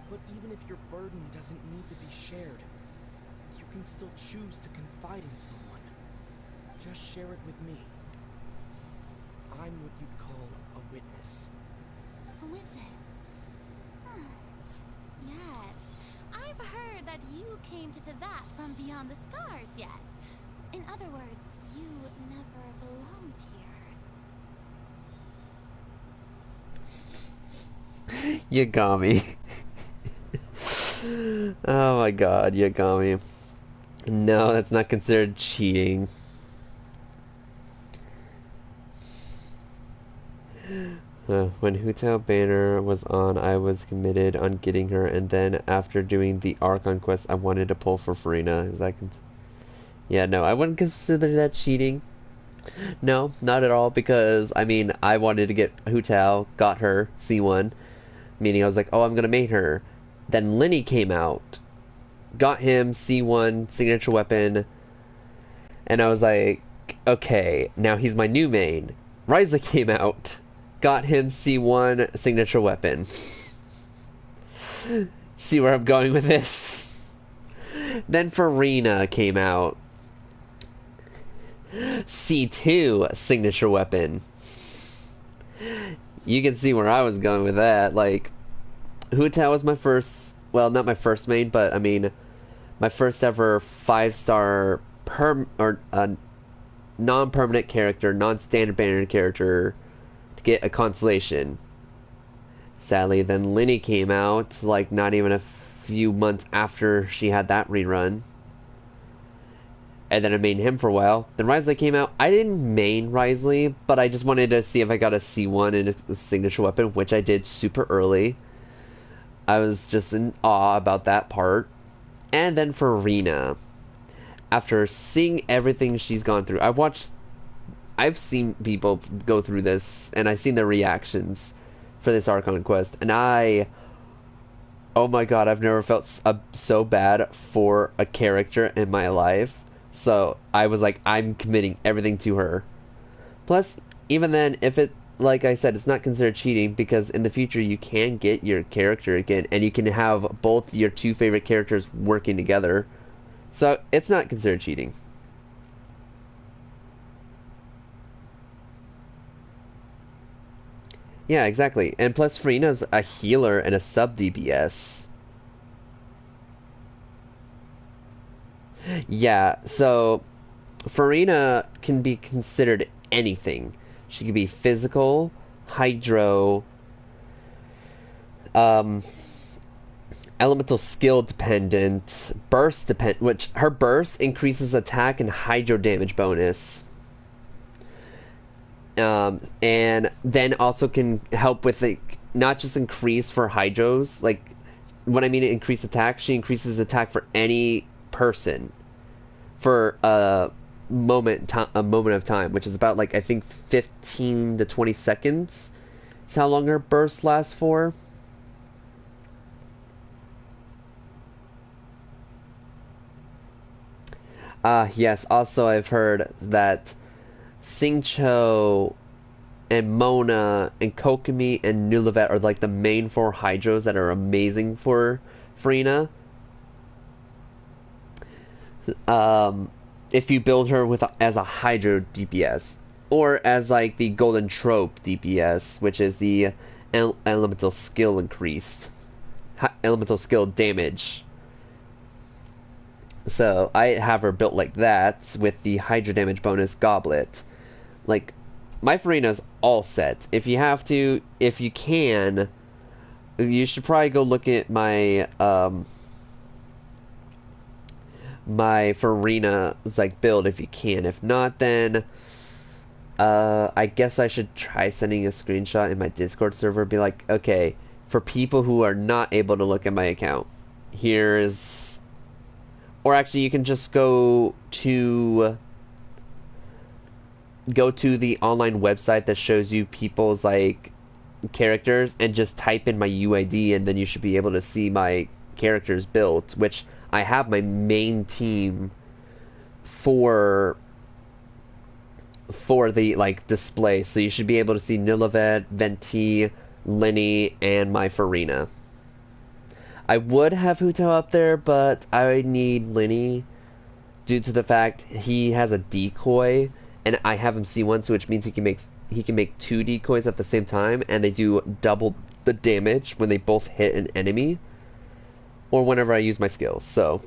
But even if your burden doesn't need to be shared, you can still choose to confide in someone. Just share it with me. I'm what you'd call a witness. A witness? Yes. I've heard that you came to Tevat from beyond the stars, yes. In other words, you never belonged here. You got me. Oh my god, you got me. No, that's not considered cheating. When Hu Tao Banner was on, I was committed on getting her, and then after doing the Archon quest, I wanted to pull for Farina. Is that yeah, no, I wouldn't consider that cheating. No, not at all, because, I mean, I wanted to get Hu Tao, got her, C1, meaning I was like, oh, I'm gonna mate her. Then Lenny came out, got him, C1, signature weapon, and I was like, okay, now he's my new main. Ryza came out, got him, C1, signature weapon. See where I'm going with this? Then Farina came out, C2, signature weapon. You can see where I was going with that. Like, Hu Tao was my first, well, not my first main, but I mean, my first ever 5-star non-permanent character, non-standard banner character to get a constellation. Sadly, then Lenny came out, like, not even a few months after she had that rerun. And then I mained him for a while. Then Risley came out. I didn't main Risley, but I just wanted to see if I got a C1 and a signature weapon, which I did super early. I was just in awe about that part. And then for Rena, after seeing everything she's gone through, I've seen people go through this, and I've seen their reactions for this Archon quest, and oh my god, I've never felt so bad for a character in my life. So I was like, I'm committing everything to her. Plus, even then, if it, like I said, it's not considered cheating, because in the future you can get your character again, and you can have both your two favorite characters working together. So it's not considered cheating. Yeah, exactly. And plus, Farina's a healer and a sub DPS. Yeah, so Farina can be considered anything. She can be physical, hydro, elemental skill dependent, burst dependent, which her burst increases attack and hydro damage bonus. And then also can help with, like, not just increase for hydros, like, when I mean increase attack, she increases attack for any person for a moment of time, which is about, like, I think 15 to 20 seconds is how long her burst lasts for. Yes, also I've heard that Singcho and Mona and Kokomi and Nulavet are, like, the main 4 hydros that are amazing for Farina. If you build her as a hydro DPS, or as, like, the golden trope DPS, which is the elemental skill increased, elemental skill damage. So I have her built like that with the Hydra damage bonus goblet. Like, my Farina's all set. If you have to, if you can, you should probably go look at my my Farina's like build if you can. If not, then I guess I should try sending a screenshot in my Discord server. Be like, okay, for people who are not able to look at my account, here's, or actually you can just go to the online website that shows you people's like characters and just type in my UID, and then you should be able to see my characters built, which I have my main team for the like display, so you should be able to see Nillivet, Venti, Lenny, and my Farina. I would have Huto up there, but I need Lenny due to the fact he has a decoy and I have him C1, so which means he can make 2 decoys at the same time, and they do double the damage when they both hit an enemy or whenever I use my skills. So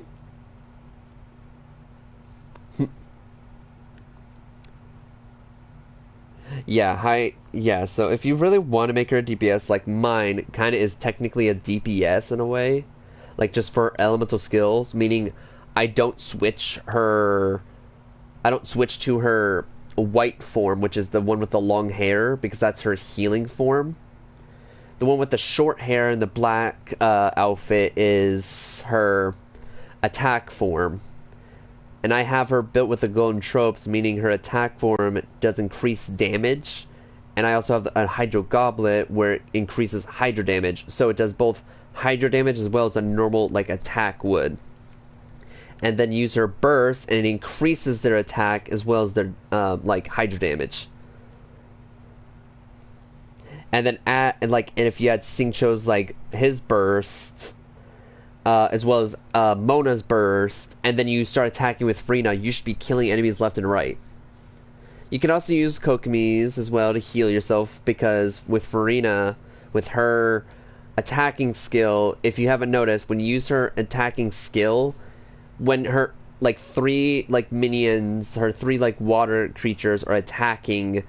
yeah, so if you really want to make her a DPS, like mine kind of is technically a DPS in a way, like just for elemental skills, meaning I don't switch to her white form, which is the one with the long hair, because that's her healing form. The one with the short hair and the black outfit is her attack form. And I have her built with the golden tropes, meaning her attack form does increase damage. And I also have a Hydro Goblet where it increases Hydro damage. So it does both Hydro damage as well as a normal like attack would. And then use her burst, and it increases their attack as well as their like Hydro damage. And then and if you had Xingqiu's like his burst, as well as Mona's burst, and then you start attacking with Farina, you should be killing enemies left and right. You can also use Kokomi's as well to heal yourself, because with Farina, with her attacking skill, if you haven't noticed, when you use her attacking skill, when her like 3 like minions, her 3 like water creatures are attacking,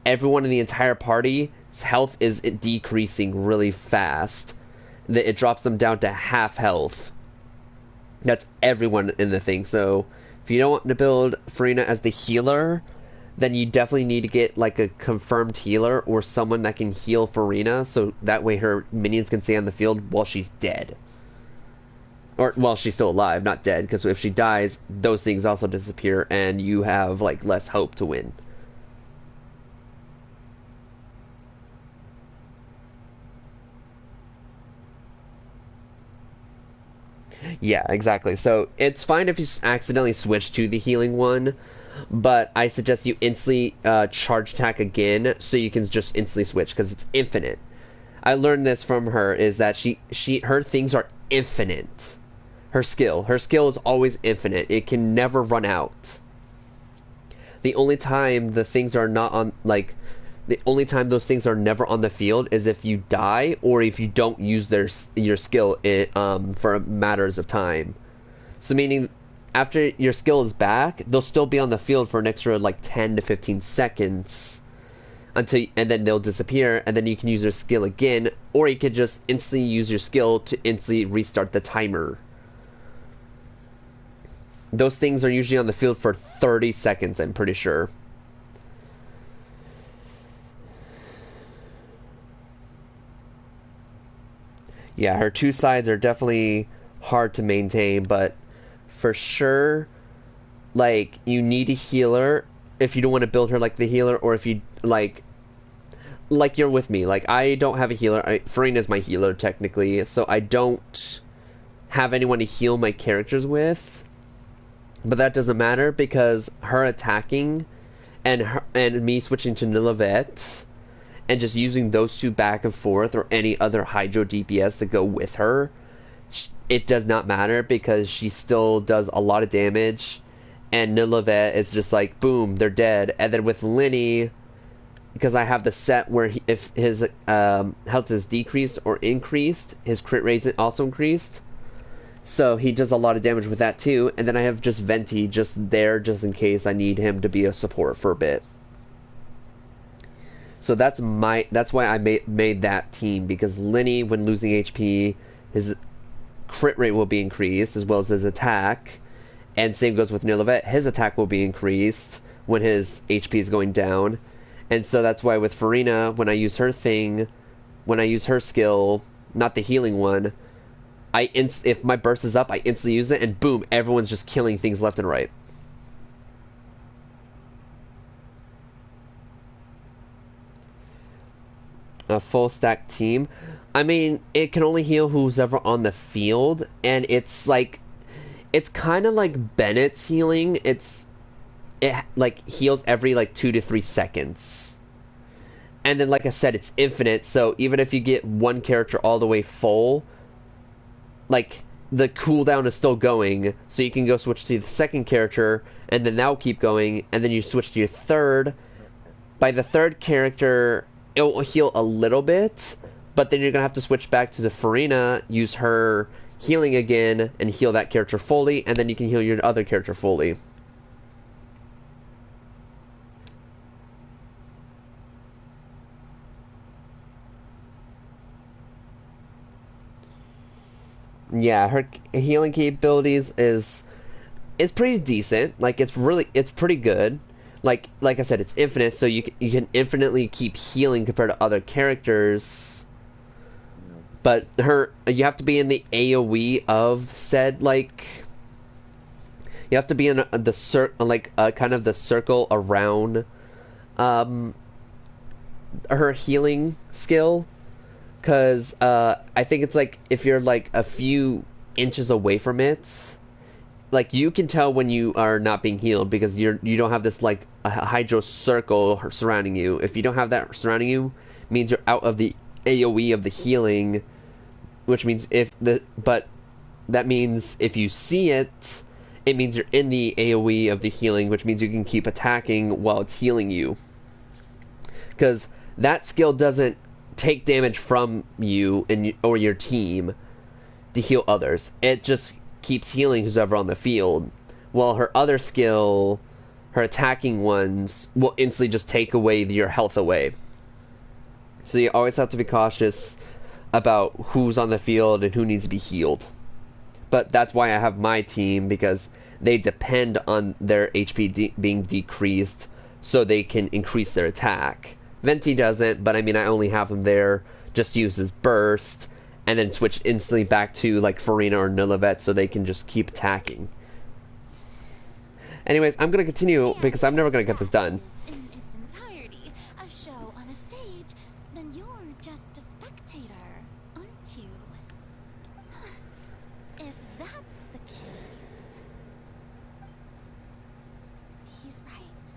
everyone in the entire party's health is decreasing really fast. It drops them down to half health. That's everyone in the thing. So if you don't want to build Farina as the healer, then you definitely need to get like a confirmed healer or someone that can heal Farina, so that way her minions can stay on the field while she's dead. Or, well, she's still alive, not dead, because if she dies, those things also disappear, and you have, like, less hope to win. Yeah, exactly. So, it's fine if you accidentally switch to the healing one, but I suggest you instantly charge attack again, so you can just instantly switch, because it's infinite. I learned this from her, is that her things are infinite. Her skill is always infinite. It can never run out. The only time the things are not on, like, the only time those things are never on the field is if you die or if you don't use your skill for matters of time. So meaning, after your skill is back, they'll still be on the field for an extra like 10 to 15 seconds and then they'll disappear, and then you can use your skill again, or you could just instantly use your skill to instantly restart the timer. Those things are usually on the field for 30 seconds, I'm pretty sure. Yeah, her 2 sides are definitely hard to maintain, but for sure, like, you need a healer if you don't want to build her like the healer, or if you, like you're with me. Like, I don't have a healer. Farina's my healer, technically, so I don't have anyone to heal my characters with. But that doesn't matter, because her attacking and me switching to Nillivet and just using those 2 back and forth, or any other Hydro DPS to go with her, it does not matter, because she still does a lot of damage, and Nillivet, it's just like, boom, they're dead. And then with Lenny, because I have the set where if his health is decreased or increased, his crit rate is also increased. So he does a lot of damage with that too. And then I have just Venti just there just in case I need him to be a support for a bit. So that's why I made that team, because Lenny, when losing HP, his crit rate will be increased as well as his attack. And same goes with Nilevet, his attack will be increased when his HP is going down. And so that's why with Farina, when I use her skill, not the healing one, if my burst is up, I instantly use it, and boom, everyone's just killing things left and right. A full stack team. I mean, it can only heal who's ever on the field, and it's kind of like Bennett's healing. It like heals every like 2 to 3 seconds. And then, like I said, it's infinite, so even if you get one character all the way full, like, the cooldown is still going, so you can go switch to the second character, and then that'll keep going, and then you switch to your third. By the third character, it will heal a little bit, but then you're going to have to switch back to the Farina, use her healing again, and heal that character fully, and then you can heal your other character fully. Yeah, her healing capabilities is pretty decent. Like, it's pretty good. Like I said, it's infinite, so you can infinitely keep healing compared to other characters. But you have to be in the AoE of said, like, you have to be in kind of the circle around her healing skill. Because I think it's like if you're like a few inches away from it, like you can tell when you are not being healed because you don't have this like a hydro circle surrounding you. If you don't have that surrounding you, it means you're out of the AoE of the healing, which means but that means if you see it, it means you're in the AoE of the healing, which means you can keep attacking while it's healing you. Because that skill doesn't take damage from you or your team to heal others. It just keeps healing who's ever on the field. While her other skill, her attacking ones, will instantly just take away your health away. So you always have to be cautious about who's on the field and who needs to be healed. But that's why I have my team, because they depend on their HP being decreased so they can increase their attack. Venti doesn't, but I mean, I only have him there just to use his burst, and then switch instantly back to, like, Farina or Nilevet so they can just keep attacking. Anyways, I'm gonna continue, because I'm never gonna get this done. In its entirety, a show on a stage, then you're just a spectator, aren't you? If that's the case... He's right.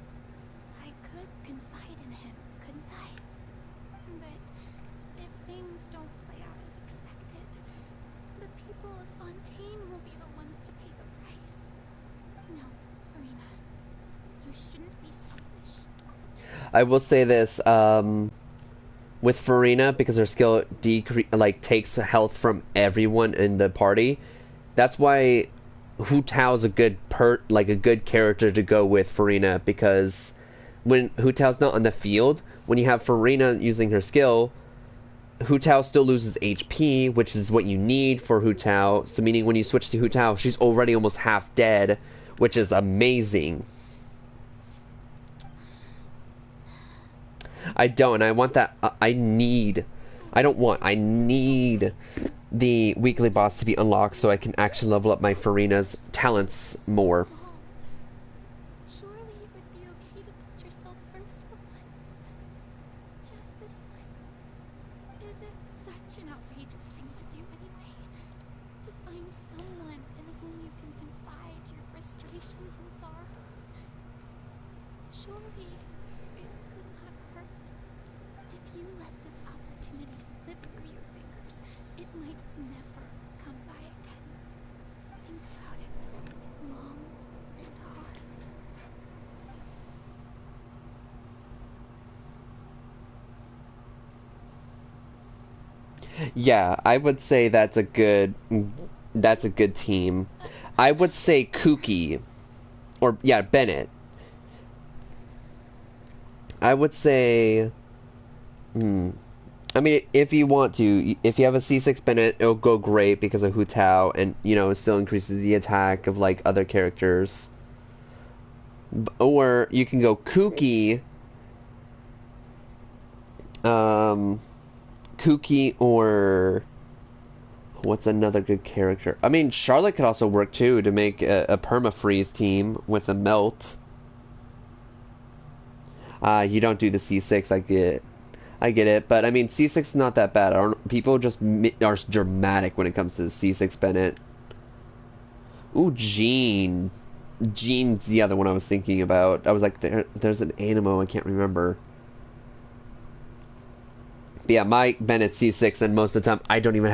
I could confide in him, couldn't I? But if things don't play out as expected, the people of Fontaine will be the ones to pay the price. No, Farina. You shouldn't be selfish. I will say this, with Farina, because her skill takes health from everyone in the party, that's why Hu Tao's a good character to go with Farina, because when Hu Tao's not on the field, when you have Farina using her skill, Hu Tao still loses HP, which is what you need for Hu Tao. So meaning when you switch to Hu Tao, she's already almost half dead, which is amazing. I want that. I need the weekly boss to be unlocked so I can actually level up my Farina's talents more. Surely it would be okay to put yourself first for once. Just this once. Is it such an outrageous thing to do anyway? To find someone in whom you can confide your frustrations and sorrows? Surely it could not hurt. If you let this opportunity slip through your fingers, it might never come by again. Think about it long and hard. Yeah, I would say that's a good that's a good team. I would say Kooky, or yeah, Bennett. I would say, I mean, if you want to, if you have a C6 Bennett, it'll go great because of Hu Tao, and you know, it still increases the attack of like other characters. Or you can go Kooky, Kooky, or what's another good character? I mean, Charlotte could also work too to make a perma-freeze team with a melt. You don't do the C6, I get it, but I mean, C6 is not that bad. People just are dramatic when it comes to C6 Bennett. Ooh, Jean. Jean's the other one I was thinking about. I was like, there's an Animo, I can't remember. But yeah, my Bennett C6, and most of the time I don't even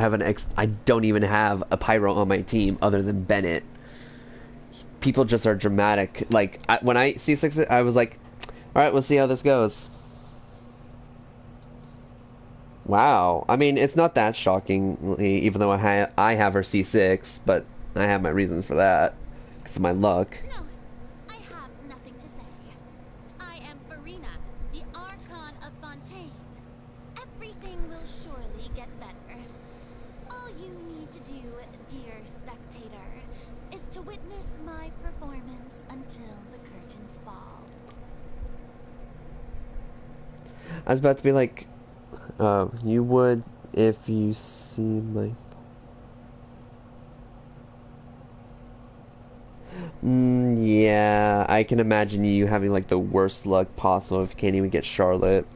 have a Pyro on my team other than Bennett. People just are dramatic. Like when I C6 it, I was like, all right, we'll see how this goes. Wow. I mean, it's not that shockingly, even though I have her C6, but I have my reasons for that. Because of my luck. No, I have nothing to say. I am Farina, the Archon of Fontaine. Everything will surely get better. All you need to do, dear spectator, is to witness my performance until the curtains fall. I was about to be like, you would if you see my... yeah, I can imagine you having like the worst luck possible if you can't even get Charlotte.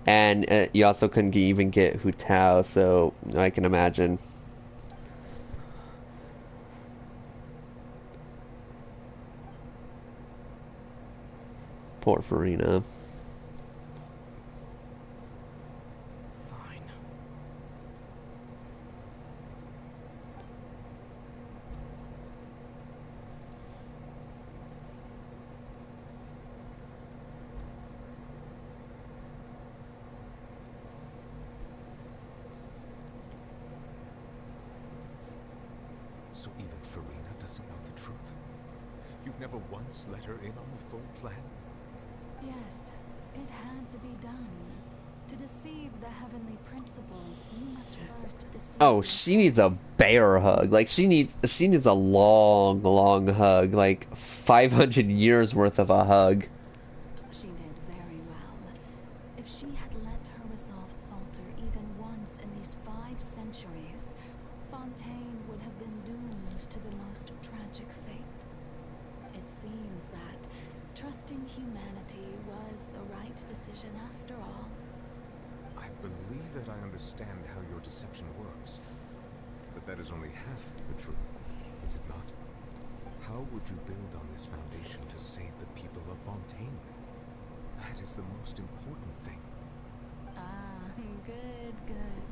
And you also couldn't even get Hu Tao, so I can imagine. Poor Farina. So even Farina doesn't know the truth? You've never once let her in on the full plan? Yes, it had to be done. To deceive the heavenly principles, you must first deceive. Oh, she needs a bear hug. Like she needs a long, long hug, like 500 years worth of a hug. She did very well. If she had let her resolve falter even once in these 5 centuries, Fontaine would have been doomed to the most tragic fate. It seems that trusting humanity was the right decision after all. I believe that I understand how your deception works. But that is only half the truth, is it not? How would you build on this foundation to save the people of Fontaine? That is the most important thing. Ah, good, good.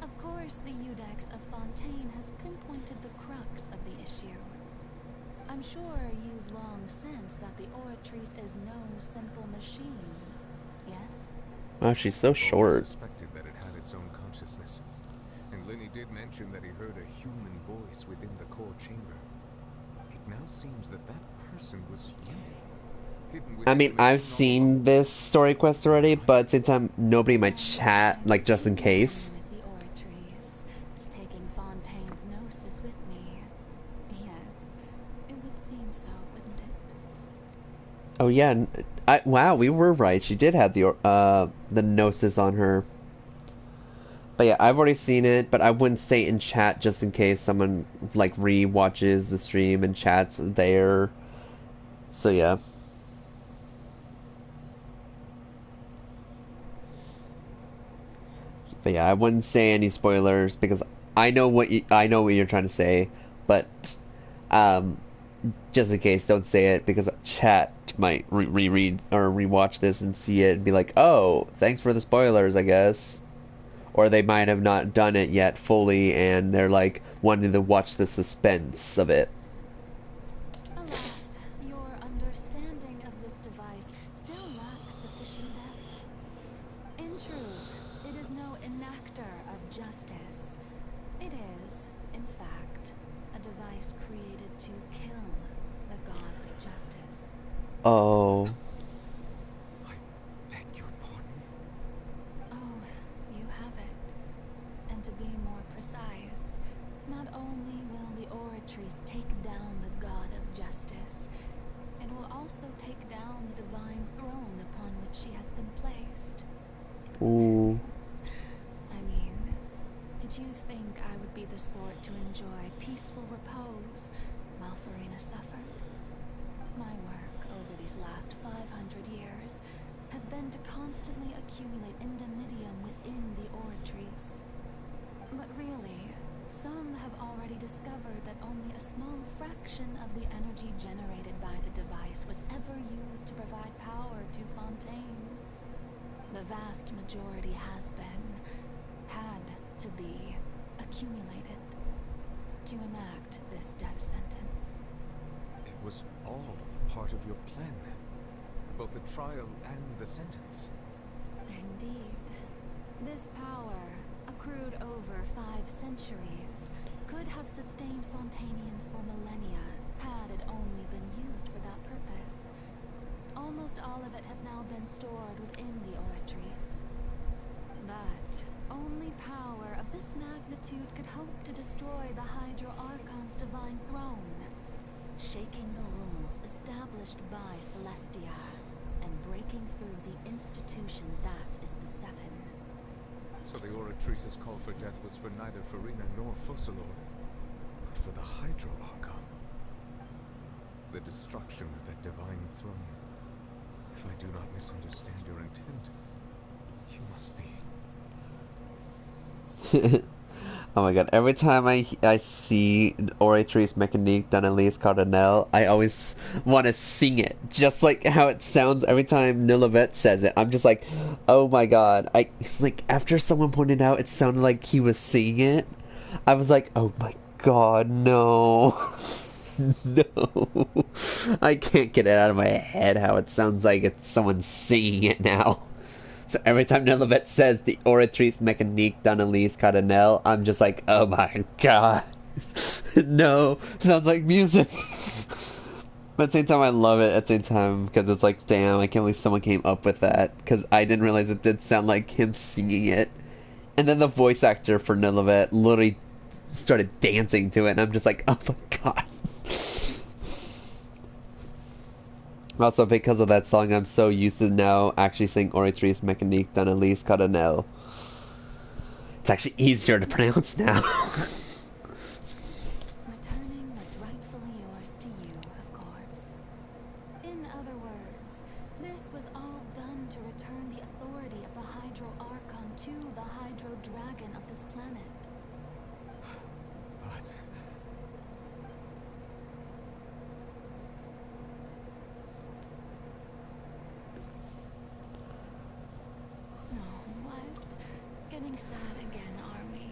Of course, the Iudex of Fontaine has pinpointed the crux of the issue. I'm sure you've long sensed that the Oratrice is no simple machine, yes? Wow, she's so short. Suspected that it had its own consciousness. And Lenny did mention that he heard a human voice within the core chamber. It now seems that that person was you. I mean, I've seen this story quest already, but since I'm nobody in my chat, like just in case. The Oratrice, taking Fontaine's gnosis with me. Yes, it would seem so, wouldn't it? Oh yeah, wow, we were right. She did have the gnosis on her. But yeah, I've already seen it, but I wouldn't say in chat just in case someone like re-watches the stream and chats there. So yeah. But yeah, I wouldn't say any spoilers because I know what you're trying to say, but just in case, don't say it because chat might reread or rewatch this and see it and be like, "Oh, thanks for the spoilers," I guess. Or they might have not done it yet fully and they're like wanting to watch the suspense of it. Alas, your understanding of this device still lacks sufficient depth. In truth, it is no enactor of justice. It is was created to kill the god of justice. Oh. Beg your pardon? Oh, you have it. And to be more precise, not only will the Oratrice take down the god of justice, it will also take down the divine throne upon which she has been placed. Ooh. I mean, did you think I would be the sort to enjoy peaceful repose while Farina suffered? My work over these last 500 years has been to constantly accumulate indemnitium within the Oratrice. But really, some have already discovered that only a small fraction of the energy generated by the device was ever used to provide power to Fontaine. The vast majority has been, had to be, accumulated to enact this death sentence. It was all part of your plan then? Both the trial and the sentence? Indeed. This power, accrued over 5 centuries, could have sustained Fontainians for millennia had it only been used for that purpose. Almost all of it has now been stored within the Oratrice. But only power of this magnitude could hope to destroy the Hydro Archon's divine throne, shaking the rules established by Celestia, and breaking through the institution that is the Seven. So the Oratrice's call for death was for neither Farina nor Focalor, but for the Hydro Archon. The destruction of that divine throne. If I do not misunderstand your intent, you must be... Oh my god, every time I see Oratrice Mécanique d'Analyse Cardinal, I always want to sing it. Just like how it sounds every time Nilivette says it. I'm just like, oh my god. Like, after someone pointed out it sounded like he was singing it, I was like, oh my god, no. No. I can't get it out of my head how it sounds like it's someone singing it now. So every time Nilivette says the Oratrice Mécanique d'Analyse Cardinal, I'm just like, oh my god. No, sounds like music. But at the same time, I love it at the same time, because it's like, damn, I can't believe someone came up with that, because I didn't realize it did sound like him singing it. And then the voice actor for Nilivette literally started dancing to it, and I'm just like, oh my god. Also, because of that song, I'm so used to now actually saying Oratrice Mécanique d'Analyse Cardinal. It's actually easier to pronounce now. Returning what's rightfully yours to you, of course. In other words, this was all done to return the authority of the Hydro Archon to the Hydro Dragon of this planet. But... Getting sad again, are we?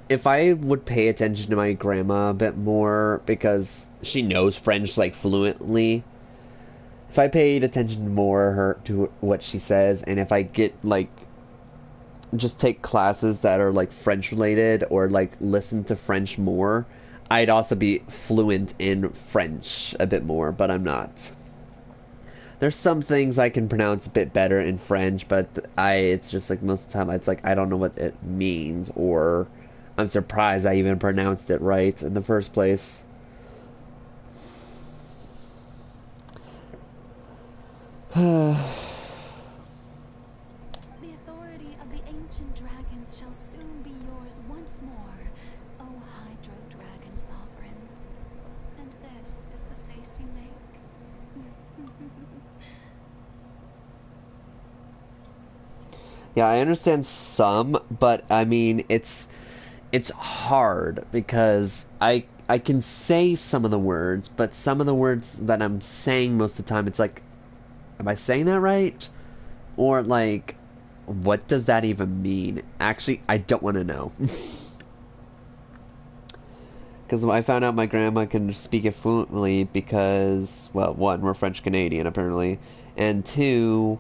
If I would pay attention to my grandma a bit more, because she knows French like fluently, if I paid attention more to what she says, and if I get like just take classes that are like French related, or like listen to French more, I'd also be fluent in French a bit more, but I'm not. There's some things I can pronounce a bit better in French, but it's just like most of the time it's like I don't know what it means, or I'm surprised I even pronounced it right in the first place. The authority of the ancient dragons shall soon be yours once more, O Hydro Dragon Sovereign. And this is the face you make. Yeah, I understand some, but I mean it's hard because I can say some of the words, but some of the words that I'm saying most of the time, it's like, am I saying that right? Or like, what does that even mean? Actually, I don't want to know. Because I found out my grandma can speak it fluently because, well, one, we're French Canadian apparently, and two,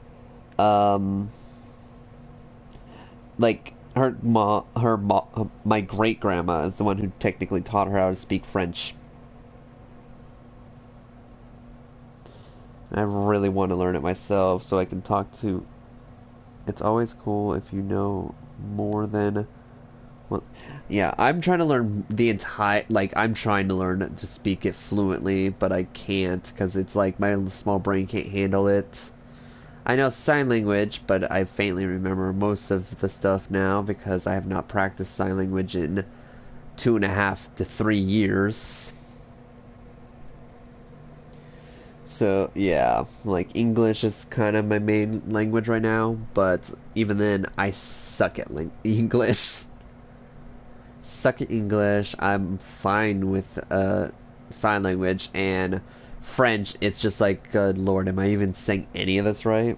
like my great grandma is the one who technically taught her how to speak French. And I really want to learn it myself so I can talk to. It's always cool if you know more than. Well, yeah, I'm trying to learn the entire. Like, I'm trying to learn to speak it fluently, but I can't because it's like my small brain can't handle it. I know sign language, but I faintly remember most of the stuff now because I have not practiced sign language in 2.5 to 3 years. So, yeah, like English is kind of my main language right now, but even then, I suck at English. Suck at English. I'm fine with sign language and French. It's just like, good lord, am I even saying any of this right?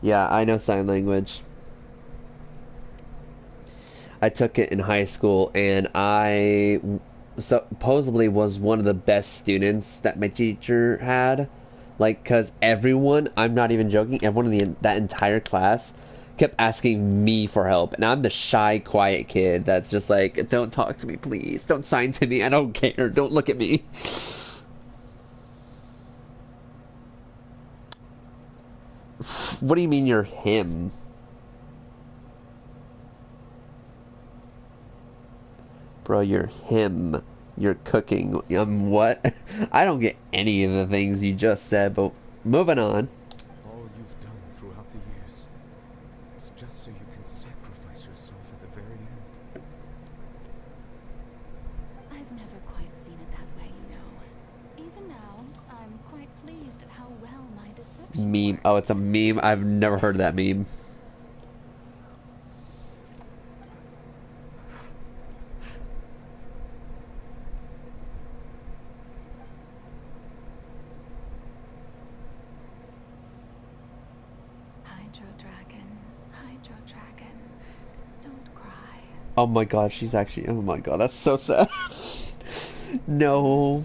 Yeah, I know sign language. I took it in high school, and I supposedly was one of the best students that my teacher had. Like, because everyone, I'm not even joking, everyone in that entire class kept asking me for help. And I'm the shy, quiet kid that's just like, don't talk to me, please. Don't sign to me. I don't care. Don't look at me. What do you mean you're him? Bro, you're him. You're cooking. What? I don't get any of the things you just said, but moving on. All you've done throughout the years is just so you can sacrifice yourself at the very end. I've never quite seen it that way, you know. Even now, I'm quite pleased at how well my deception Meme. Oh, it's a meme? I've never heard of that meme. Hydro Dragon, don't cry. Oh my god, she's actually. Oh my god, that's so sad. No.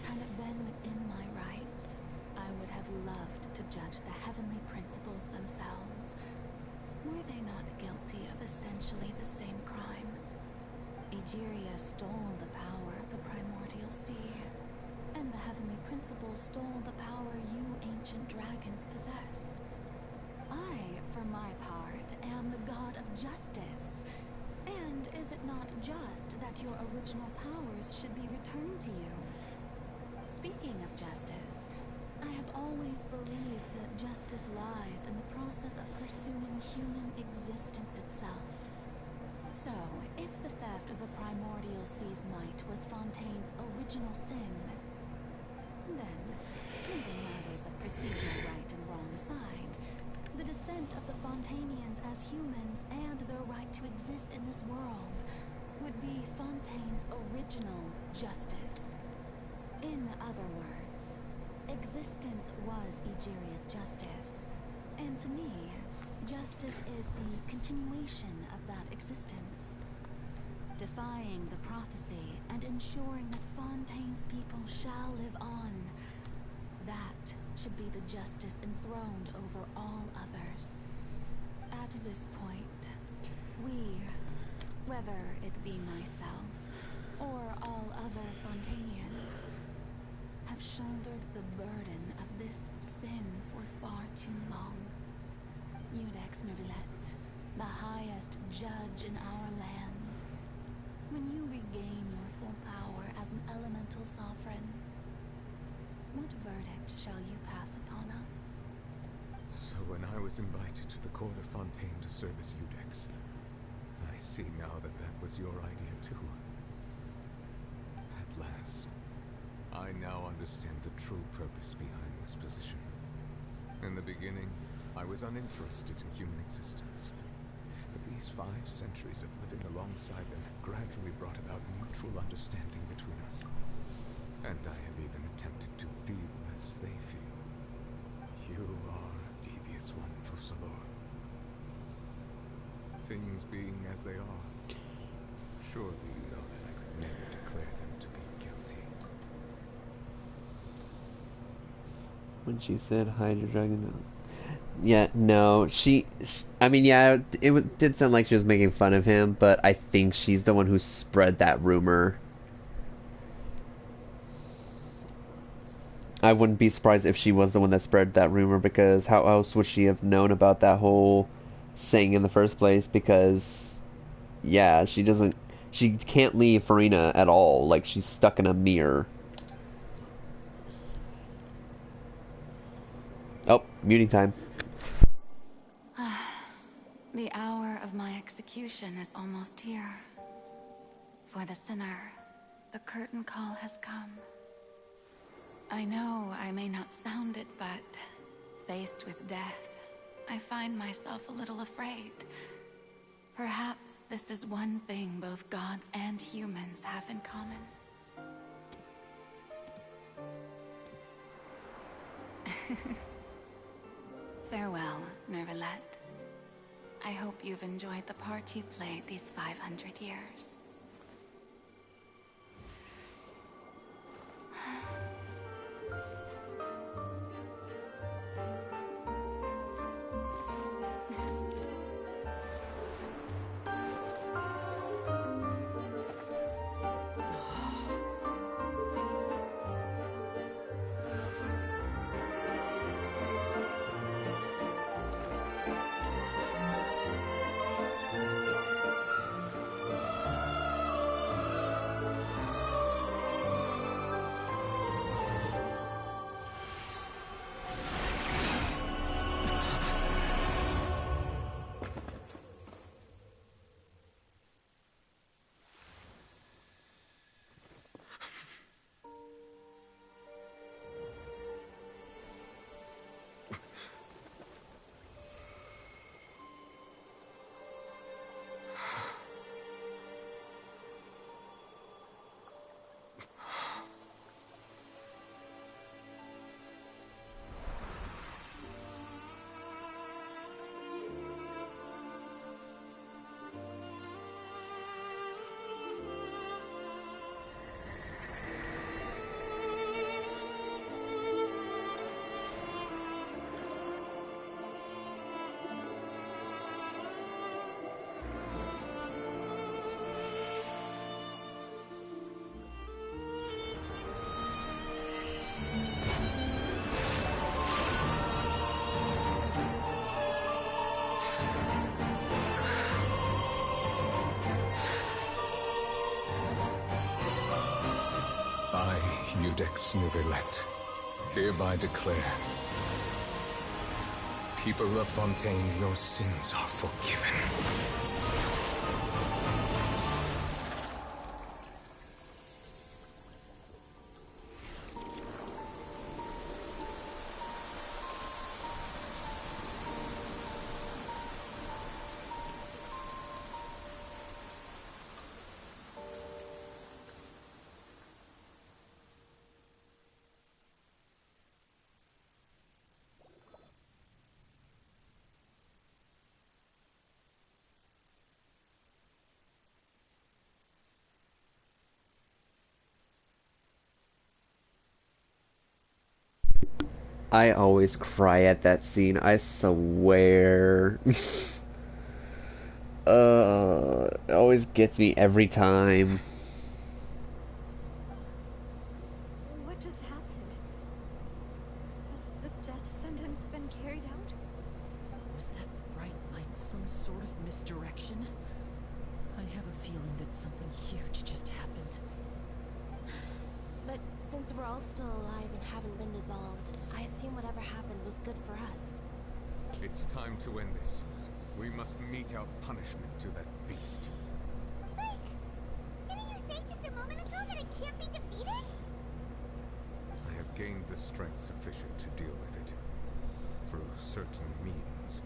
Had it been within my rights, I would have loved to judge the heavenly principles themselves. Were they not guilty of essentially the same crime? Egeria stole the power of the primordial sea, and the heavenly principles stole the power you ancient dragons possessed. I, for my part, am the god of justice. And is it not just that your original powers should be returned to you? Speaking of justice, I have always believed that justice lies in the process of pursuing human existence itself. So, if the theft of the primordial sea's might was Fontaine's original sin, then, leaving matters of procedural right and wrong aside, the descent of the Fontainians as humans and their right to exist in this world would be Fontaine's original justice. In other words, existence was Egeria's justice, and to me, justice is the continuation of that existence. Defying the prophecy and ensuring that Fontaine's people shall live on, that should be the justice enthroned over all others. At this point, we, whether it be myself or all other Fontainians, have shouldered the burden of this sin for far too long. Iudex Nobilette, the highest judge in our land, when you regain your full power as an elemental sovereign, what verdict shall you pass upon us? So when I was invited to the court of Fontaine to serve as Iudex, I see now that that was your idea too. At last, I now understand the true purpose behind this position. In the beginning, I was uninterested in human existence. But these 5 centuries of living alongside them have gradually brought about mutual understanding between us. And I have even attempted to feel as they feel. You are a devious one, Fussalor. Things being as they are, surely you know that I could never declare them to be guilty. when she said Hydra Dragon. Yeah, no, I mean, yeah, did sound like she was making fun of him, but I think she's the one who spread that rumor. I wouldn't be surprised if she was the one that spread that rumor, because how else would she have known about that whole saying in the first place? Because, yeah, she can't leave Farina at all. Like, she's stuck in a mirror. Oh, muting time. The hour of my execution is almost here. For the sinner, the curtain call has come. I know I may not sound it, but faced with death, I find myself a little afraid. Perhaps this is one thing both gods and humans have in common. Farewell, Nervalette. I hope you've enjoyed the part you played these 500 years. I, Eudex Nervalette, hereby declare, people of Fontaine, your sins are forgiven. I always cry at that scene, I swear. It always gets me every time. What just happened? Has the death sentence been carried out? Was that bright light some sort of misdirection? I have a feeling that something huge just happened. But since we're all still alive and haven't been dissolved, I assume whatever happened was good for us. It's time to end this. We must mete out punishment to that beast. Wait! Didn't you say just a moment ago that it can't be defeated? I have gained the strength sufficient to deal with it. Through certain means.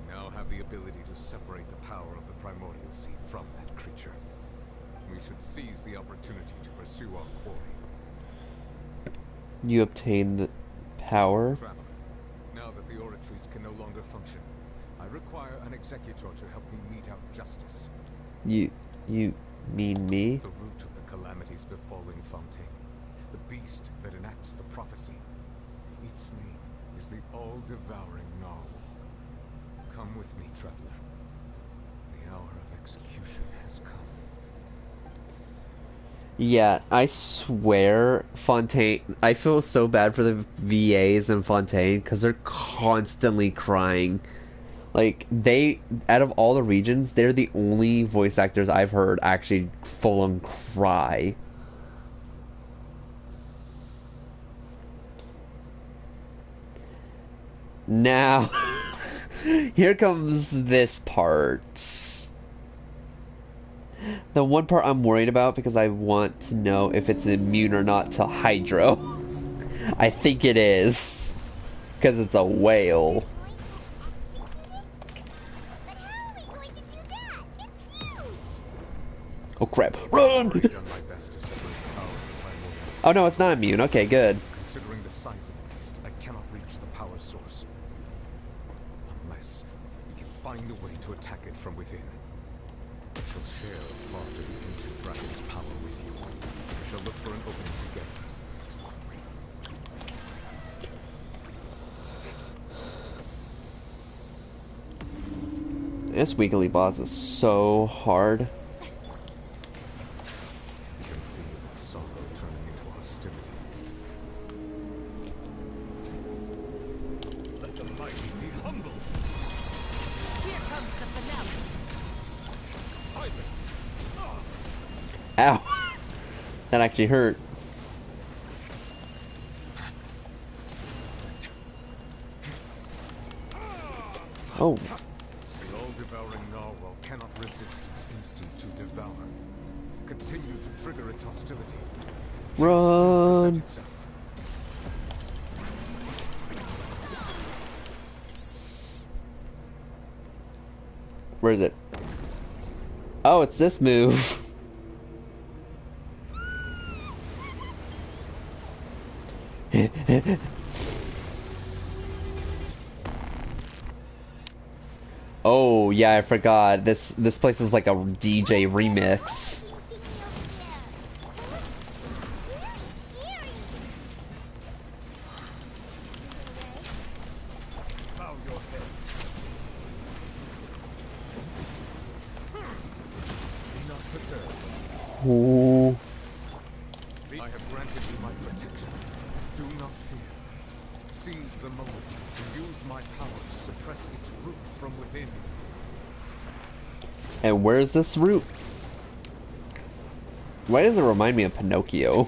Now have the ability to separate the power of the Primordial Sea from that creature. We should seize the opportunity to pursue our quarry. You obtain the power? Traveler, now that the oratories can no longer function, I require an executor to help me mete out justice. You mean me? The root of the calamities befalling Fontaine. The beast that enacts the prophecy. Its name is the all-devouring narwhal. Come with me, traveler. The hour of execution has come. Yeah, I swear, Fontaine, I feel so bad for the VAs in Fontaine because they're constantly crying. Like, out of all the regions, they're the only voice actors I've heard actually full-on cry. Now, here comes this part. The one part I'm worried about because I want to know if it's immune or not to hydro. I think it is. Because it's a whale. Oh crap. Run! Oh no, it's not immune. Okay, good. Considering the size of the beast, I cannot reach the power source. Unless we can find a way to attack it from within. I shall share a part of the ancient dragon's power with you. We shall look for an opening together. This weekly boss is so hard. You can feel its sorrow turning into hostility. Let the mighty be humble. Here comes the finale. Silence. Ow. That actually hurt. Oh. The all-devouring narwhal cannot resist its instinct to devour. Continue to trigger its hostility. Run. Where is it? Oh, it's this move. Oh yeah, I forgot. This place is like a DJ remix. Bow your head. Be not perturbed. Ooh. I have granted you my protection. Do not fear. Seize the moment to use my power to suppress its root from within. And where's this root? Why does it remind me of Pinocchio?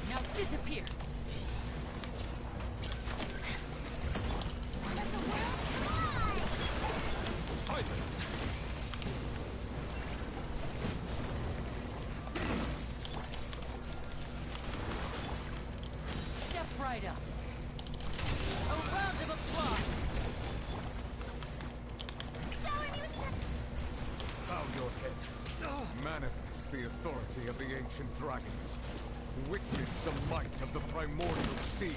Now disappear. Step right up. A round of applause. Bow your head. Manifest the authority of the ancient dragons. Witness the might of the primordial sea.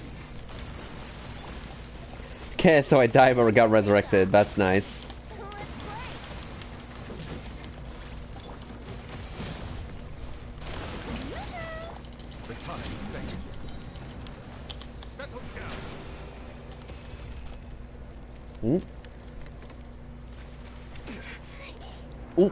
Okay, so I died but got resurrected. That's nice. The time is late. Settle down. Ooh. Ooh.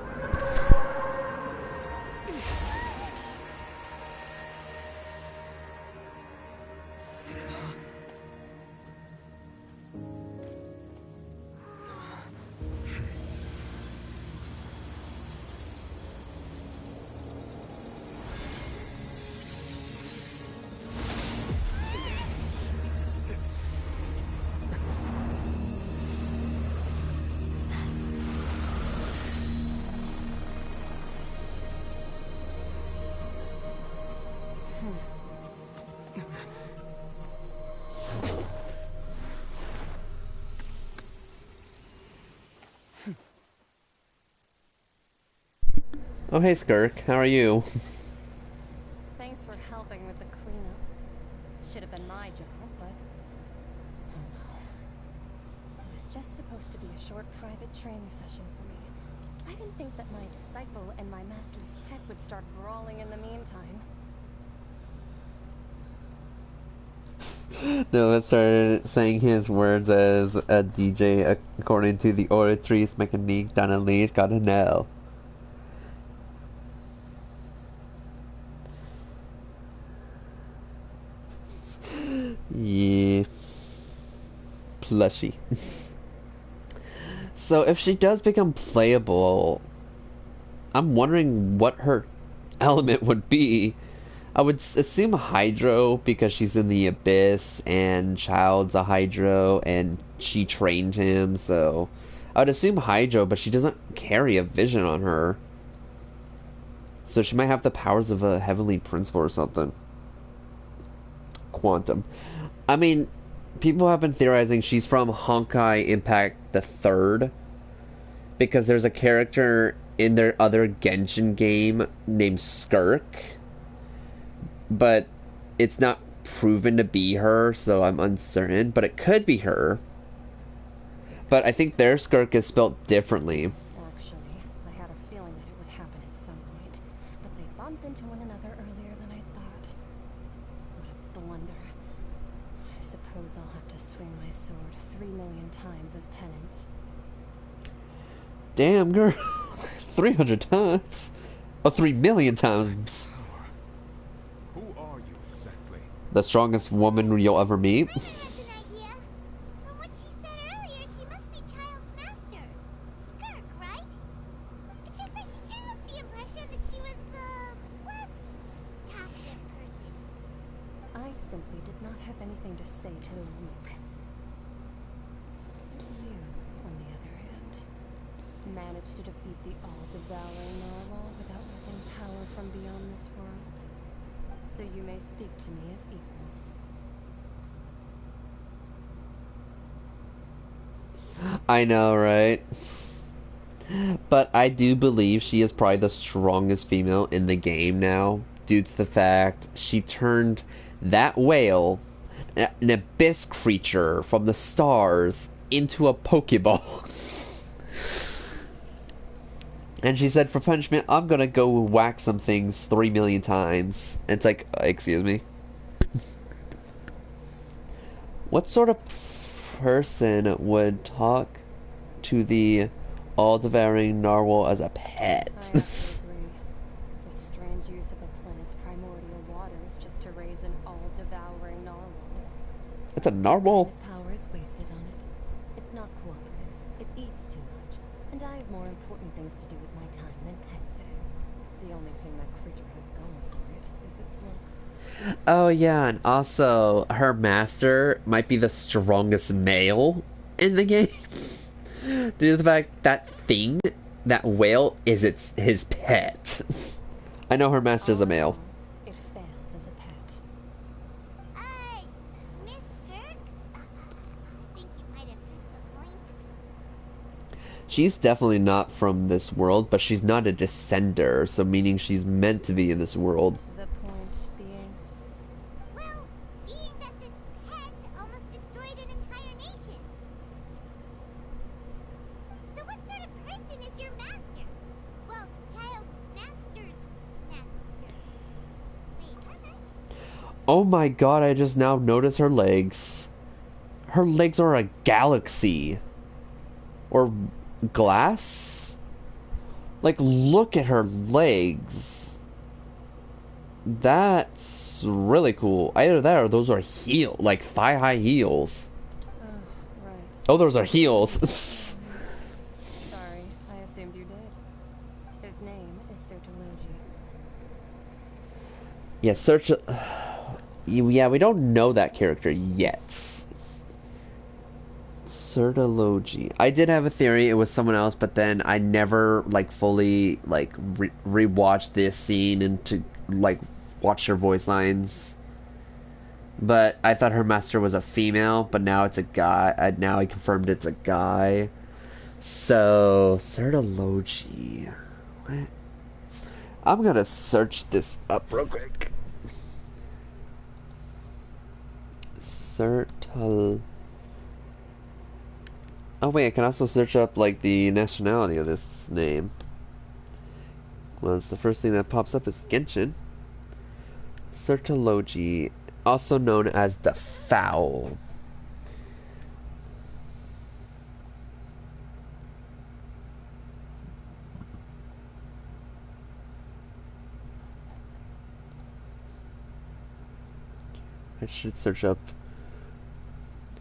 Oh hey Skirk, how are you? Thanks for helping with the cleanup. It should have been my job, but oh well. It was just supposed to be a short private training session for me. I didn't think that my disciple and my master's pet would start brawling in the meantime. No, it started saying his words as a DJ according to the Oratrice Mécanique d'Analyse Cardinal. Yeah. Plushy. So if she does become playable, I'm wondering what her element would be. I would assume Hydro because she's in the Abyss and Child's a Hydro and she trained him, so I would assume Hydro, but she doesn't carry a vision on her. So she might have the powers of a Heavenly Principle or something. Quantum. I mean, people have been theorizing she's from Honkai Impact the Third because there's a character in their other Genshin game named Skirk, but it's not proven to be her, so I'm uncertain, but it could be her. But I think their Skirk is spelt differently. Actually, I had a feeling that it would happen at some point, but they bumped into one another earlier than I thought. What a blunder. I suppose I'll have to swing my sword 3 million times as penance. Damn, girl. 300 times? Oh, 3 million times. Who are you exactly? The strongest woman you'll ever meet. From what she said earlier, she must be Child's master. Skirk, right? It's just that he gave us the impression that she was the less talkative person. I simply did not have anything to say to the weak. You, on the other hand, managed to defeat the all-devouring narwhal without losing power from beyond this world. So you may speak to me as equals. I know, right? But I do believe she is probably the strongest female in the game now, due to the fact she turned that whale, an abyss creature from the stars, into a Pokeball. And she said, for punishment, I'm gonna go whack some things 3 million times. And it's like, excuse me? What sort of person would talk to the all-devouring narwhal as a pet? I have to agree. It's a strange use of a planet's primordial waters just to raise an all-devouring narwhal. It's a narwhal? Power is wasted on it. It's not cooperative. It eats too much. And I have more important things to do with my time than pet sitting. The only thing that creature has going for it is its looks. Oh yeah, and also her master might be the strongest male in the game. Due to the fact that thing, that whale, is his pet. I know her master's a male. It fails as a pet. Miss Skirk? I think you might have missed the point. She's definitely not from this world, but she's not a descender, so meaning she's meant to be in this world. The point being? Well, being that this pet almost destroyed an entire nation. So what sort of person is your master? Well, Child's master's master. Wait, is that right? Oh my god, I just now noticed her legs. Her legs are a galaxy. Or glass? Like, look at her legs. That's really cool. Either that or those are like thigh-high heels. Right. Oh, those are heels. Sorry, I assumed you did. His name is Sertologi. Yeah, search. Yeah, we don't know that character yet. Sertologi. I did have a theory it was someone else, but then I never like fully like rewatched this scene and to like watch her voice lines. But I thought her master was a female, but now it's a guy. Now I confirmed it's a guy. So Sertologi. What? I'm gonna search this up real quick. Oh wait, I can also search up like the nationality of this name. Well, it's the first thing that pops up is Genshin. Sertologi. also known as the Fowl. I should search up.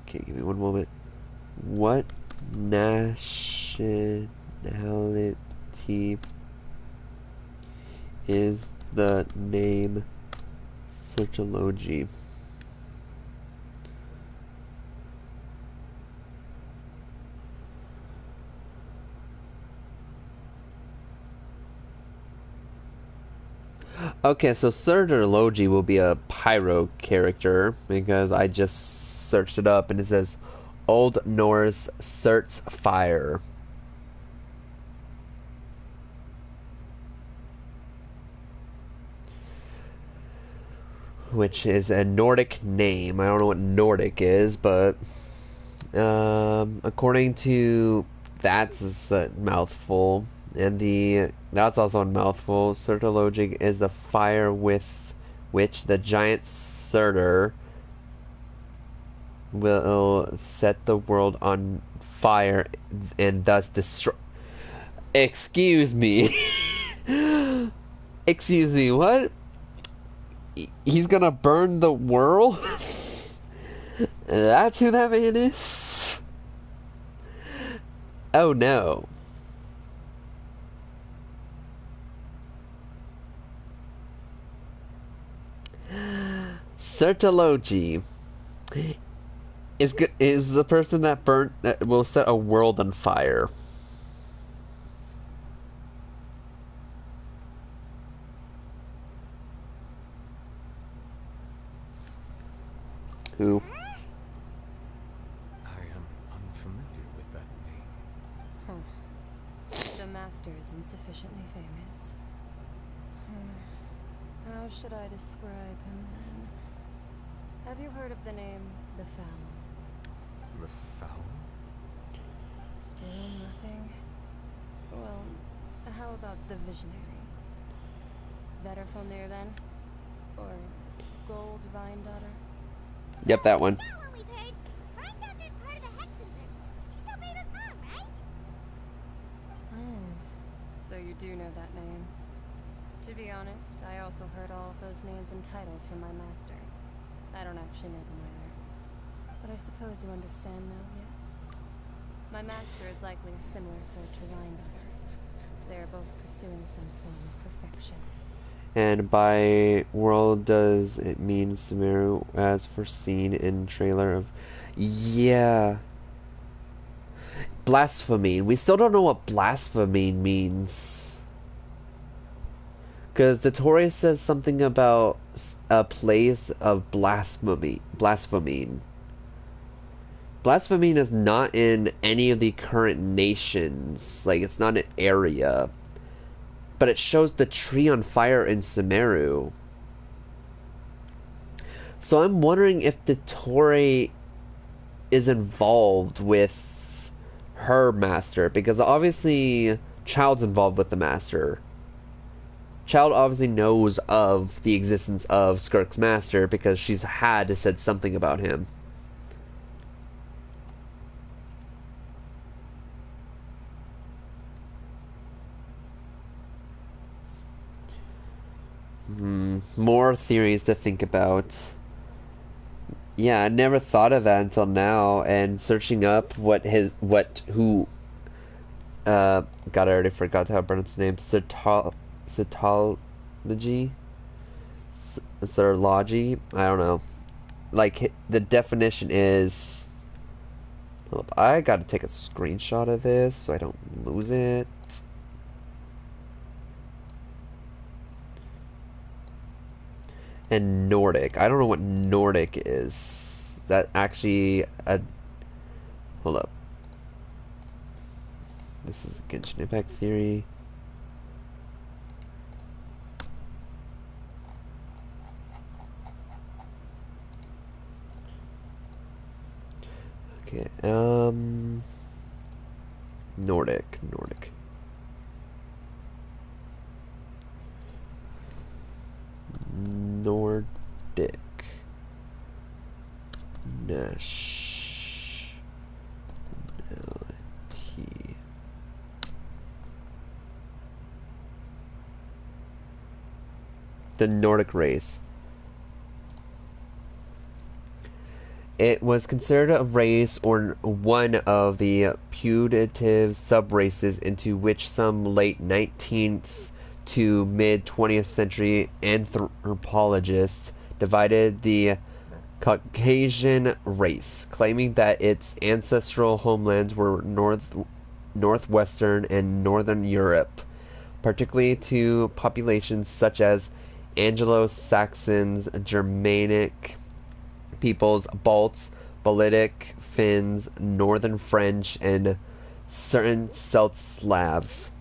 Okay, give me one moment. What nationality is the name Searchology? Okay, so Searchology will be a pyro character because I just searched it up and it says Old Norse Surt's fire. Which is a Nordic name. I don't know what Nordic is, but according to that's a mouthful, and that's also a mouthful. Surtologic is the fire with which the giant Surtur will set the world on fire and thus destroy. Excuse me. Excuse me, what? He's gonna burn the world? That's who that man is? Oh no. Sertology is the person that will set a world on fire. Who? I am unfamiliar with that name. The master is insufficiently famous. How should I describe him then? Have you heard of the name the Fowl? The Fowl? Still nothing? Well, how about the Visionary? Vetterfalnir then? Or Gold Vine Daughter? Yep, that one. Oh, so you do know that name. To be honest, I also heard all of those names and titles from my master. I don't actually know them either. But I suppose you understand now, yes? My master is likely a similar sort to Rhindaughter. They are both pursuing some form of perfection. And by world does it mean Sumeru as foreseen in trailer of... Yeah. Blasphemy. We still don't know what blasphemy means. Because the Tory says something about a place of blasphemy. Blasphemy is not in any of the current nations. Like, it's not an area. But it shows the tree on fire in Sumeru. So I'm wondering if the Tory is involved with her master. Because obviously, Child's involved with the master. Child obviously knows of the existence of Skirk's master because she's had to said something about him. More theories to think about. Yeah, I never thought of that until now, and searching up God, I already forgot how to pronounce his name. Cetology? Serology? I don't know. Like, the definition is... Hold up, I gotta take a screenshot of this so I don't lose it. And Nordic. I don't know what Nordic is. That actually... Hold up. This is Genshin Impact Theory. Okay, Nordic. Nordic. nationality. The Nordic race. It was considered a race or one of the putative sub-races into which some late 19th to mid-20th century anthropologists divided the Caucasian race, claiming that its ancestral homelands were northwestern and northern Europe, particularly to populations such as Anglo-Saxons, Germanic peoples, Balts, Baltic, Finns, Northern French, and certain Celt Slavs.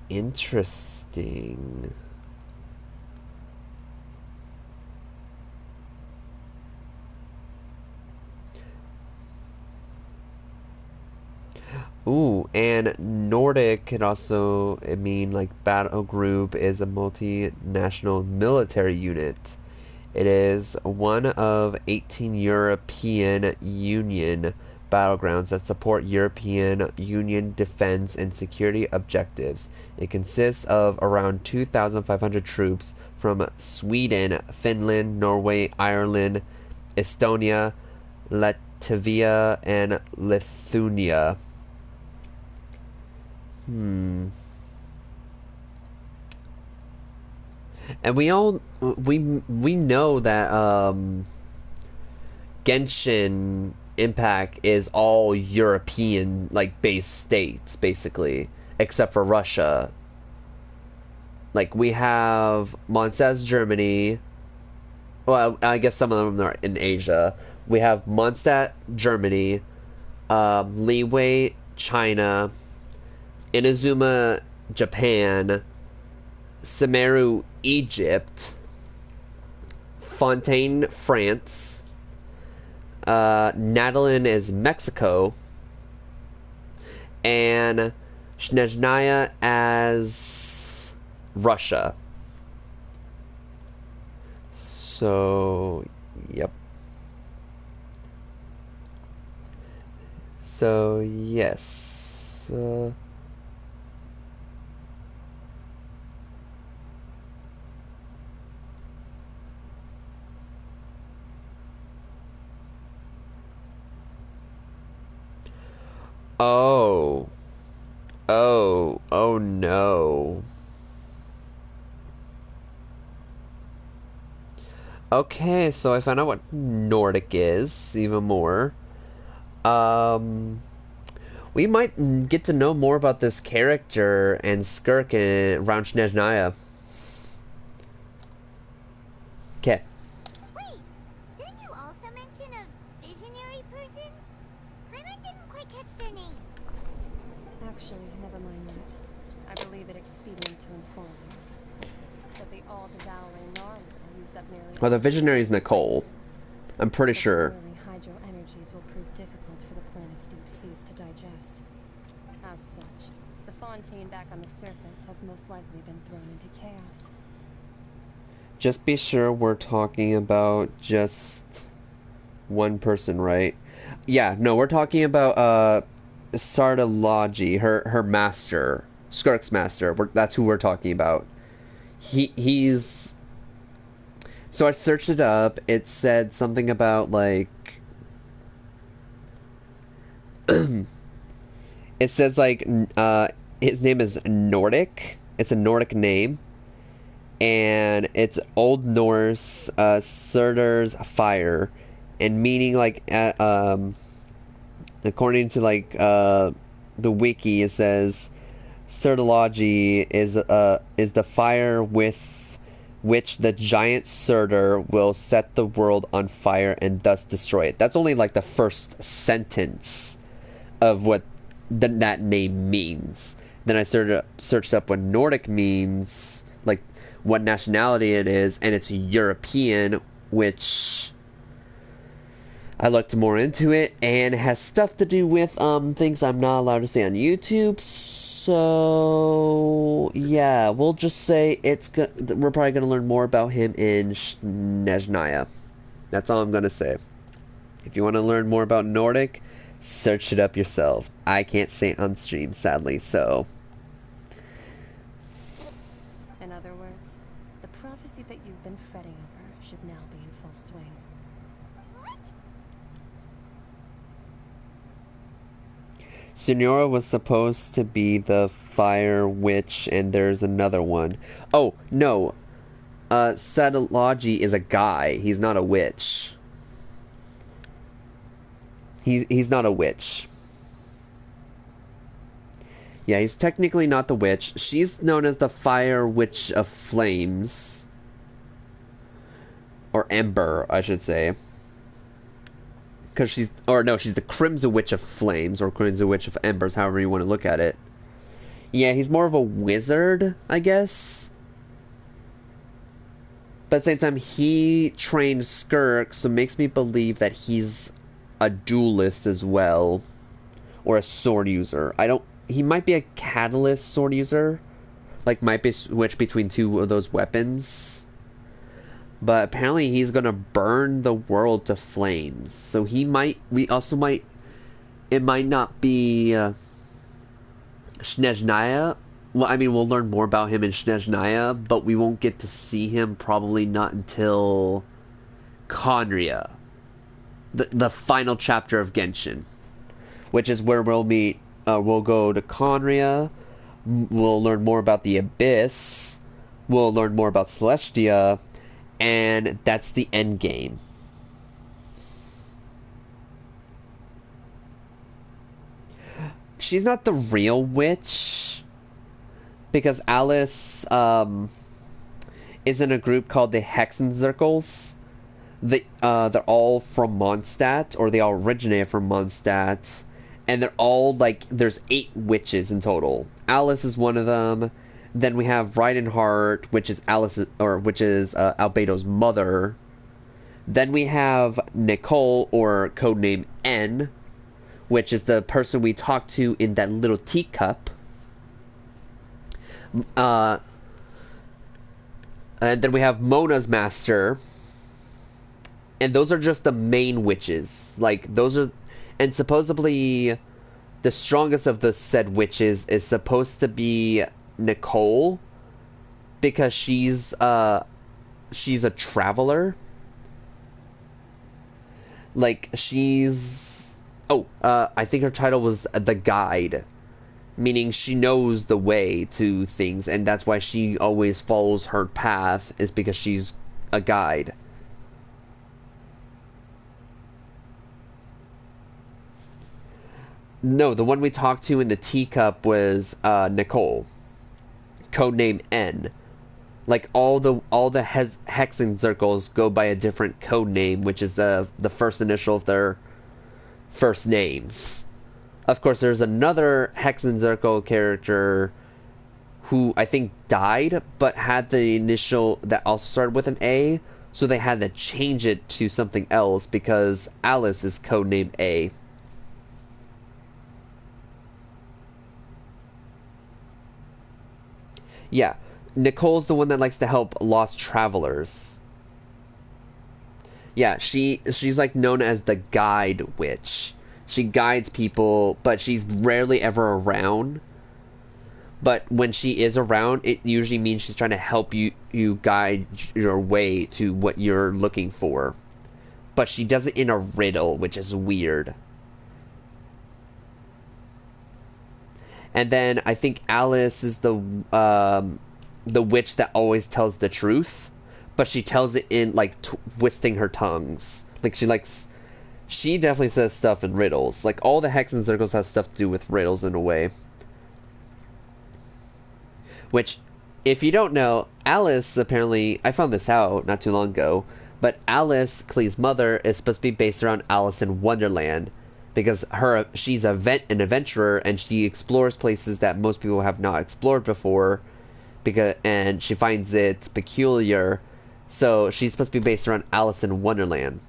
Interesting. Ooh, and Nordic could also mean like battle group is a multinational military unit. It is one of 18 European Union battlegrounds that support European Union defense and security objectives. It consists of around 2,500 troops from Sweden, Finland, Norway, Ireland, Estonia, Latvia, and Lithuania. And we know that Genshin Impact is all European like based states basically, except for Russia. Like we have Mondstadt, Germany. Well, I guess some of them are in Asia. We have Mondstadt, Germany, Liyue, China, Inazuma, Japan, Semeru, Egypt, Fontaine, France, Nadalin is Mexico, and Snezhnaya as Russia. So, yep. So, yes. Oh. Oh no. Okay, so I found out what Nordic is even more. We might get to know more about this character and Skirk around Snezhnaya. Okay. Wait, didn't you also mention a visionary person? Paimon didn't quite catch their name. Actually, never mind that. I believe it expedient to inform you that the all-devouring Gnarly used up nearly Well, the visionary is Nicole. I'm pretty sure. Hydro energies will prove difficult for the planet's deep seas to digest. As such, the Fontaine back on the surface has most likely been thrown into chaos. Just be sure we're talking about just one person, right? Yeah, no, we're talking about Sardology, her master, Skirk's master. That's who we're talking about. He's. So I searched it up. It said something about like. It says like his name is Nordic. It's a Nordic name, and it's Old Norse Surtur's fire, and meaning like according to like the wiki, it says Surtology is the fire with which the giant Surtur will set the world on fire and thus destroy it. That's only like the first sentence of what that name means. Then I searched up what Nordic means, like what nationality it is, and it's European, which I looked more into it, and it has stuff to do with things I'm not allowed to say on YouTube. So yeah, we'll just say we're probably gonna learn more about him in Snezhnaya. That's all I'm gonna say. If you want to learn more about Nordic, search it up yourself. I can't say it on stream, sadly. So. In other words, the prophecy that you've been fretting over should now be in full swing. Senora was supposed to be the fire witch, and there's another one. Oh, no. Sadology is a guy. He's not a witch. He's not a witch. Yeah, he's technically not the witch. She's known as the Fire Witch of Flames. Or Ember, I should say. Because she's the Crimson Witch of Flames, or Crimson Witch of Embers, however you want to look at it. Yeah, he's more of a wizard, I guess. But at the same time, he trained Skirk, so it makes me believe that he's a duelist as well. Or a sword user. He might be a catalyst sword user. Like, might be switched between two of those weapons. But apparently he's gonna burn the world to flames. So it might not be Snezhnaya. Well, I mean, we'll learn more about him in Snezhnaya, but we won't get to see him probably not until Conria. The final chapter of Genshin. Which is where we'll meet, we'll go to Conria, we'll learn more about the Abyss, we'll learn more about Celestia, and that's the end game. She's not the real witch, because Alice is in a group called the Hexenzirkles. They're all from Mondstadt, or they all originate from Mondstadt, and they're all there's 8 witches in total. Alice is one of them. Then we have Reinhardt, which is Albedo's mother. Then we have Nicole, or codename N, which is the person we talked to in that little teacup. And then we have Mona's master. And those are just the main witches. And supposedly the strongest of the said witches is supposed to be Nicole, because she's a traveler. I think her title was the Guide, meaning she knows the way to things, and that's why she always follows her path, is because she's a guide. No, the one we talked to in the teacup was Nicole, codename N. All the Hexenzirkles go by a different code name, which is the first initial of their first names. Of course, there's another Hexenzirkel character who I think died, but had the initial that also started with an A, so they had to change it to something else because Alice is codenamed A. Yeah, Nicole's the one that likes to help lost travelers. Yeah, she's known as the Guide Witch. She guides people, but she's rarely ever around. But when she is around, it usually means she's trying to help you guide your way to what you're looking for. But she does it in a riddle, which is weird. And then I think Alice is the witch that always tells the truth, but she tells it in twisting her tongues. She definitely says stuff in riddles. All the Hexenzirkles have stuff to do with riddles in a way. Which, if you don't know, Alice apparently, I found this out not too long ago, but Alice, Klee's mother, is supposed to be based around Alice in Wonderland. Because she's an adventurer, and she explores places that most people have not explored before, and she finds it peculiar. So she's supposed to be based around Alice in Wonderland.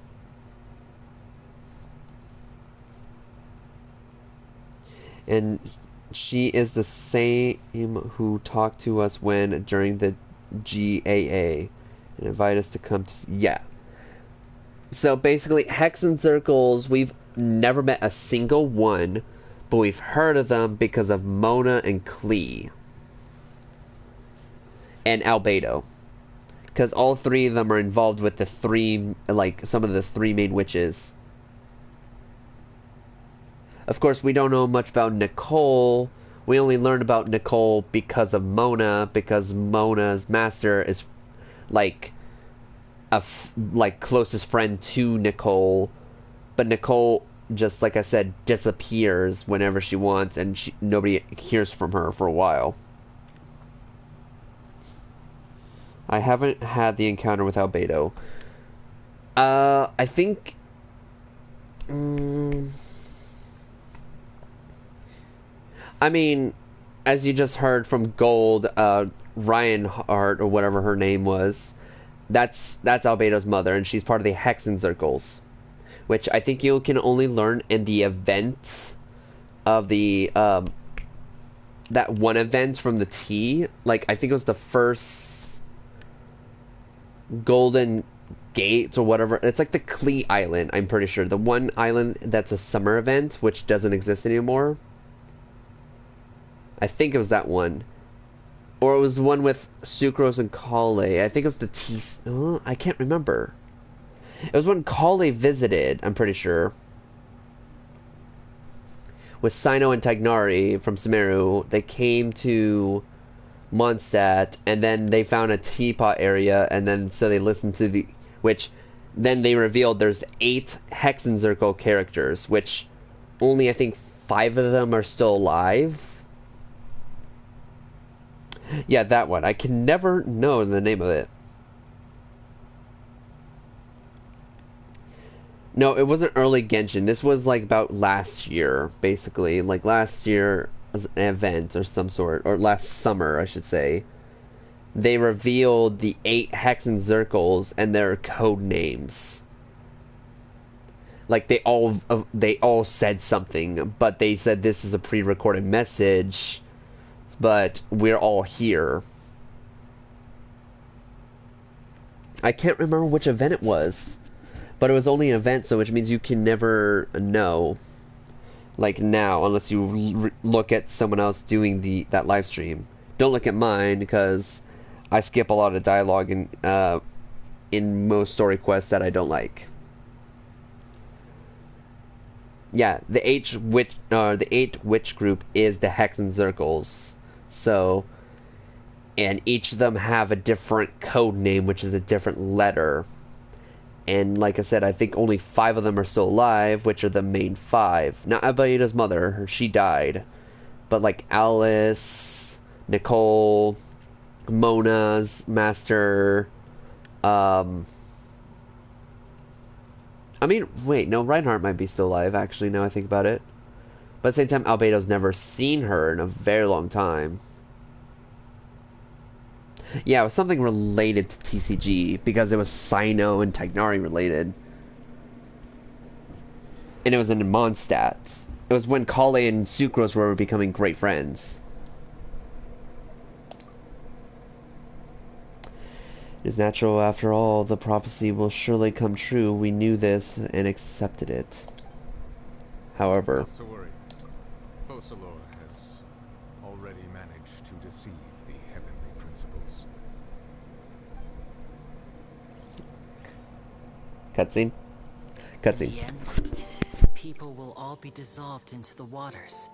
And she is the same who talked to us during the GAA and invited us to come to... Yeah. So basically, Hexen Circles, we've never met a single one, but we've heard of them because of Mona and Klee. And Albedo. Because all three of them are involved with the three, like, some of the three main witches. Of course, we don't know much about Nicole. We only learned about Nicole because of Mona, because Mona's master is, like, closest friend to Nicole. But Nicole, just like I said, disappears whenever she wants, and nobody hears from her for a while. I haven't had the encounter with Albedo. I think... I mean, as you just heard from Gold, Reinhardt, or whatever her name was, that's Albedo's mother, and she's part of the Hexen Circles, which I think you can only learn in the event of the, that one event from the T. Like, I think it was the first Golden Gates or whatever. It's like the Klee Island, I'm pretty sure. The one island that's a summer event, which doesn't exist anymore. I think it was that one. Or it was one with Sucrose and Kale. I think it was the T... Oh, I can't remember. It was when Kale visited, I'm pretty sure. With Sino and Tagnari from Sumeru. They came to Mondstadt, and then they found a teapot area, and then so they listened to the... Which, then they revealed there's 8 Hexen Circle characters, which only, I think, 5 of them are still alive. Yeah, that one. I can never know the name of it. No, it wasn't early Genshin. This was like about last year, basically. Like last year was an event or some sort, or last summer, I should say. They revealed the 8 Hexen Circles and their code names. Like they all said something, but they said this is a pre-recorded message, but we're all here. I can't remember which event it was. But it was only an event, so which means you can never know, like now, unless you look at someone else doing that live stream. Don't look at mine because I skip a lot of dialogue in most story quests that I don't like. Yeah, the 8 witch group is the Hexen Circles, so, and each of them have a different code name, which is a different letter. And like I said, I think only 5 of them are still alive, which are the main 5. Not Albedo's mother, she died. But like Alice, Nicole, Mona's master, I mean, wait, no, Reinhardt might be still alive, actually, now I think about it. But at the same time, Albedo's never seen her in a very long time. Yeah, it was something related to TCG, because it was Sino and Tagnari related. And it was in Mondstadt. It was when Kale and Sucrose were becoming great friends. It is natural, after all, the prophecy will surely come true. We knew this and accepted it. However... Not to worry. Focalor has already managed to deceive the heavenly principles. Cutscene? Cutscene. In the end, the people will all be dissolved into the waters,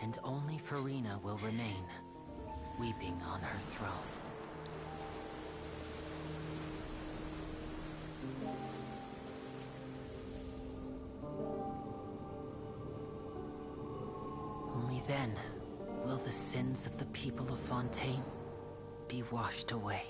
and only Farina will remain, weeping on her throne. Only then will the sins of the people of Fontaine be washed away.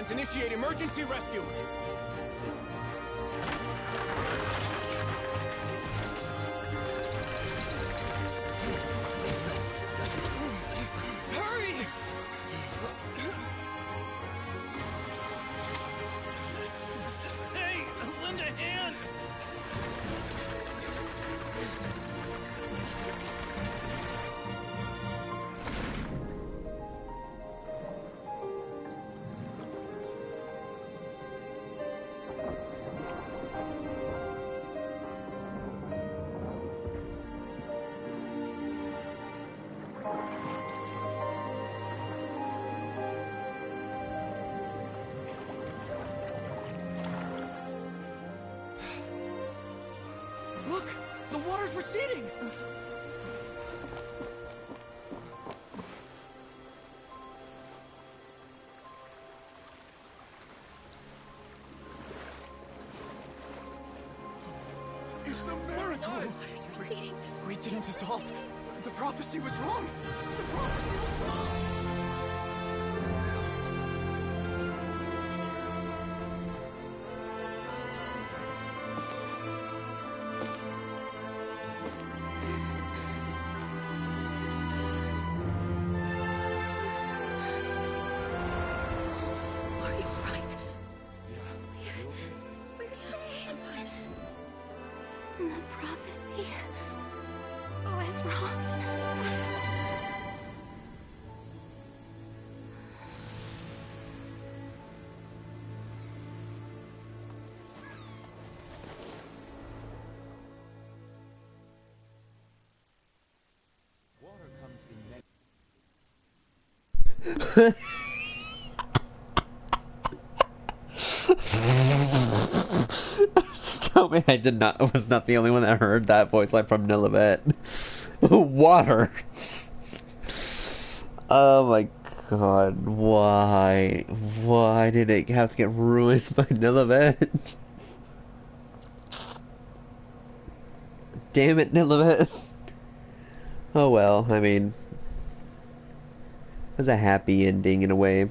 Guardians initiate emergency rescue! Hurry! Hey, lend a hand! Look! The water's receding! It's a miracle! Water's receding. We didn't dissolve. The prophecy was wrong. The prophecy was wrong. Are you right? We're saved. The prophecy was wrong. Water comes in many... Tell me I was not the only one that heard that voice line from Nilibet. Water. Oh my god, why? Why did it have to get ruined by Nilibet? Damn it, Nilibet. Oh well, I mean, it was a happy ending in a way.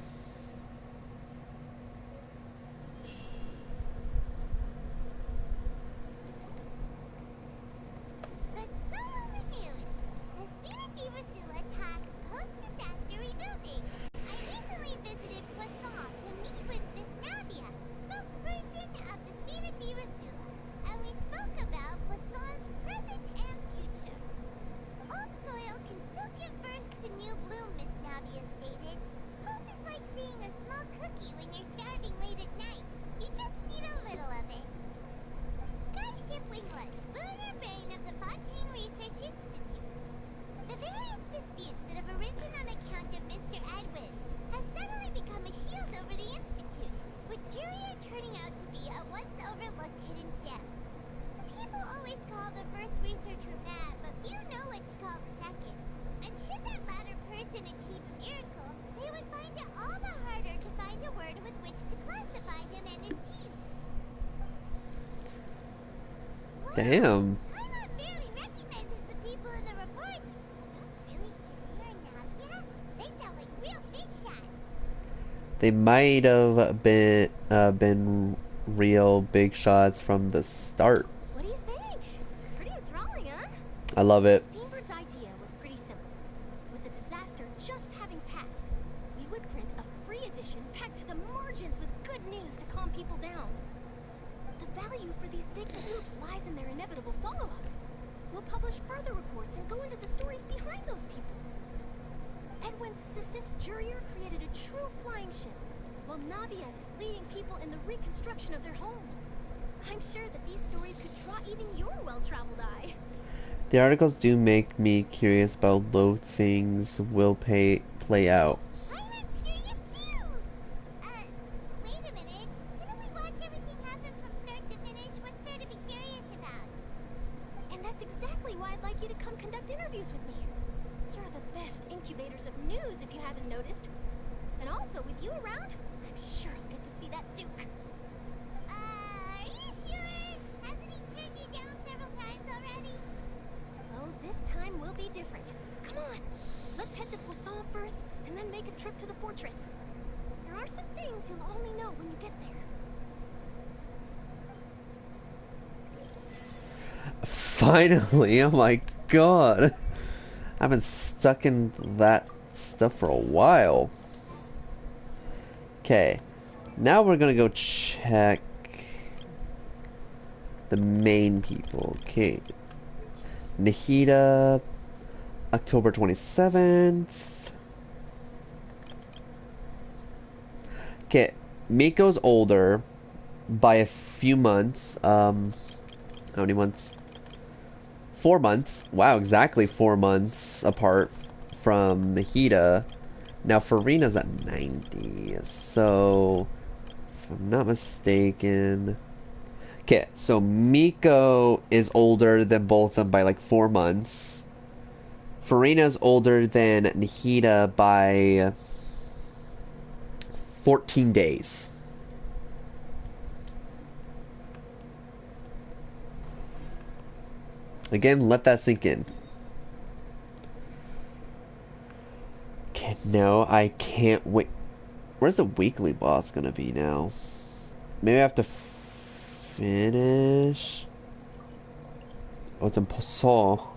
Damn. They might have been real big shots from the start. What do you think? Pretty enthralling, huh? I love it. Steambird's idea was pretty simple. With the disaster just having passed, we would print a free edition packed to the margins with good news to calm people down. The value for these big scoops lies in their inevitable follow-ups. We'll publish further reports and go into the stories behind those people. Edwin's assistant, Jurier, created a true flying ship, while Navia is leading people in the reconstruction of their home. I'm sure that these stories could draw even your well-traveled eye. The articles do make me curious about how things will play out. And that's exactly why I'd like you to come conduct interviews with me. You're the best incubators of news, if you haven't noticed. And also, with you around, I'm sure I'll get to see that Duke. Are you sure? Hasn't he turned you down several times already? Oh, this time will be different. Come on, let's head to Poisson first, and then make a trip to the fortress. There are some things you'll only know when you get there. Finally, oh my god. I've been stuck in that stuff for a while. Okay, now we're gonna go check the main people. Okay, Nahida, October 27th. Okay, Miko's older by a few months. How many months? 4 months. Wow, exactly 4 months apart from Nahida. Now Farina's at 90, so if I'm not mistaken. Okay, so Miko is older than both of them by like 4 months. Farina's older than Nahida by 14 days. Again, let that sink in. Okay, no, I can't wait. Where's the weekly boss gonna be now? Maybe I have to finish. Oh, it's in Passau.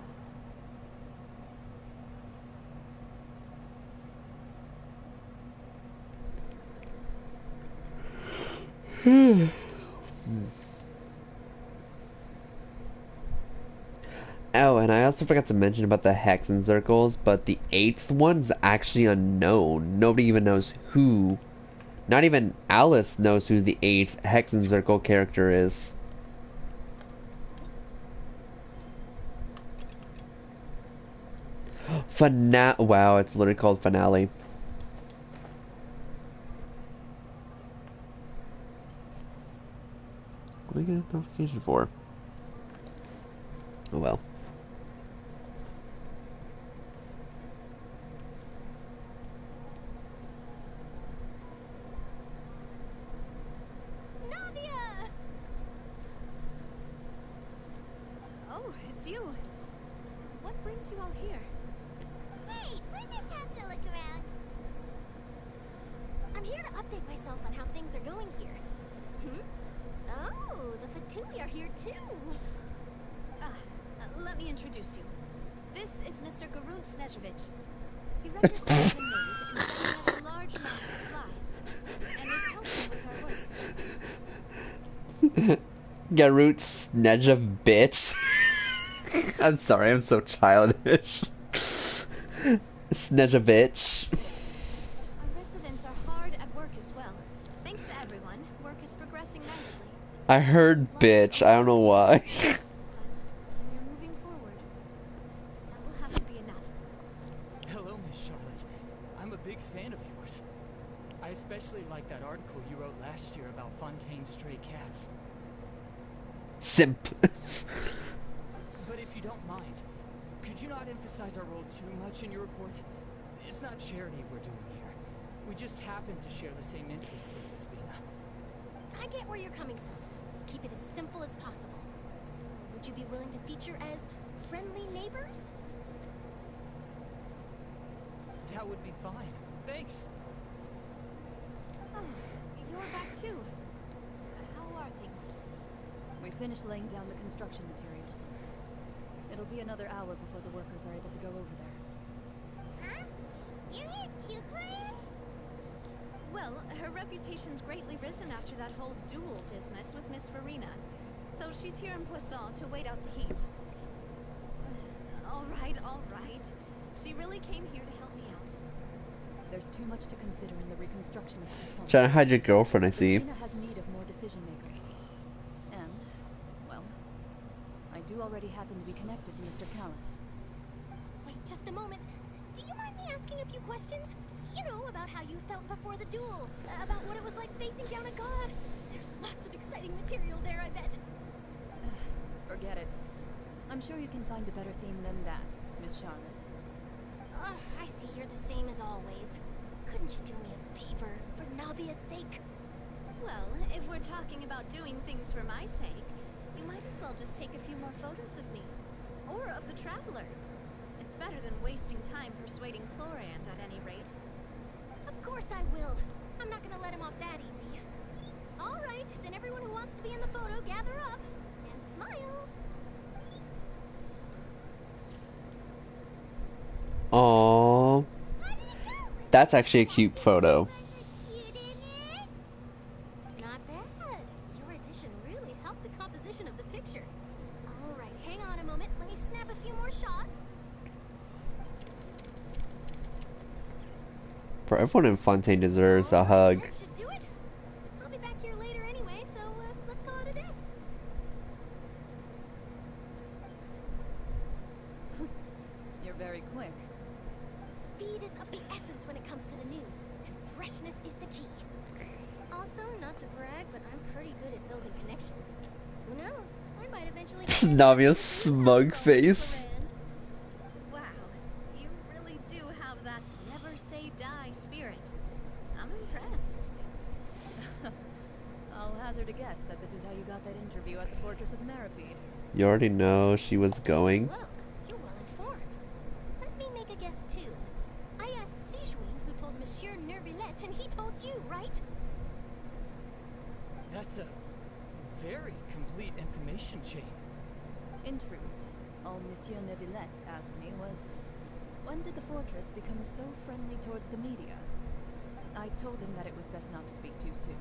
Oh, and I also forgot to mention about the Hexen Circles, but the 8th one's actually unknown. Nobody even knows who. Not even Alice knows who the 8th Hexen Circle character is. Wow, it's literally called Finale. What did I get a notification for? Oh well. Oh, it's you. What brings you all here? Hey, we're just having a look around. I'm here to update myself on how things are going here. Oh, the Fatui are here too. Let me introduce you. This is Mr. Garun Snezhevich. He represents the maid and sending us a large amount of supplies, and is helping with our work. Garut Snedgev bitch. I'm sorry, I'm so childish. Snedgevich. Our residents are hard at work as well. Thanks to everyone, work is progressing nicely. I heard bitch, I don't know why. We're moving forward. That will have to be enough. Hello, Miss Charlotte. I'm a big fan of yours. I especially like that article you wrote last year about Fontaine's stray cats. Simp. But if you don't mind, could you not emphasize our role too much in your report? It's not charity we're doing here. We just happen to share the same interests as Despina. I get where you're coming from. Keep it as simple as possible. Would you be willing to feature as friendly neighbors? That would be fine. Thanks. Oh, you're back too. How are things? We finished laying down the construction materials. It'll be another hour before the workers are able to go over there. Huh? You're here too, Corinne? Well, her reputation's greatly risen after that whole duel business with Miss Farina. So she's here in Poisson to wait out the heat. All right, all right. She really came here to help me out. There's too much to consider in the reconstruction of Poisson. Trying to hide your girlfriend, I see. Despina has need of more decision makers. And, well, I do already happen to be connected to Mr. Callis. Wait just a moment. Do you mind me asking a few questions? You know, about how you felt before the duel. About what it was like facing down a god. There's lots of exciting material there, I bet. Forget it. I'm sure you can find a better theme than that, Miss Charlotte. I see you're the same as always. Couldn't you do me a favor, for Navia's sake? Well, if we're talking about doing things for my sake, you might as well just take a few more photos of me. Or of the Traveler. It's better than wasting time persuading Chlorand at any rate. Of course I will. I'm not gonna let him off that easy. All right, then everyone who wants to be in the photo, gather up and smile. Aww. That's actually a cute photo. Not bad. Your addition really helped the composition of the picture. All right, hang on a moment. Let me snap a few more shots. For everyone in Fontaine deserves a hug. That should do it. I'll be back here later anyway, so let's call it a day. You're very quick. Speed is of the essence when it comes to the news, and freshness is the key. Also, not to brag, but I'm pretty good at building connections. Who knows? I might eventually. Namia's smug face. Wow, you really do have that never say die spirit. I'm impressed. I'll hazard a guess that this is how you got that interview at the Fortress of Maripede. You already know she was going. Look, you're well informed. Let me make a guess too. I asked Sijuin, who told Monsieur Nervillette, and he told you, right? That's a very complete information chain. In truth, all Monsieur Neuvillette asked me was, when did the fortress become so friendly towards the media? I told him that it was best not to speak too soon.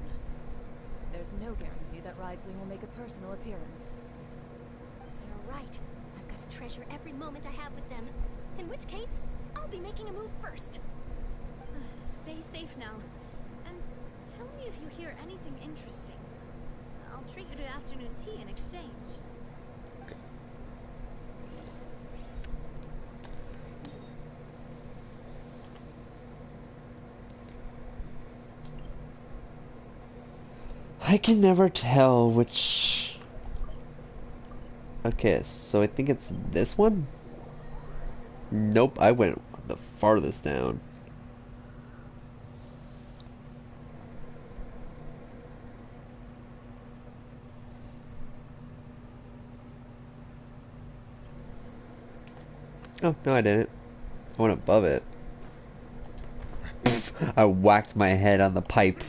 There's no guarantee that Ridesley will make a personal appearance. You're right. I've got to treasure every moment I have with them. In which case, I'll be making a move first. Stay safe now. And tell me if you hear anything interesting. I'll treat you to afternoon tea in exchange. I can never tell which... Okay, so I think it's this one? Nope, I went the farthest down. Oh, no I didn't. I went above it. I whacked my head on the pipe.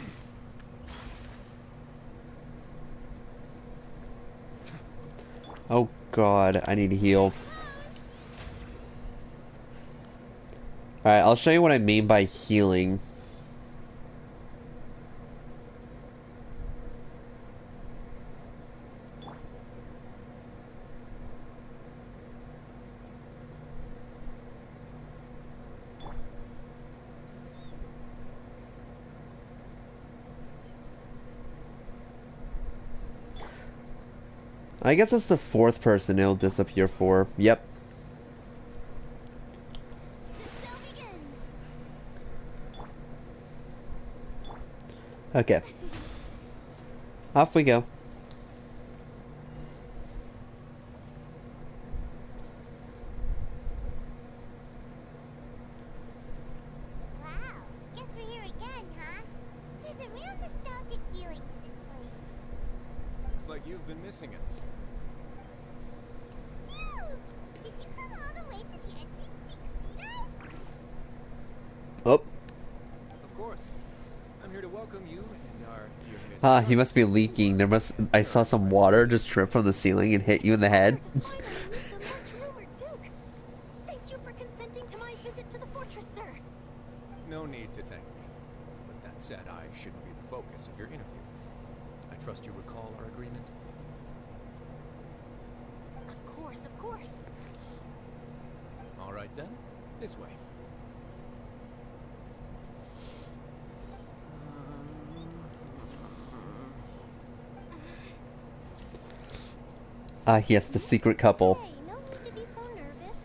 Oh god, I need to heal. Alright, I'll show you what I mean by healing. I guess it's the fourth person it'll disappear for. Yep. Okay. Off we go. Wow, guess we're here again, huh? There's a real nostalgic feeling to this place. Looks like you've been missing us. Dude, did you come all the way to the entrance to greet us? Oh. Of course. I'm here to welcome you and our dear Miss. Ah, he must be leaking. I saw some water just drip from the ceiling and hit you in the head. Thank you for consenting to my visit to the fortress, sir. No need to thank me. But that said, I shouldn't be the focus of your interview. I trust you recall our agreement? Of course, of course. All right then, this way. Ah, yes, the secret couple. Hey, no need to be so nervous.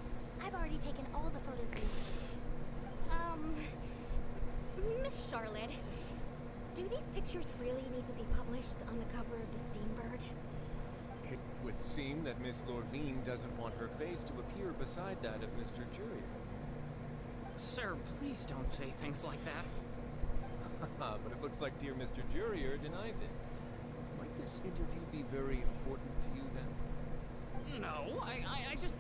I've already taken all the photos we need. Miss Charlotte, do these pictures really need to be published on the cover of the Steambird? It would seem that Miss Lorvine doesn't want her face to appear beside that of Mr. Jurier. Sir, please don't say things like that. But it looks like dear Mr. Jurier denies it. Might this interview be very important to you then? No, I just...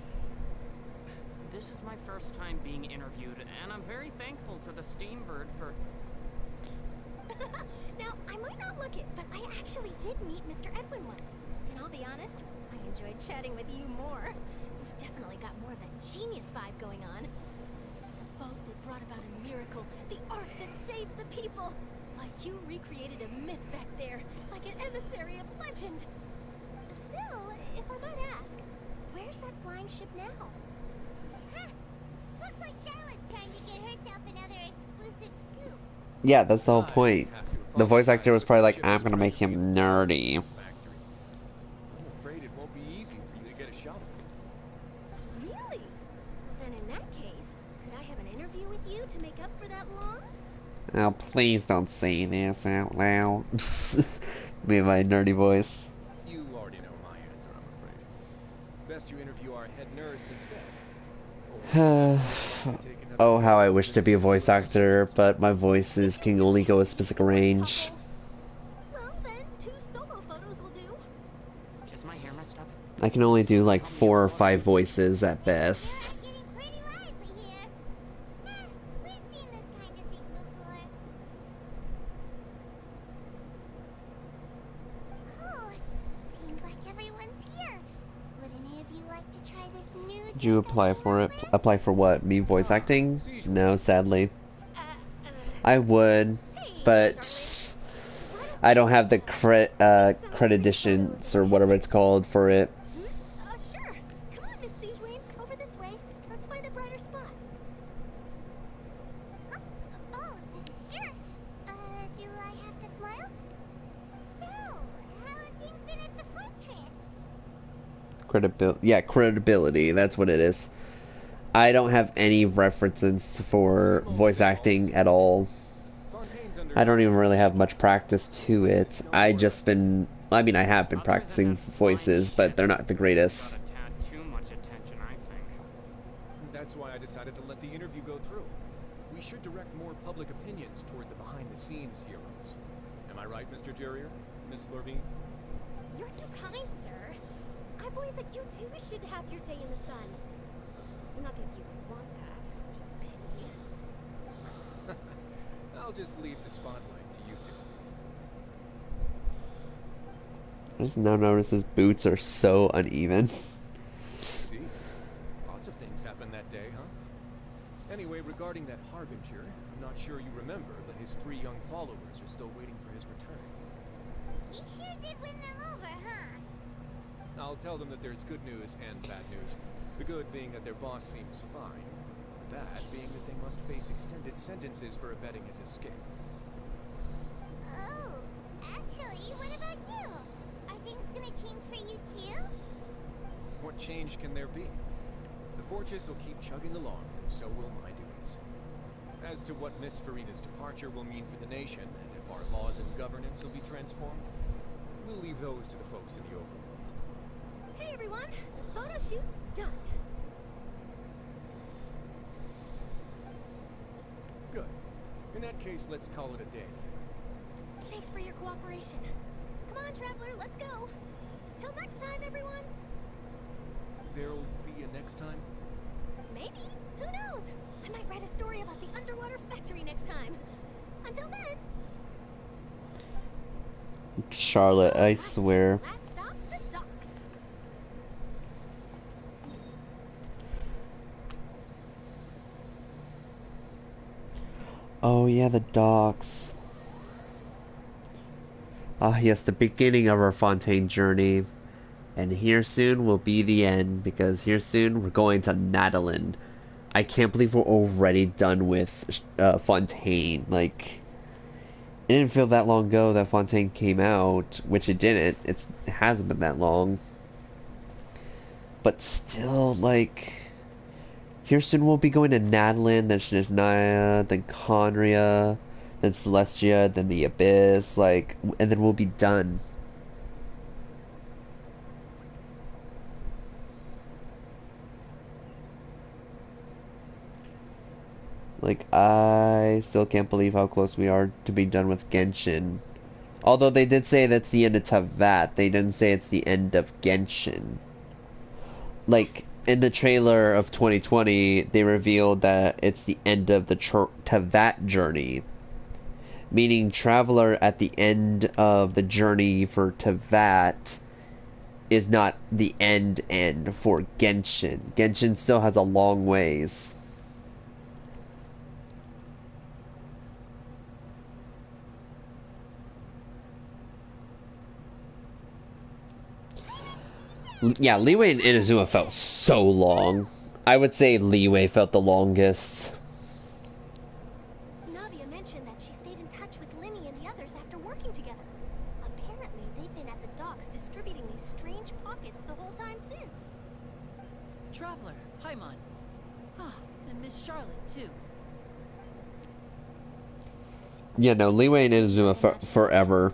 This is my first time being interviewed, and I'm very thankful to the Steambird for... overlook it, but I actually did meet Mr. Edwin once. And I'll be honest, I enjoyed chatting with you more. You've definitely got more of that genius vibe going on. The boat that brought about a miracle, the ark that saved the people. Why, you recreated a myth back there, like an emissary of legend. Still, if I might ask, where's that flying ship now? Huh. Looks like Charlotte's trying to get herself another exclusive scoop. Yeah, that's the whole point. The voice actor was probably like, I'm gonna make him nerdy. I'm afraid it won't be easy for you to get a shot. Really? Then in that case, could I have an interview with you to make up for that loss? Oh, please don't say this out loud. Me and my nerdy voice. You already know my answer, I'm afraid. Best you interview our head nurse instead. Oh, how I wish to be a voice actor, but my voices can only go a specific range. Well, then 2 solo photos will do. Is my hair messed up? I can only do like 4 or 5 voices at best. Did you apply for it? Apply for what? Me voice acting? No, sadly. I would, but I don't have the credentials or whatever it's called for it. Sure. Come on, Miss Siegewayne. Over this way. Let's find a brighter spot. Oh, sure. Do I have to smile? So, how have things been at the fortress? Credibility, that's what it is. I don't have any references for voice acting at all. I don't even really have much practice to it. I have been practicing voices, but they're not the greatest. Too much attention, I think. That's why I decided to let the interview go through. We should direct more public opinions toward the behind-the-scenes heroes. Am I right, Mr. Jerrier? Miss Lurvine? You're too kind, sir. I believe that you too should have your day in the sun. Not that you would want that, just pity. I'll just leave the spotlight to you two. I just now notice his boots are so uneven. See? Lots of things happened that day, huh? Anyway, regarding that Harbinger, I'm not sure you remember, but his 3 young followers are still waiting for his return. He sure did win them over, huh? I'll tell them that there's good news and bad news. The good being that their boss seems fine. The bad being that they must face extended sentences for abetting his escape. Oh, actually, what about you? Are things gonna change for you too? What change can there be? The fortress will keep chugging along, and so will my duties. As to what Miss Farina's departure will mean for the nation, and if our laws and governance will be transformed, we'll leave those to the folks in the overworld. Hey everyone, the photo shoot's done. Good. In that case, let's call it a day. Thanks for your cooperation. Come on, Traveler, let's go. Till next time, everyone. There'll be a next time? Maybe. Who knows? I might write a story about the underwater factory next time. Until then. Charlotte, I swear. Last stop, the docks. Oh yeah, the docks. Ah yes, the beginning of our Fontaine journey. And here soon will be the end, because here soon we're going to Nadalin. I can't believe we're already done with Fontaine. Like, it didn't feel that long ago that Fontaine came out, which it didn't. It hasn't been that long. But still, like, here soon we'll be going to Nadalin, then Shania, then Conria, then Celestia, then the Abyss, like, and then we'll be done. Like, I still can't believe how close we are to be done with Genshin. Although they did say that's the end of Tavat, they didn't say it's the end of Genshin. Like, in the trailer of 2020, they revealed that it's the end of the Tavat journey. Meaning Traveler at the end of the journey for Tevat is not the end for Genshin. Genshin still has a long ways. Yeah, Leeway and Inazuma felt so long. I would say Leeway felt the longest. Navia mentioned that she stayed in touch with Linny and the others after working together. Apparently, they've been at the docks distributing these strange pockets the whole time since. Traveler, Paimon. Ah, and Miss Charlotte, too. Yeah, no, Leeway and Inazuma forever.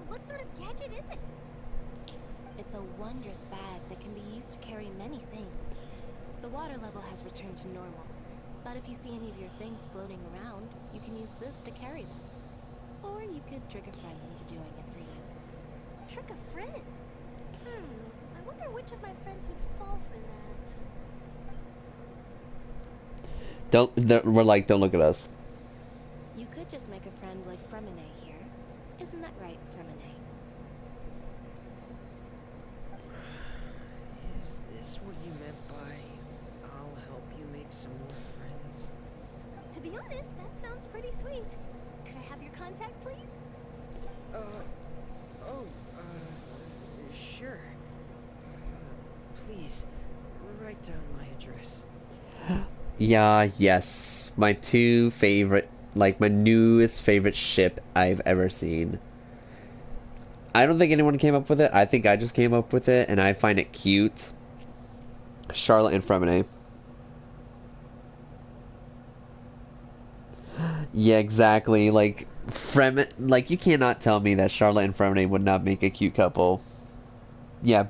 What sort of gadget is it? It's a wondrous bag that can be used to carry many things. The water level has returned to normal, but if you see any of your things floating around, you can use this to carry them. Or you could trick a friend into doing it for you. Trick a friend? I wonder which of my friends would fall for that. We're like, don't look at us. You could just make a friend like Fremine here. Isn't that right, Fremine? Is this what you meant by I'll help you make some more friends? To be honest, that sounds pretty sweet. Could I have your contact, please? Sure. Please, write down my address. Yeah, yes. My two favorite, like my newest favorite ship I've ever seen. I don't think anyone came up with it. I think I just came up with it, and I find it cute. Charlotte and Fremine. Yeah, exactly. Like, like, you cannot tell me that Charlotte and Fremine would not make a cute couple. Yeah,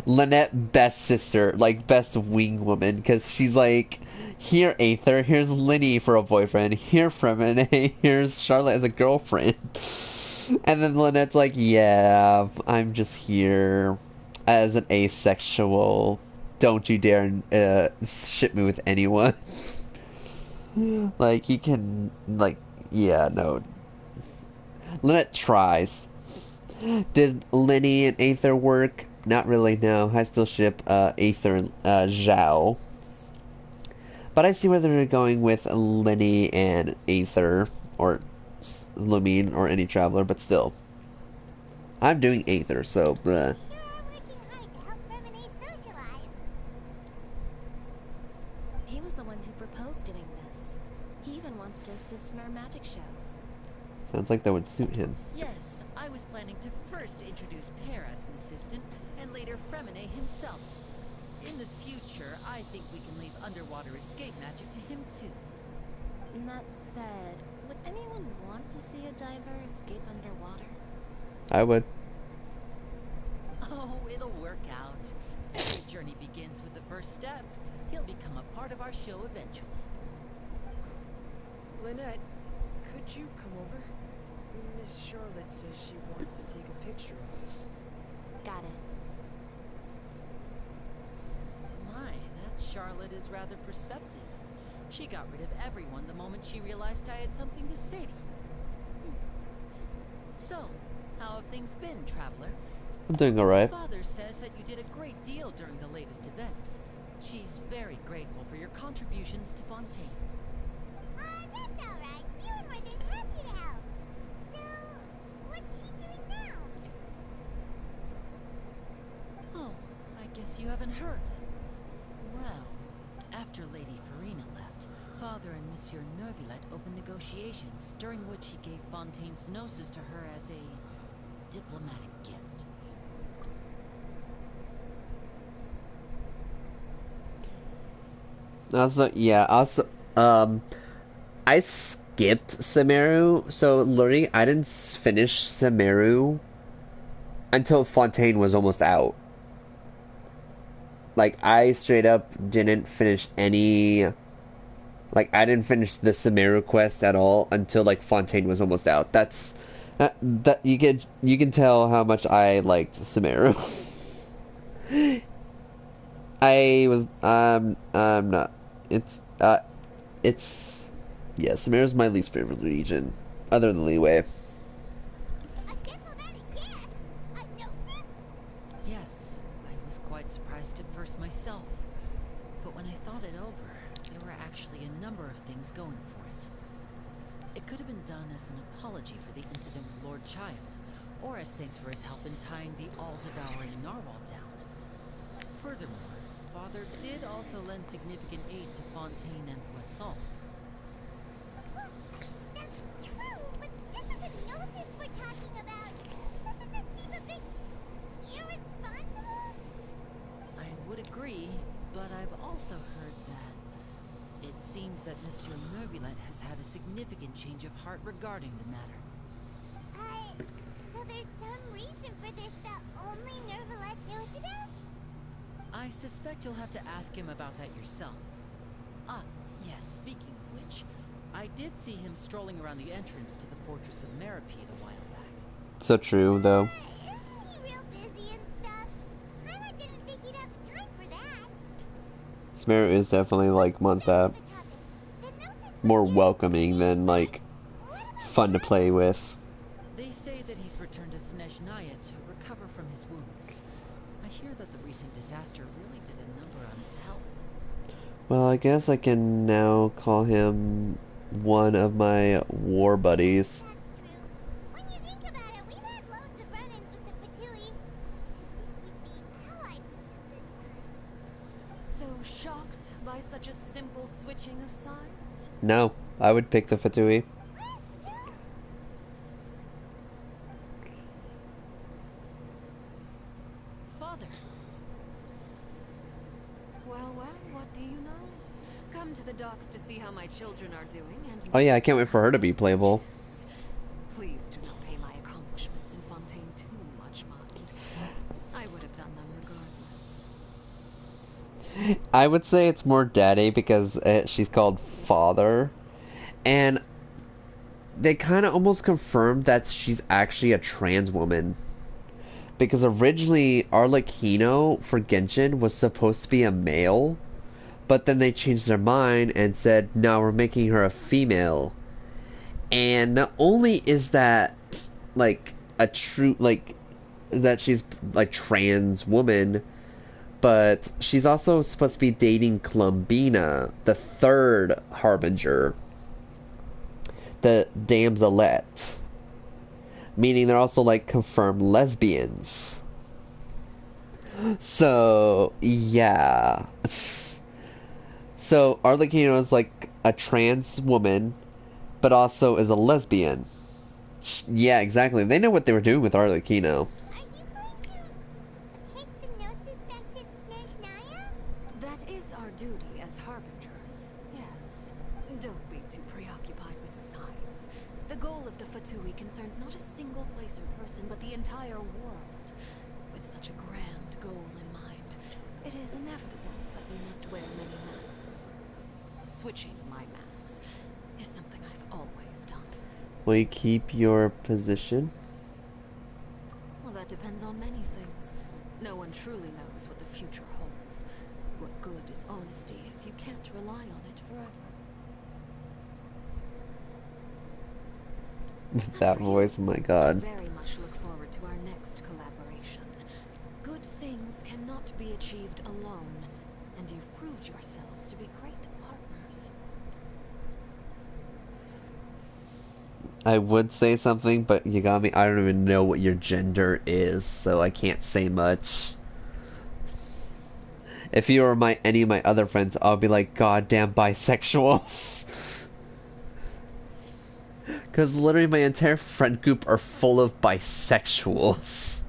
Lynette, best sister, like, best wing woman, because she's like, here Aether, here's Linny for a boyfriend, here Fremine, here's Charlotte as a girlfriend. And then Lynette's like, yeah, I'm just here as an asexual. Don't you dare ship me with anyone. Like, you can, like, yeah, no. Lynette tries. Did Linny and Aether work? Not really, no. I still ship Aether and Zhao. But I see where they're going with Linny and Aether, or Lumine, or any traveler, but still. I'm doing Aether, so bleh. He was the one who proposed doing this. He even wants to assist in our magic shows. Sounds like that would suit him. Yes, I was planning to first introduce Pear as an assistant, and later Fremine himself. In the future, I think we can leave underwater escape magic to him too. That said, would anyone want to see a diver escape underwater? I would. Oh, it'll work out. Every journey begins with the first step. He'll become a part of our show eventually. Lynette, could you come over? Miss Charlotte says she wants to take a picture of us. Got it. My, that Charlotte is rather perceptive. She got rid of everyone the moment she realized I had something to say to you. So, how have things been, Traveler? I'm doing alright. Father says that you did a great deal during the latest events. She's very grateful for your contributions to Fontaine. That's alright. We were more than happy to help. So, what's she doing now? Oh, I guess you haven't heard. Well, after Lady Farina left, Father and Monsieur Nervilette opened negotiations, during which he gave Fontaine's Gnosis to her as a diplomatic gift. Also, yeah, I skipped Sumeru, so literally I didn't finish Sumeru until Fontaine was almost out. Like, I straight up didn't finish any... Like, I didn't finish the Sumeru quest at all until, like, Fontaine was almost out. That's... that you can tell how much I liked Sumeru. I was... I'm not... It's... yeah, Sumeru's my least favorite region. other leeway. Yes, I was quite surprised at first myself. But when I thought it over, there were actually a number of things going for it. It could have been done as an apology for the incident with Lord Child, or as thanks for his help in tying the all-devouring narwhal down. Furthermore, Father did also lend significant aid to Fontaine and Poisson. That's true, but this is the gnosis we're talking about. Doesn't this seem a bit irresponsible? I would agree, but I've also heard that it seems that Monsieur Neuvillette has had a significant change of heart regarding the matter. So there's some reason for this that only Neuvillette knows about? I suspect you'll have to ask him about that yourself. Ah, yes, speaking of which, I did see him strolling around the entrance to the Fortress of Meripede a while back. So true, though. Isn't he real busy and stuff? I didn't think he'd have time for that. Smear is definitely like Mondstadt. More welcoming than like fun to play with. They say that he's returned to Snezhnaya to recover from his wounds. I hear that the recent disaster really did a number on his health. Well, I guess I can now call him one of my war buddies. When you think about it, we've had loads of run-ins with the Fatui. So shocked by such a simple switching of sides? No, I would pick the Fatui. Father. Well, what do you know? Come to the docks to see how my children are doing and... Oh yeah, I can't wait for her to be playable. Please do not pay my accomplishments in Fontaine too much mind. I would have done them regardless. I would say it's more daddy because she's called father. And they kind of almost confirmed that she's actually a trans woman. Because originally, Arlecchino for Genshin was supposed to be a male. But then they changed their mind and said, no, we're making her a female. And not only is that, like, a true, like, that she's, like, trans woman, but she's also supposed to be dating Clumbina, the third Harbinger. The Damselette. Meaning they're also, like, confirmed lesbians. So, yeah. So, Arlecchino is, like, a trans woman, but also is a lesbian. Yeah, exactly. They know what they were doing with Arlecchino. That is our duty as harbingers, yes. Don't be too preoccupied with signs. The goal of the Fatui concerns not a single place or person, but the entire world. With such a grand goal in mind, it is inevitable that we must wear many masks. Switching my masks is something I've always done. Will you keep your position? Well, that depends on many things. No one truly knows what the future holds. What good is honesty if you can't rely on it forever? With that voice, oh my god. I very much look forward to our next collaboration. Good things cannot be achieved alone, and you've proved yourselves to be great partners. I would say something, but you got me. I don't even know what your gender is, so I can't say much. If you were any of my other friends, I'll be like, goddamn bisexuals. Because literally my entire friend group are full of bisexuals.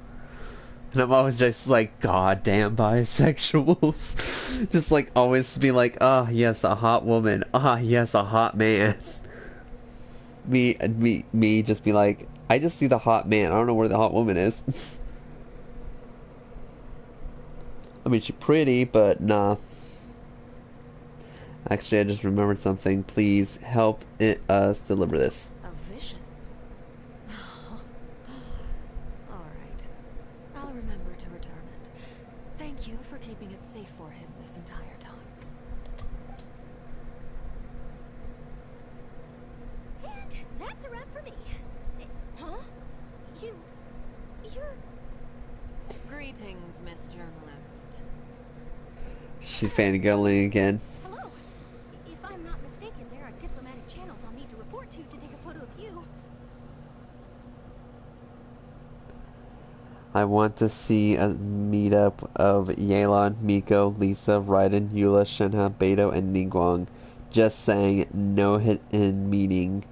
And I'm always just like, goddamn bisexuals. Just like always be like, ah, yes, a hot woman. Ah, yes, a hot man. Me just be like, I just see the hot man. I don't know where the hot woman is. I mean, she's pretty, but nah. Actually, I just remembered something. Please help us deliver this. A vision? Alright. I'll remember to return it. Thank you for keeping it safe for him this entire time. And that's a wrap for me. Huh? You're... Greetings, Miss Journalist. She's fangirling again. Hello. If I'm not mistaken, there are diplomatic channels I'll need to report to take a photo of you. I want to see a meetup of Yelan, Miko, Lisa, Raiden, Eula, Shenhe, Beto, and Ningguang. Just saying, no hidden meaning.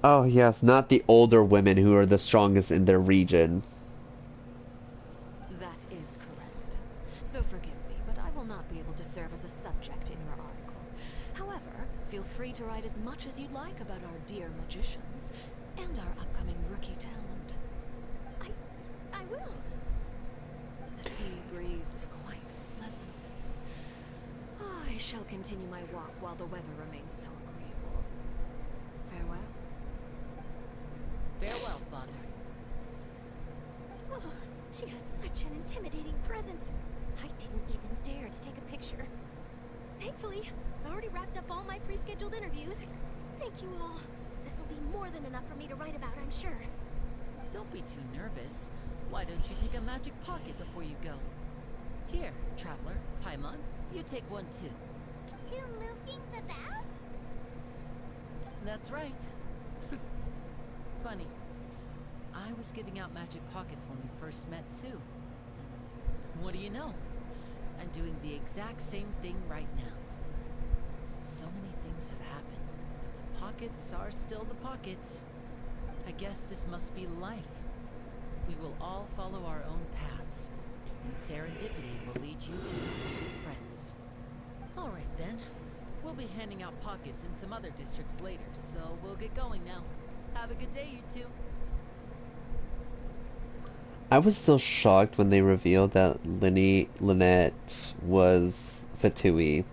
Oh yes, not the older women who are the strongest in their region. That is correct. So forgive me, but I will not be able to serve as a subject in your article. However, feel free to write as much as you'd like about our dear magicians and our upcoming rookie talent. I will. The sea breeze is quite pleasant. I shall continue my walk while the weather remains so agreeable. Farewell. Farewell, Father. Oh, she has such an intimidating presence. I didn't even dare to take a picture. Thankfully, I've already wrapped up all my pre-scheduled interviews. Thank you all. This will be more than enough for me to write about, I'm sure. Don't be too nervous. Why don't you take a magic pocket before you go? Here, Traveler, Paimon, you take one too. To move things about? That's right. Funny. I was giving out magic pockets when we first met too. And what do you know? I'm doing the exact same thing right now. So many things have happened. The pockets are still the pockets. I guess this must be life. We will all follow our own paths, and serendipity will lead you to fated friends. All right then. We'll be handing out pockets in some other districts later, so we'll get going now. Have a good day, you two. I was still shocked when they revealed that Lynette was Fatui.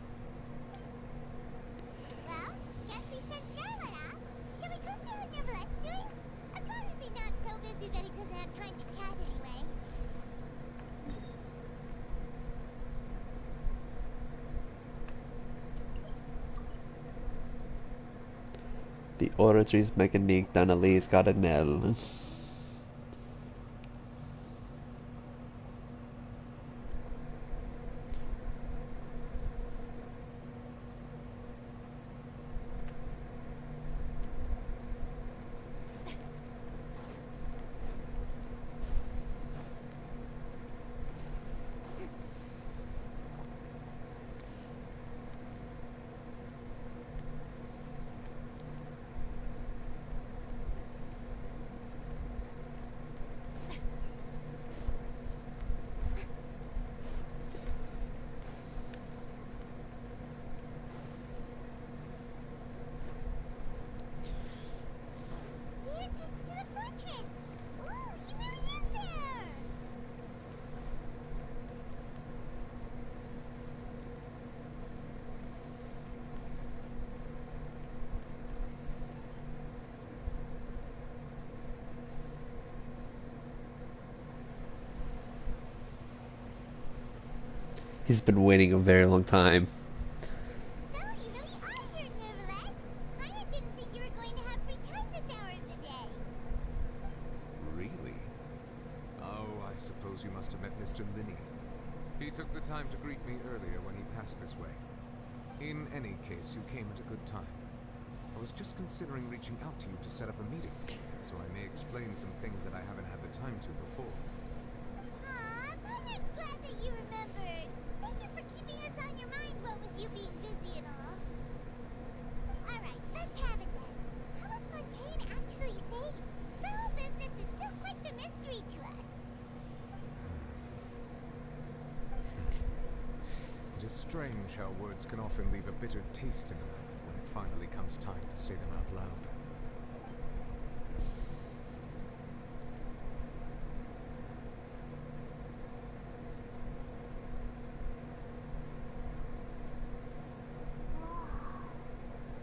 Well, guess we sent Charlotte off. Shall we go see what Neverlette's doing? Of course he's not so busy that he doesn't have time to chat anyway. The oratrice mécanique d'analyse cardinale. The entrance to the fortress! Ooh, he really is there! He's been waiting a very long time. So, you really are here, Neverlette. I didn't think you were going to have free time this hour of the day. Really? Oh, I suppose you must have met Mr. Linney. He took the time to greet me earlier when he passed this way. In any case, you came at a good time. I was just considering reaching out to you to set up a meeting, so I may explain some things that I haven't had the time to before. Aw, Paimon's glad that you remembered. Thank you for keeping us on your mind, what with you being busy and all. Alright, let's have it then. How was Fontaine actually saved? The whole business is still quite the mystery to us. It is strange how words can often leave a bitter taste in the mouth when it finally comes time to say them out loud.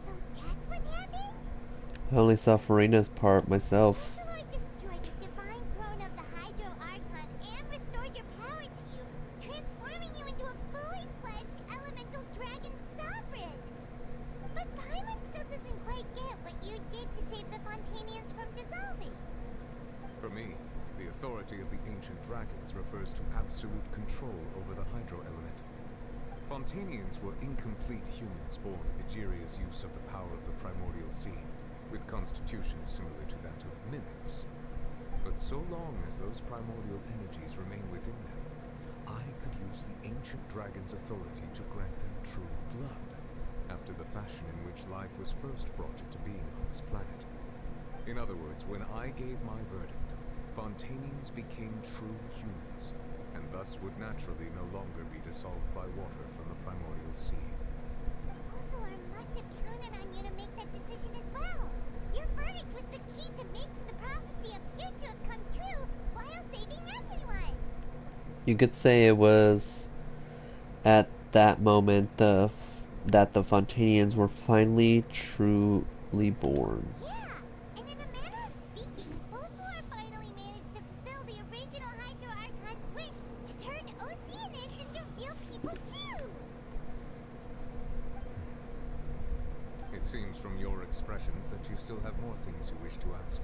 So that's what happened? I only saw Farina's part myself. The Lord destroyed the divine throne of the Hydro Archon and restored your power to you, transforming you into a fully fledged elemental dragon sovereign. me, the authority of the ancient dragons refers to absolute control over the hydro element. Fontanians were incomplete humans born of Egeria's use of the power of the primordial sea, with constitutions similar to that of mimics. But so long as those primordial energies remain within them, I could use the ancient dragon's authority to grant them true blood, after the fashion in which life was first brought into being on this planet. In other words, when I gave my verdict, Fontanians became true humans, and thus would naturally no longer be dissolved by water from the primordial sea. Fossilor must have counted on you to make that decision as well. Your verdict was the key to making the prophecy appear to have come true while saving everyone. You could say it was at that moment that the Fontanians were finally truly born. Yeah, and in a manner of speaking, Fossilor finally managed to fulfill the original Hydro Archon's wish to turn Oceanids into real people too. It seems from your expressions that you still have more things you wish to ask.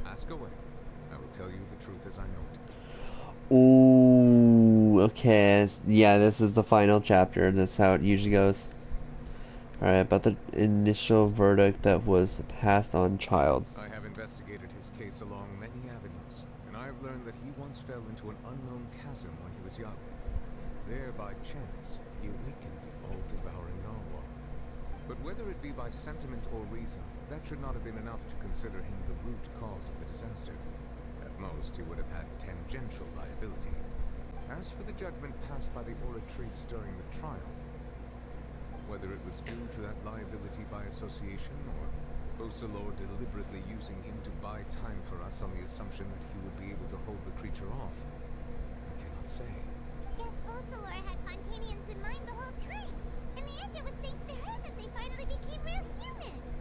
Ask away. I will tell you the truth as I know it. Ooh, okay. Yeah, this is the final chapter. That's how it usually goes. Alright, about the initial verdict that was passed on child. I have investigated his case along many avenues, and I have learned that he once fell into an unknown chasm when he was young. There, by chance, he awakened the all-devouring narwhal. But whether it be by sentiment or reason, that should not have been enough to consider him the root cause of the disaster. At most, he would have had tangential liability. As for the judgment passed by the oratrice during the trial, whether it was due to that liability by association, or Fossilor deliberately using him to buy time for us on the assumption that he would be able to hold the creature off, I cannot say. Guess Fossilor had Fontanians in mind the whole time. In the end, it was thanks to her that they finally became real humans.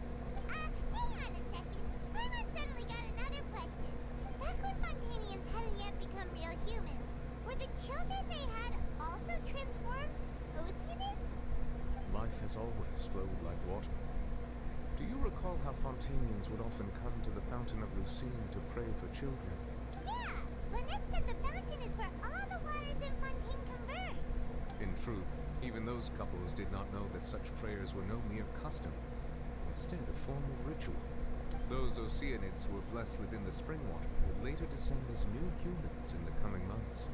Hang on a second. Paimon suddenly got another question. Back when Fontanians hadn't yet become real humans, were the children they had also transformed Oceanids? Life has always flowed like water. Do you recall how Fontanians would often come to the Fountain of Lucine to pray for children? Yeah! Lynette said the fountain is where all the waters in Fontaine converge. In truth, even those couples did not know that such prayers were no mere custom, instead a form of ritual. Those Oceanids who were blessed within the spring water would later descend as new humans in the coming months.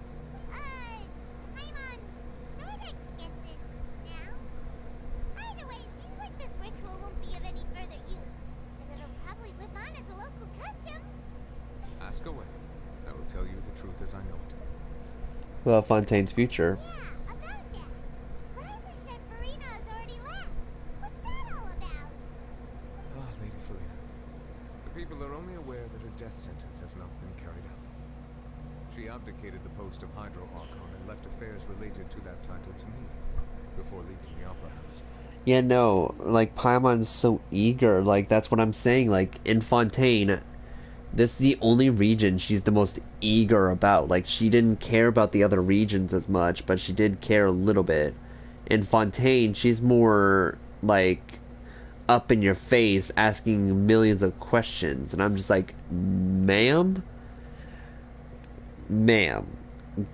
Paimon sorta gets it now. Either way, it seems like this ritual won't be of any further use, and it'll probably live on as a local custom. Ask away. I will tell you the truth as I know it. Well, Fontaine's future. Yeah, about that. Risley said Farina has already left. What's that all about? Ah, Lady Farina. The people are only aware that her death sentence has not been carried out. She abdicated the post of Hydro Archon and left affairs related to that title to me, before leaving the Opera House. Yeah, no, like, Paimon's so eager, like, that's what I'm saying, like, in Fontaine, this is the only region she's the most eager about, like, she didn't care about the other regions as much, but she did care a little bit. In Fontaine, she's more, like, up in your face, asking millions of questions, and I'm just like, ma'am? Ma'am,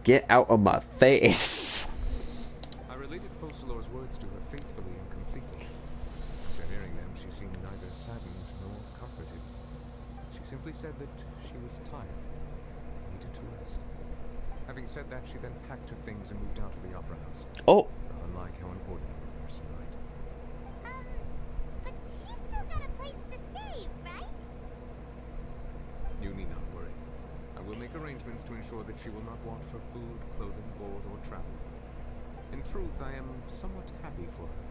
get out of my face. I related Fossilor's words to her faithfully and completely. After hearing them, she seemed neither saddened nor comforted. She simply said that she was tired, needed to rest. Having said that, she then packed her things and moved out of the Opera House. Oh. Unlike how an ordinary person might. But she's still got a place to stay, right? You need not worry. I will make arrangements to ensure that she will not want for food, clothing, board, or travel. In truth, I am somewhat happy for her.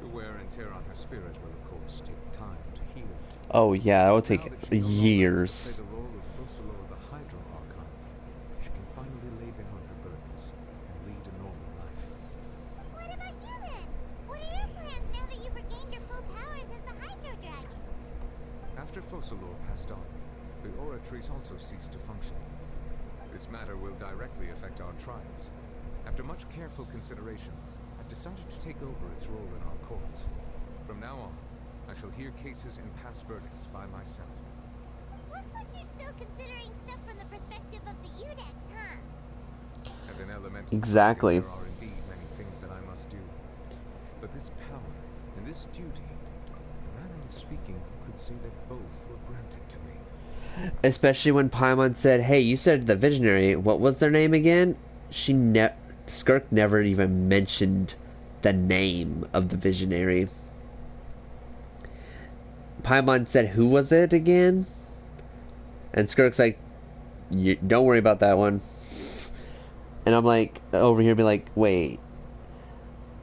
The wear and tear on her spirit will, of course, take time to heal. Oh yeah, that will take Now that she no longer years. has to play the role of Fossilor the Hydro Archon, she can finally lay down her burdens and lead a normal life. What about you then? What are your plans now that you've regained your full powers as the Hydro Dragon? After Fossilor passed on, the Oratrice also ceased to function. This matter will directly affect our trials. After much careful consideration, I've decided to take over its role in our courts. From now on, I shall hear cases and pass verdicts by myself. Looks like you're still considering stuff from the perspective of the Udex, huh? As an elemental Exactly. champion, there are indeed many things that I must do. But this power and this duty, in a manner of speaking, could say that both were granted to me. Especially when Paimon said, "Hey, you said the Visionary. What was their name again?" Skirk never even mentioned the name of the Visionary. Paimon said, "Who was it again?" And Skirk's like, "Don't worry about that one." And I'm like, over here, be like, "Wait,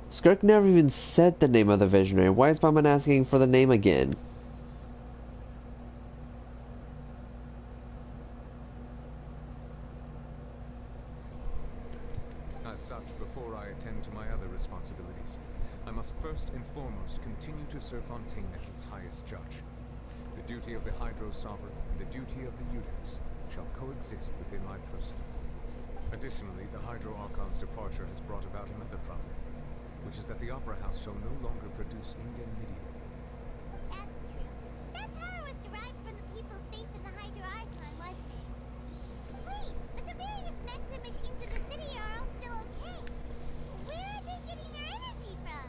Skirk never even said the name of the Visionary. Why is Paimon asking for the name again?" As such, before I attend to my other responsibilities, I must first and foremost continue to serve Fontaine as its highest judge. The duty of the Hydro Sovereign and the duty of the Udex shall coexist within my person. Additionally, the Hydro Archon's departure has brought about another problem, which is that the Opera House shall no longer produce indemnitium. That's true. That power was derived from the people's faith in the Hydro Archon, wasn't it? Wait, but the various mechs and machines in the city are all still okay. Where are they getting their energy from?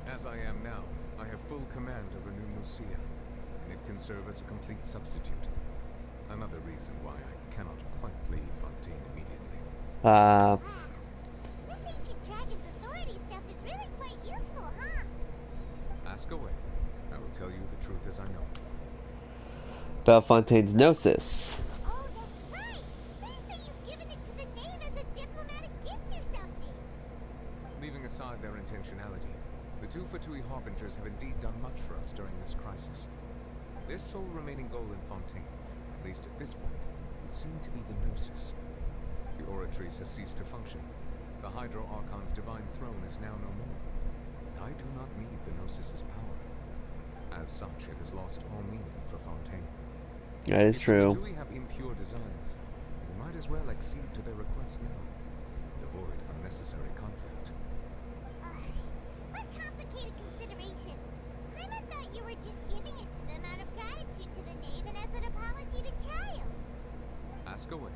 As I am now, I have full command over New Lucia, and it can serve as a complete substitute. Another reason why I cannot quite leave Fontaine immediately. This ancient dragon's authority stuff is really quite useful, huh? Ask away. I will tell you the truth as I know it. About Fontaine's Gnosis. Oh, that's right! They say you've given it to the name as a diplomatic gift or something. Leaving aside their intentionality, the two Fatui Harbingers have indeed done much for us during this crisis. Their sole remaining goal in Fontaine, at least at this point, would seem to be the Gnosis. The Oratrice has ceased to function. The Hydro Archon's divine throne is now no more. I do not need the Gnosis's power. As such, it has lost all meaning for Fontaine. That is true. If we have impure designs, we might as well accede to their request now, and avoid unnecessary conflict. What complicated considerations. Paimon thought you were just giving it to them out of gratitude to the name and as an apology to Child. Ask away.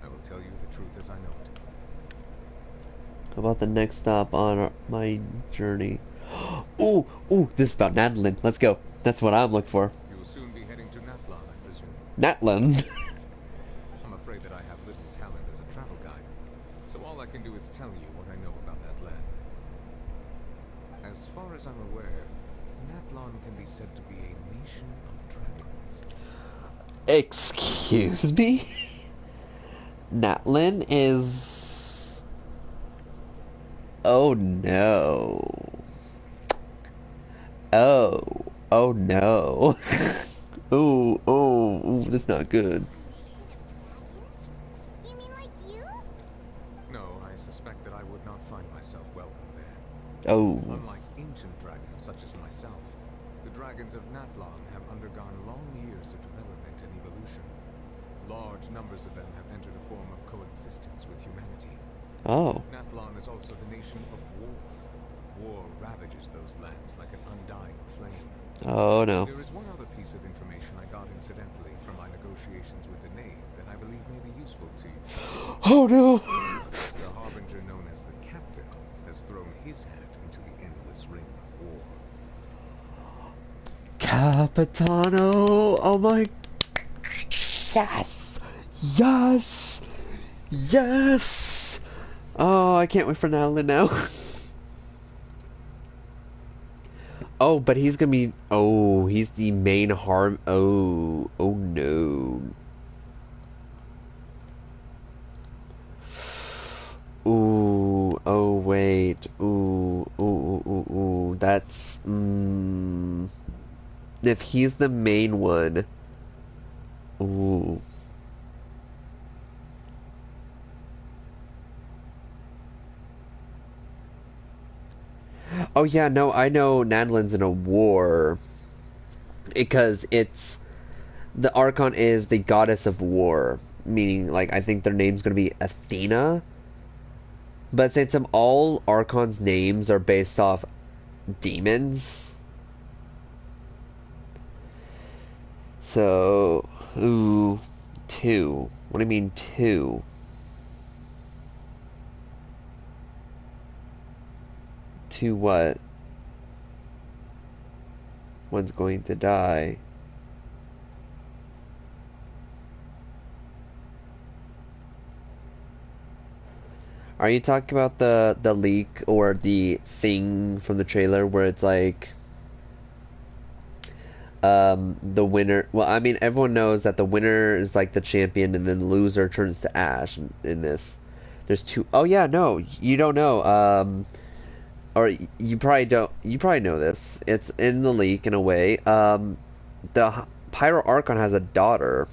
I will tell you the truth as I know it. How about the next stop on my journey? Ooh, this is about Nadlin. Let's go. That's what I'm looking for. You will soon be heading to Natlan, I presume. Natlan? I'm afraid that I have little talent as a travel guide, so all I can do is tell you what I know about that land. As far as I'm aware, Natlan can be said to be a nation of dragons. Excuse me? Natlan is... Oh no. Oh no. Ooh, that's not good. You mean like you? No, I suspect that I would not find myself welcome there. Oh. Unlike ancient dragons such as myself, the dragons of Natlan have undergone long years of development and evolution. Large numbers of them have entered a form of coexistence with humanity. Oh. Natlan is also the nation of war. War ravages those lands like an undying flame. Oh no. There is one other piece of information I got incidentally from my negotiations with the Knave that I believe may be useful to you. Oh no! The Harbinger known as the Captain has thrown his hat into the endless ring of war. Capitano! Oh my... Yes! Yes! Yes! Oh, I can't wait for Natalie now. Oh, but he's gonna be... Oh, he's the main harm... Oh no. Ooh, oh wait. Ooh. That's... If he's the main one... Ooh. Oh yeah, no, I know Nadlin's in a war. Because it's... The Archon is the goddess of war. Meaning, like, I think their name's gonna be Athena. But since all Archon's names are based off demons... So, ooh, 2. What do you mean 2? Two what? One's going to die. Are you talking about the leak or the thing from the trailer where it's like the winner, well, I mean, everyone knows that the winner is like the champion and then the loser turns to ash in this. There's two. Oh yeah, no, you don't know. Or you probably know this. It's in the leak in a way. The Pyro Archon has a daughter.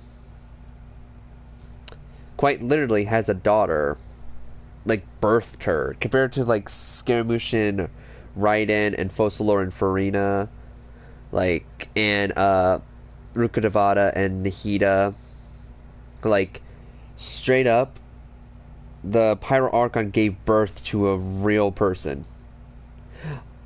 Quite literally has a daughter. Like birthed her. Compared to like Scaramushin, Raiden, and Focalor and Farina. Like, and Rukkhadevata and Nahida. Like, straight up, the Pyro Archon gave birth to a real person.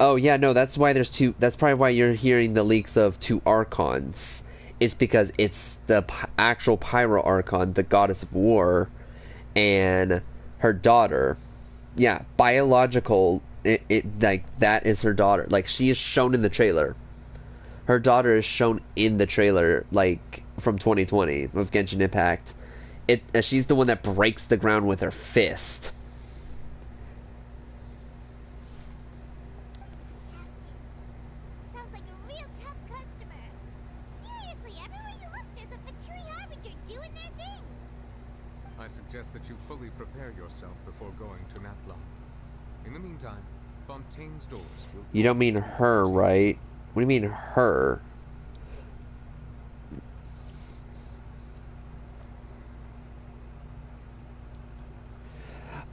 Oh yeah, no, that's why there's two. That's probably why you're hearing the leaks of two Archons. It's because it's the actual Pyro Archon, the goddess of war, and her daughter. Yeah, biological. It like that is her daughter. Like she is shown in the trailer. Her daughter is shown in the trailer, like from 2020 of Genshin Impact. She's the one that breaks the ground with her fist. Sounds like a real tough customer. Seriously, everywhere you look, there's a Fatui Harbinger doing their thing. I suggest that you fully prepare yourself before going to Natla. In the meantime, Fontaine's doors will... You don't mean her, right? What do you mean her?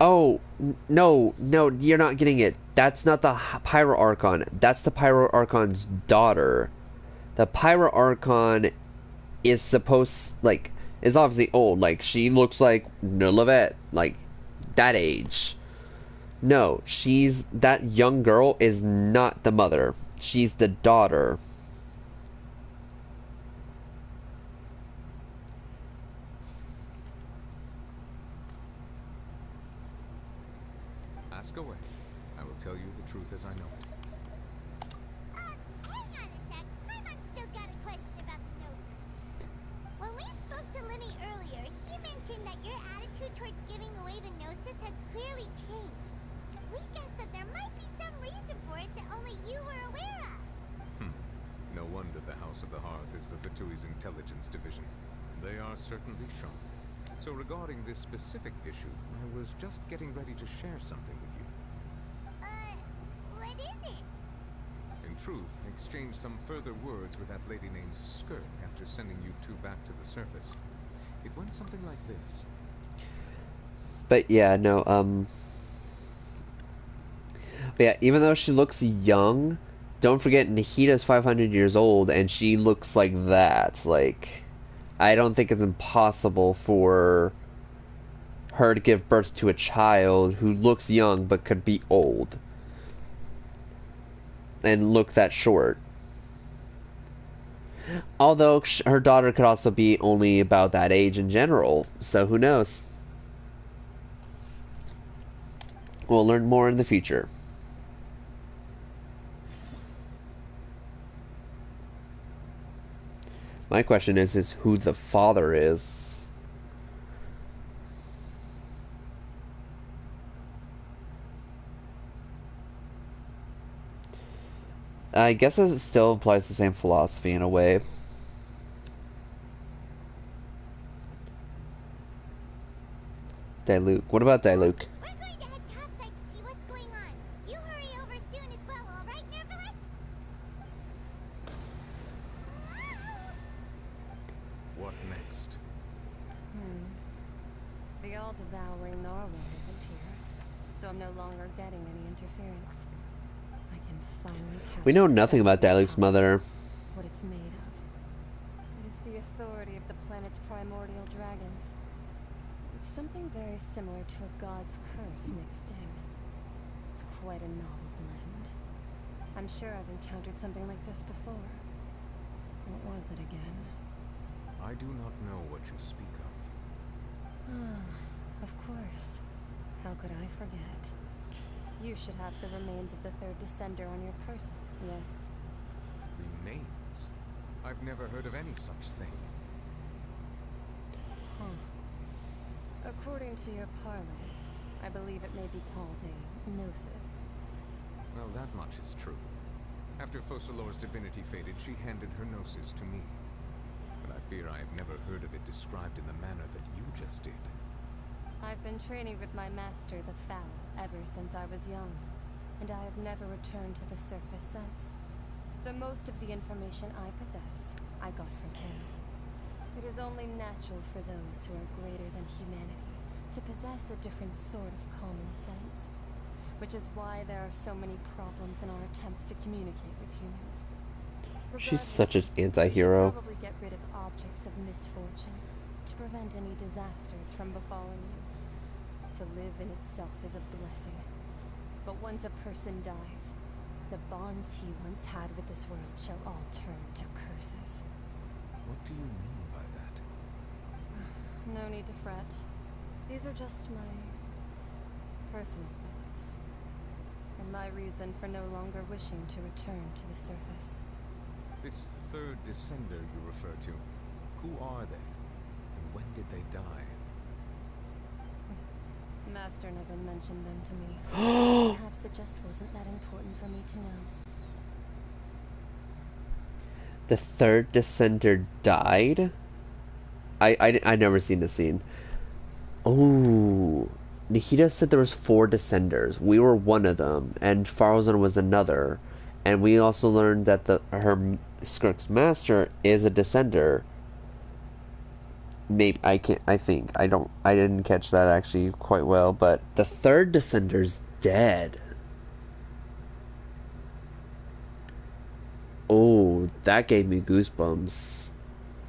Oh, no, you're not getting it. That's not the Pyro Archon. That's the Pyro Archon's daughter. The Pyro Archon is supposed, like, is obviously old. Like, she looks like Nulevette, like, that age. No, that young girl is not the mother. She's the daughter. Ask away. I will tell you the truth as I know it. Hang on a sec. Paimon's still got a question about the Gnosis. When we spoke to Linny earlier, she mentioned that your attitude towards giving away the Gnosis had clearly changed. We guessed that there might be some reason for it that only you were aware of. No wonder the House of the Hearth is the Fatui's intelligence division. They are certainly sharp. So regarding this specific issue, I was just getting ready to share something with you. What is it? In truth, I exchanged some further words with that lady named Skirt after sending you two back to the surface. It went something like this. But yeah, no, but yeah, even though she looks young, don't forget Nahida's 500 years old and she looks like that. Like, I don't think it's impossible for her to give birth to a child who looks young but could be old. And look that short. Although her daughter could also be only about that age in general, so who knows? We'll learn more in the future. My question is who the father is. I guess it still applies the same philosophy in a way. Diluc. What about Diluc? We're going to head topside to see what's going on. You hurry over soon as well, alright, Nervalet? What next? The all-devouring Narwhal isn't here, so I'm no longer getting any interference. I can finally catch We know the nothing about scent of Diluc's mother. what it's made of. It is the authority of the planet's primordial dragons, with something very similar to a god's curse mixed in. It's quite a novel blend. I'm sure I've encountered something like this before. What was it again? I do not know what you speak of. Of course. How could I forget? You should have the remains of the third descender on your person, yes? Remains? I've never heard of any such thing. According to your parlance, I believe it may be called a gnosis. Well, that much is true. After Focalor's divinity faded, she handed her gnosis to me. But I fear I have never heard of it described in the manner that you just did. I've been training with my master, the Foul, ever since I was young, and I have never returned to the surface since. So most of the information I possess, I got from him. It is only natural for those who are greater than humanity to possess a different sort of common sense, which is why there are so many problems in our attempts to communicate with humans. She's such an You anti-hero. should probably get rid of objects of misfortune to prevent any disasters from befalling you. To live in itself is a blessing. But once a person dies, the bonds he once had with this world shall all turn to curses. What do you mean by that? No need to fret. These are just my personal thoughts, and my reason for no longer wishing to return to the surface. This third descender you refer to, who are they? And when did they die? Master never mentioned them to me. Perhaps it just wasn't that important for me to know. The third descender died? I never seen this scene. Oh, Nikita said there was 4 descenders. We were one of them, and Farozan was another. And we also learned that her Skirk's master is a descender. Maybe I didn't catch that actually quite well, but the third descender's dead. Oh, that gave me goosebumps.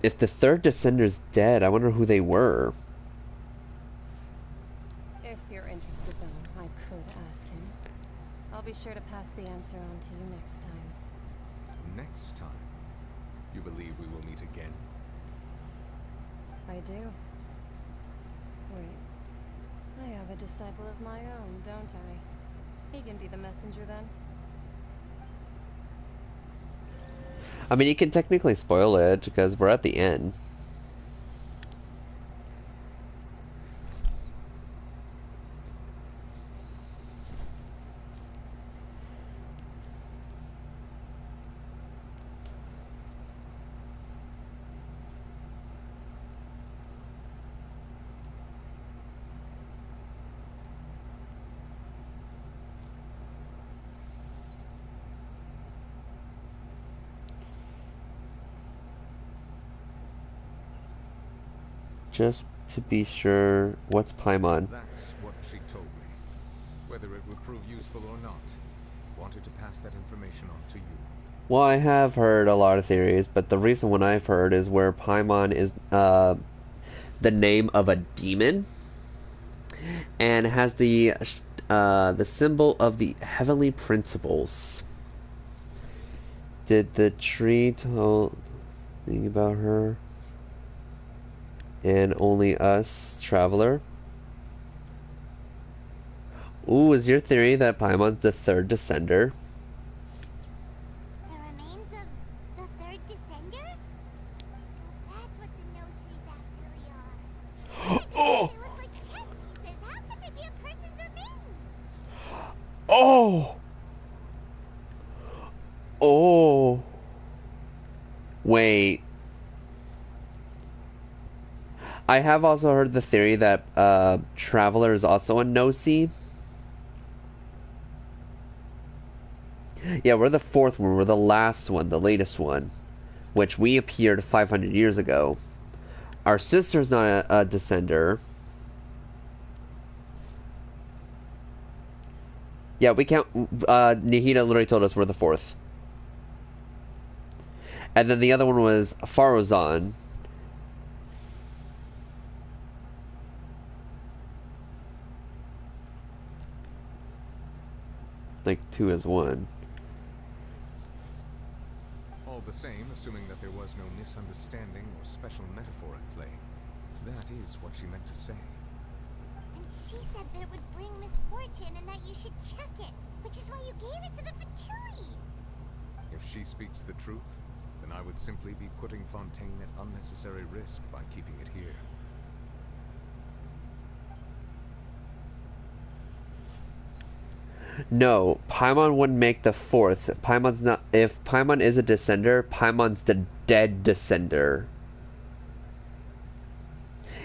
If the third descender's dead, I wonder who they were. If you're interested, though, I could ask him. I'll be sure to pass the answer on to you next time. Next time? You believe we will meet again? I do. Wait. I have a disciple of my own, don't I? He can be the messenger then. I mean, you can technically spoil it because we're at the end. Just to be sure, what's Paimon? That's what she told me. Whether it would prove useful or not, wanted to pass that information on to you. Well, I have heard a lot of theories, but the recent one I've heard is where Paimon is the name of a demon, and has the symbol of the heavenly principles. Did the tree tell anything about her? And only us, traveler? Ooh, is your theory that Paimon's the third descender? The remains of the third descender? So that's what the Gnosis actually are. Oh! They look like chess pieces. How could they be a person's remains? Oh! Oh! Wait. I have also heard the theory that Traveler is also a Gnosi. Yeah, we're the 4th one. We're the last one, the latest one. Which we appeared 500 years ago. Our sister's not a descender. Yeah, we count. Nihida literally told us we're the 4th. And then the other one was Farozan. Like 2 as 1. All All the same, assuming that there was no misunderstanding or special metaphor at play, that is what she meant to say. And she said that it would bring misfortune and that you should check it, which is why you gave it to the Fatui. If she speaks the truth, then I would simply be putting Fontaine at unnecessary risk by keeping it here. No, Paimon wouldn't make the fourth. Paimon's not. If Paimon is a descender, Paimon's the dead descender.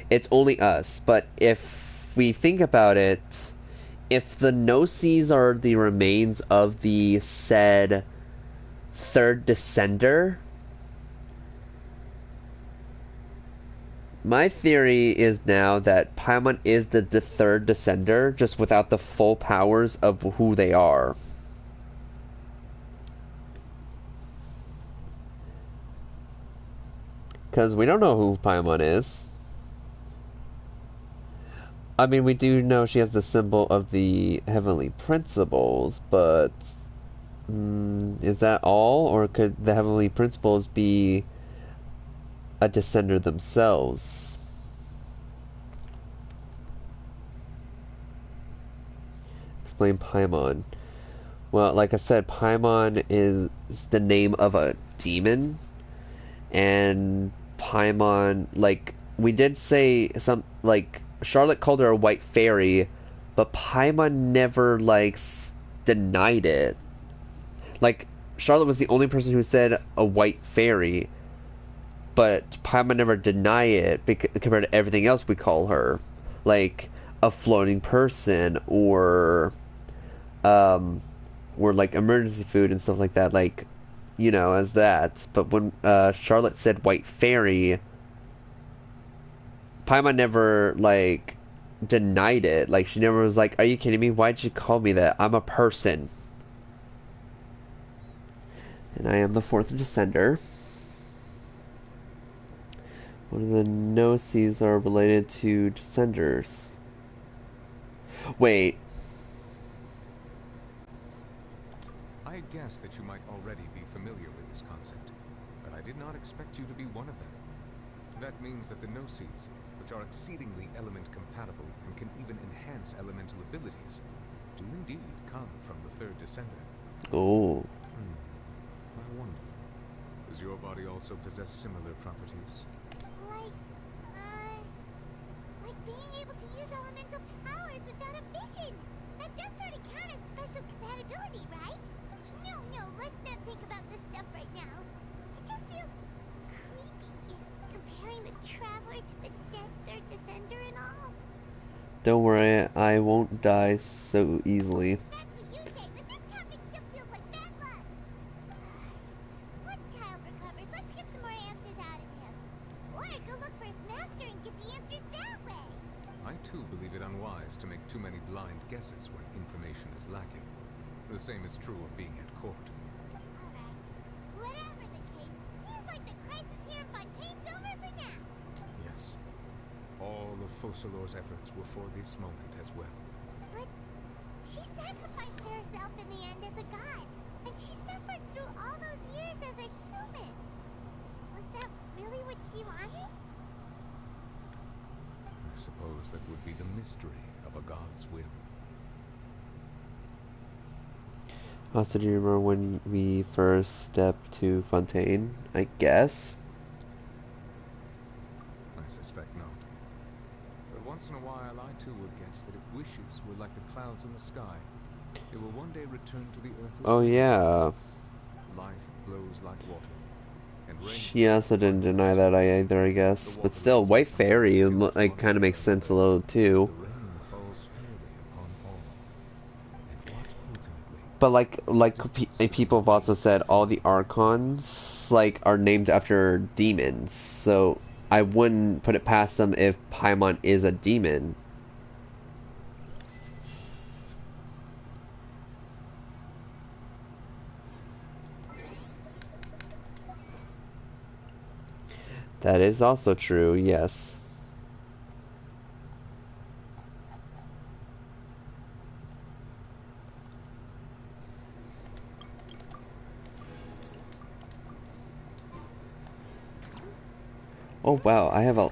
It's only us. But if we think about it, if the Gnosis are the remains of the said third descender, my theory is now that Paimon is the third descender, just without the full powers of who they are. Because we don't know who Paimon is. I mean, we do know she has the symbol of the heavenly principles, but is that all? Or could the heavenly principles be a descender themselves? Explain Paimon. Well, like I said, Paimon is the name of a demon, and Paimon, like, we did say some, like, Charlotte called her a white fairy, but Paimon never, like, denied it. Like, Charlotte was the only person who said a white fairy, but Paimon never denied it compared to everything else we call her. Like, a floating person, or like emergency food and stuff like that, like, you know, as that. But when Charlotte said white fairy, Paimon never, like, denied it. Like, she never was like, are you kidding me? Why'd you call me that? I'm a person. And I am the fourth descender. One of the Gnosis are related to descenders. Wait. I had guessed that you might already be familiar with this concept, but I did not expect you to be one of them. That means that the Gnosis, which are exceedingly element compatible and can even enhance elemental abilities, do indeed come from the third descender. Oh. I wonder, does your body also possess similar properties? Like being able to use elemental powers without a vision. That does sort of count as special compatibility, right? No, let's not think about this stuff right now. It just feels creepy, comparing the Traveler to the dead third descender and all. Don't worry, I won't die so easily. That's what you say, but this topic still feels like bad luck. Once Child recovers, let's get some more answers out of him. Or go look for his master and get the answers that way. I too believe it unwise to make too many blind guesses when information is lacking. The same is true of being at court. Alright, whatever the case, seems like the crisis here in Fontaine's over for now. Yes. All of Focalor's efforts were for this moment as well. But she sacrificed herself in the end as a god, and she suffered through all those years as a human. Was that really what she wanted? I suppose that would be the mystery of a god's will. Also, do you remember when we first stepped to Fontaine? I guess. I suspect not. But once in a while, I too would guess that if wishes were like the clouds in the sky, they will one day return to the earth. Oh yeah. Life flows like water. And rain. She also didn't deny that either, I guess. But still, white fairy, like, kind of makes sense a little too. But like people have also said, all the Archons, like, are named after demons. So I wouldn't put it past them if Paimon is a demon. That is also true, yes. Oh wow, I have a...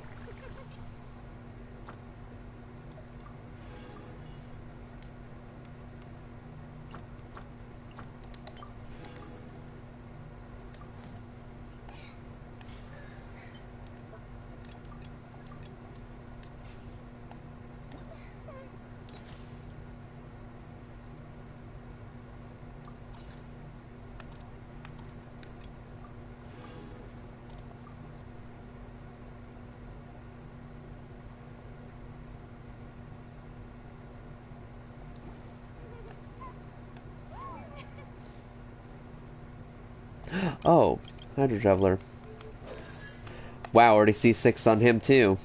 Oh, Hydro Traveler. Wow, already C6 on him too.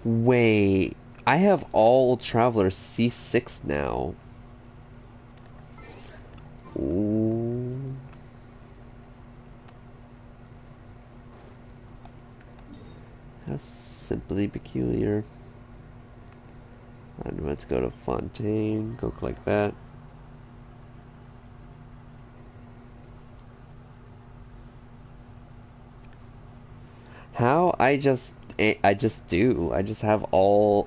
Wait, I have all Travelers C6 now. Ooh. How simply peculiar. And let's go to Fontaine, go collect that. How? I just do. I just have all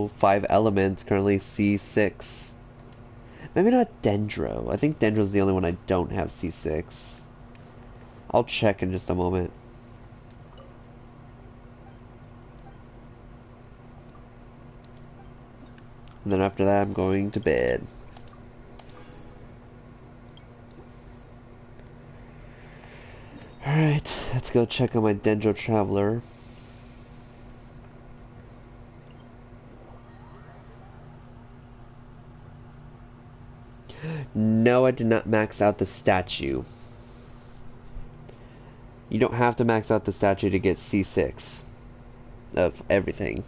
5 elements currently C6. Maybe not Dendro. I think Dendro's the only one I don't have C6. I'll check in just a moment. And then after that I'm going to bed. Alright, let's go check on my Dendro Traveler. No, I did not max out the statue. You don't have to max out the statue to get C6 of everything.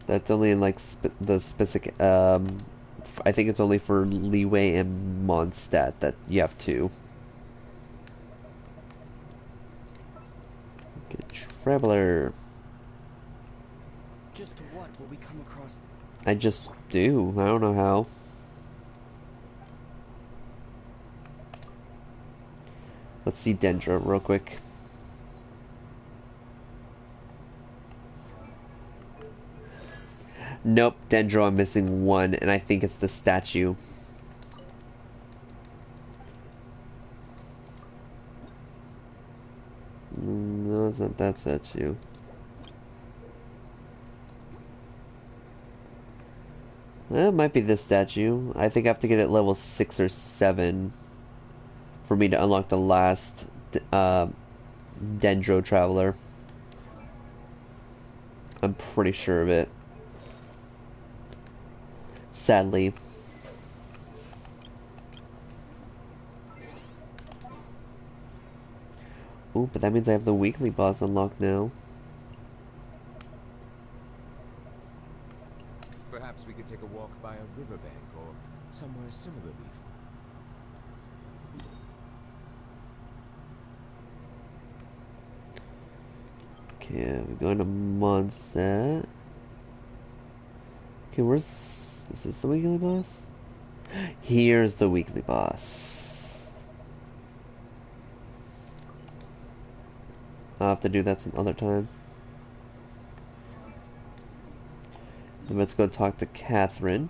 That's only in like the specific, I think it's only for Leeway and Mondstadt that you have to. Get Traveler. Just what will we come across? I just do. I don't know how. Let's see Dendro real quick. Nope, Dendro, I'm missing 1, and I think it's the statue. No, it's not that statue. Well, it might be this statue. I think I have to get it level 6 or 7 for me to unlock the last Dendro Traveler. I'm pretty sure of it. Sadly. Ooh, but that means I have the weekly boss unlocked now. Perhaps we could take a walk by a riverbank or somewhere similarly. Okay, we're going to Mondstadt. Okay, is this the weekly boss? Here's the weekly boss. I'll have to do that some other time. Then let's go talk to Catherine.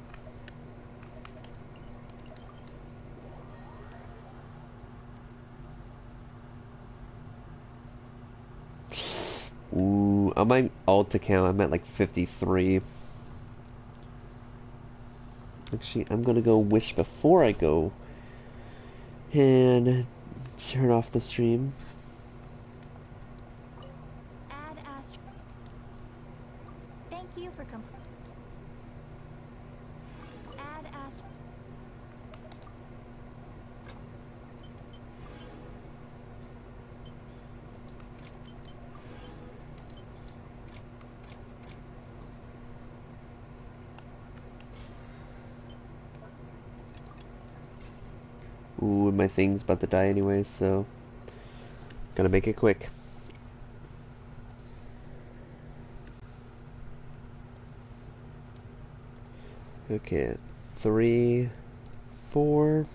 Ooh, on my alt account, I'm at like 53. Actually, I'm gonna go wish before I go and turn off the stream. Thank you for Ooh, my thing's about to die anyway, so gotta make it quick. Okay, 3, 4.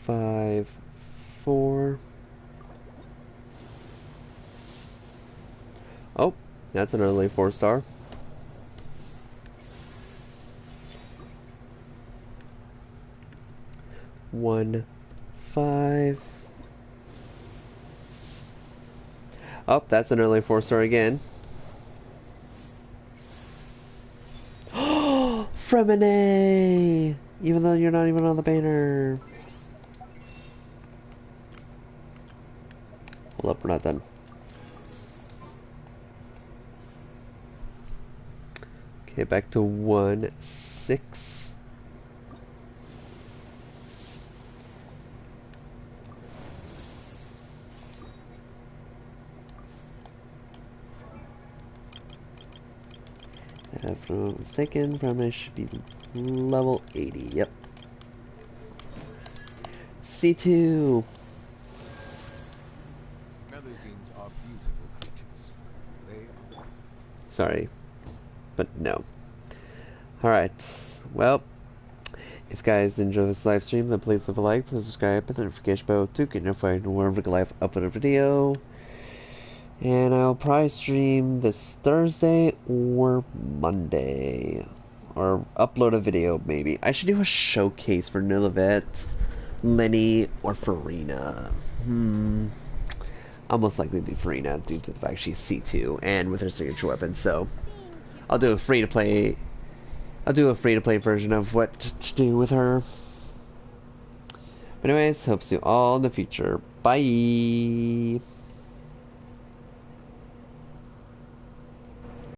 5, 4. Oh, that's an early 4-star. One, 5. Oh, that's an early 4-star again. Oh, Fremine! Even though you're not even on the banner. Hold up, we're not done. Okay, back to 1, 6. If I'm not mistaken, Fremine should be level 80. Yep. C2. Melusines are beautiful creatures. They are... Sorry, but no. Alright, well, if you guys enjoy this live stream, then please leave a like, please subscribe, hit the notification bell to get notified whenever I live upload a video. And I'll probably stream this Thursday or Monday. Or upload a video, maybe. I should do a showcase for Nilivette, Lenny, or Farina. I'll most likely do Farina due to the fact she's C2 and with her signature weapon, so I'll do a free-to-play version of what to do with her. But anyways, hope to see you all in the future. Bye!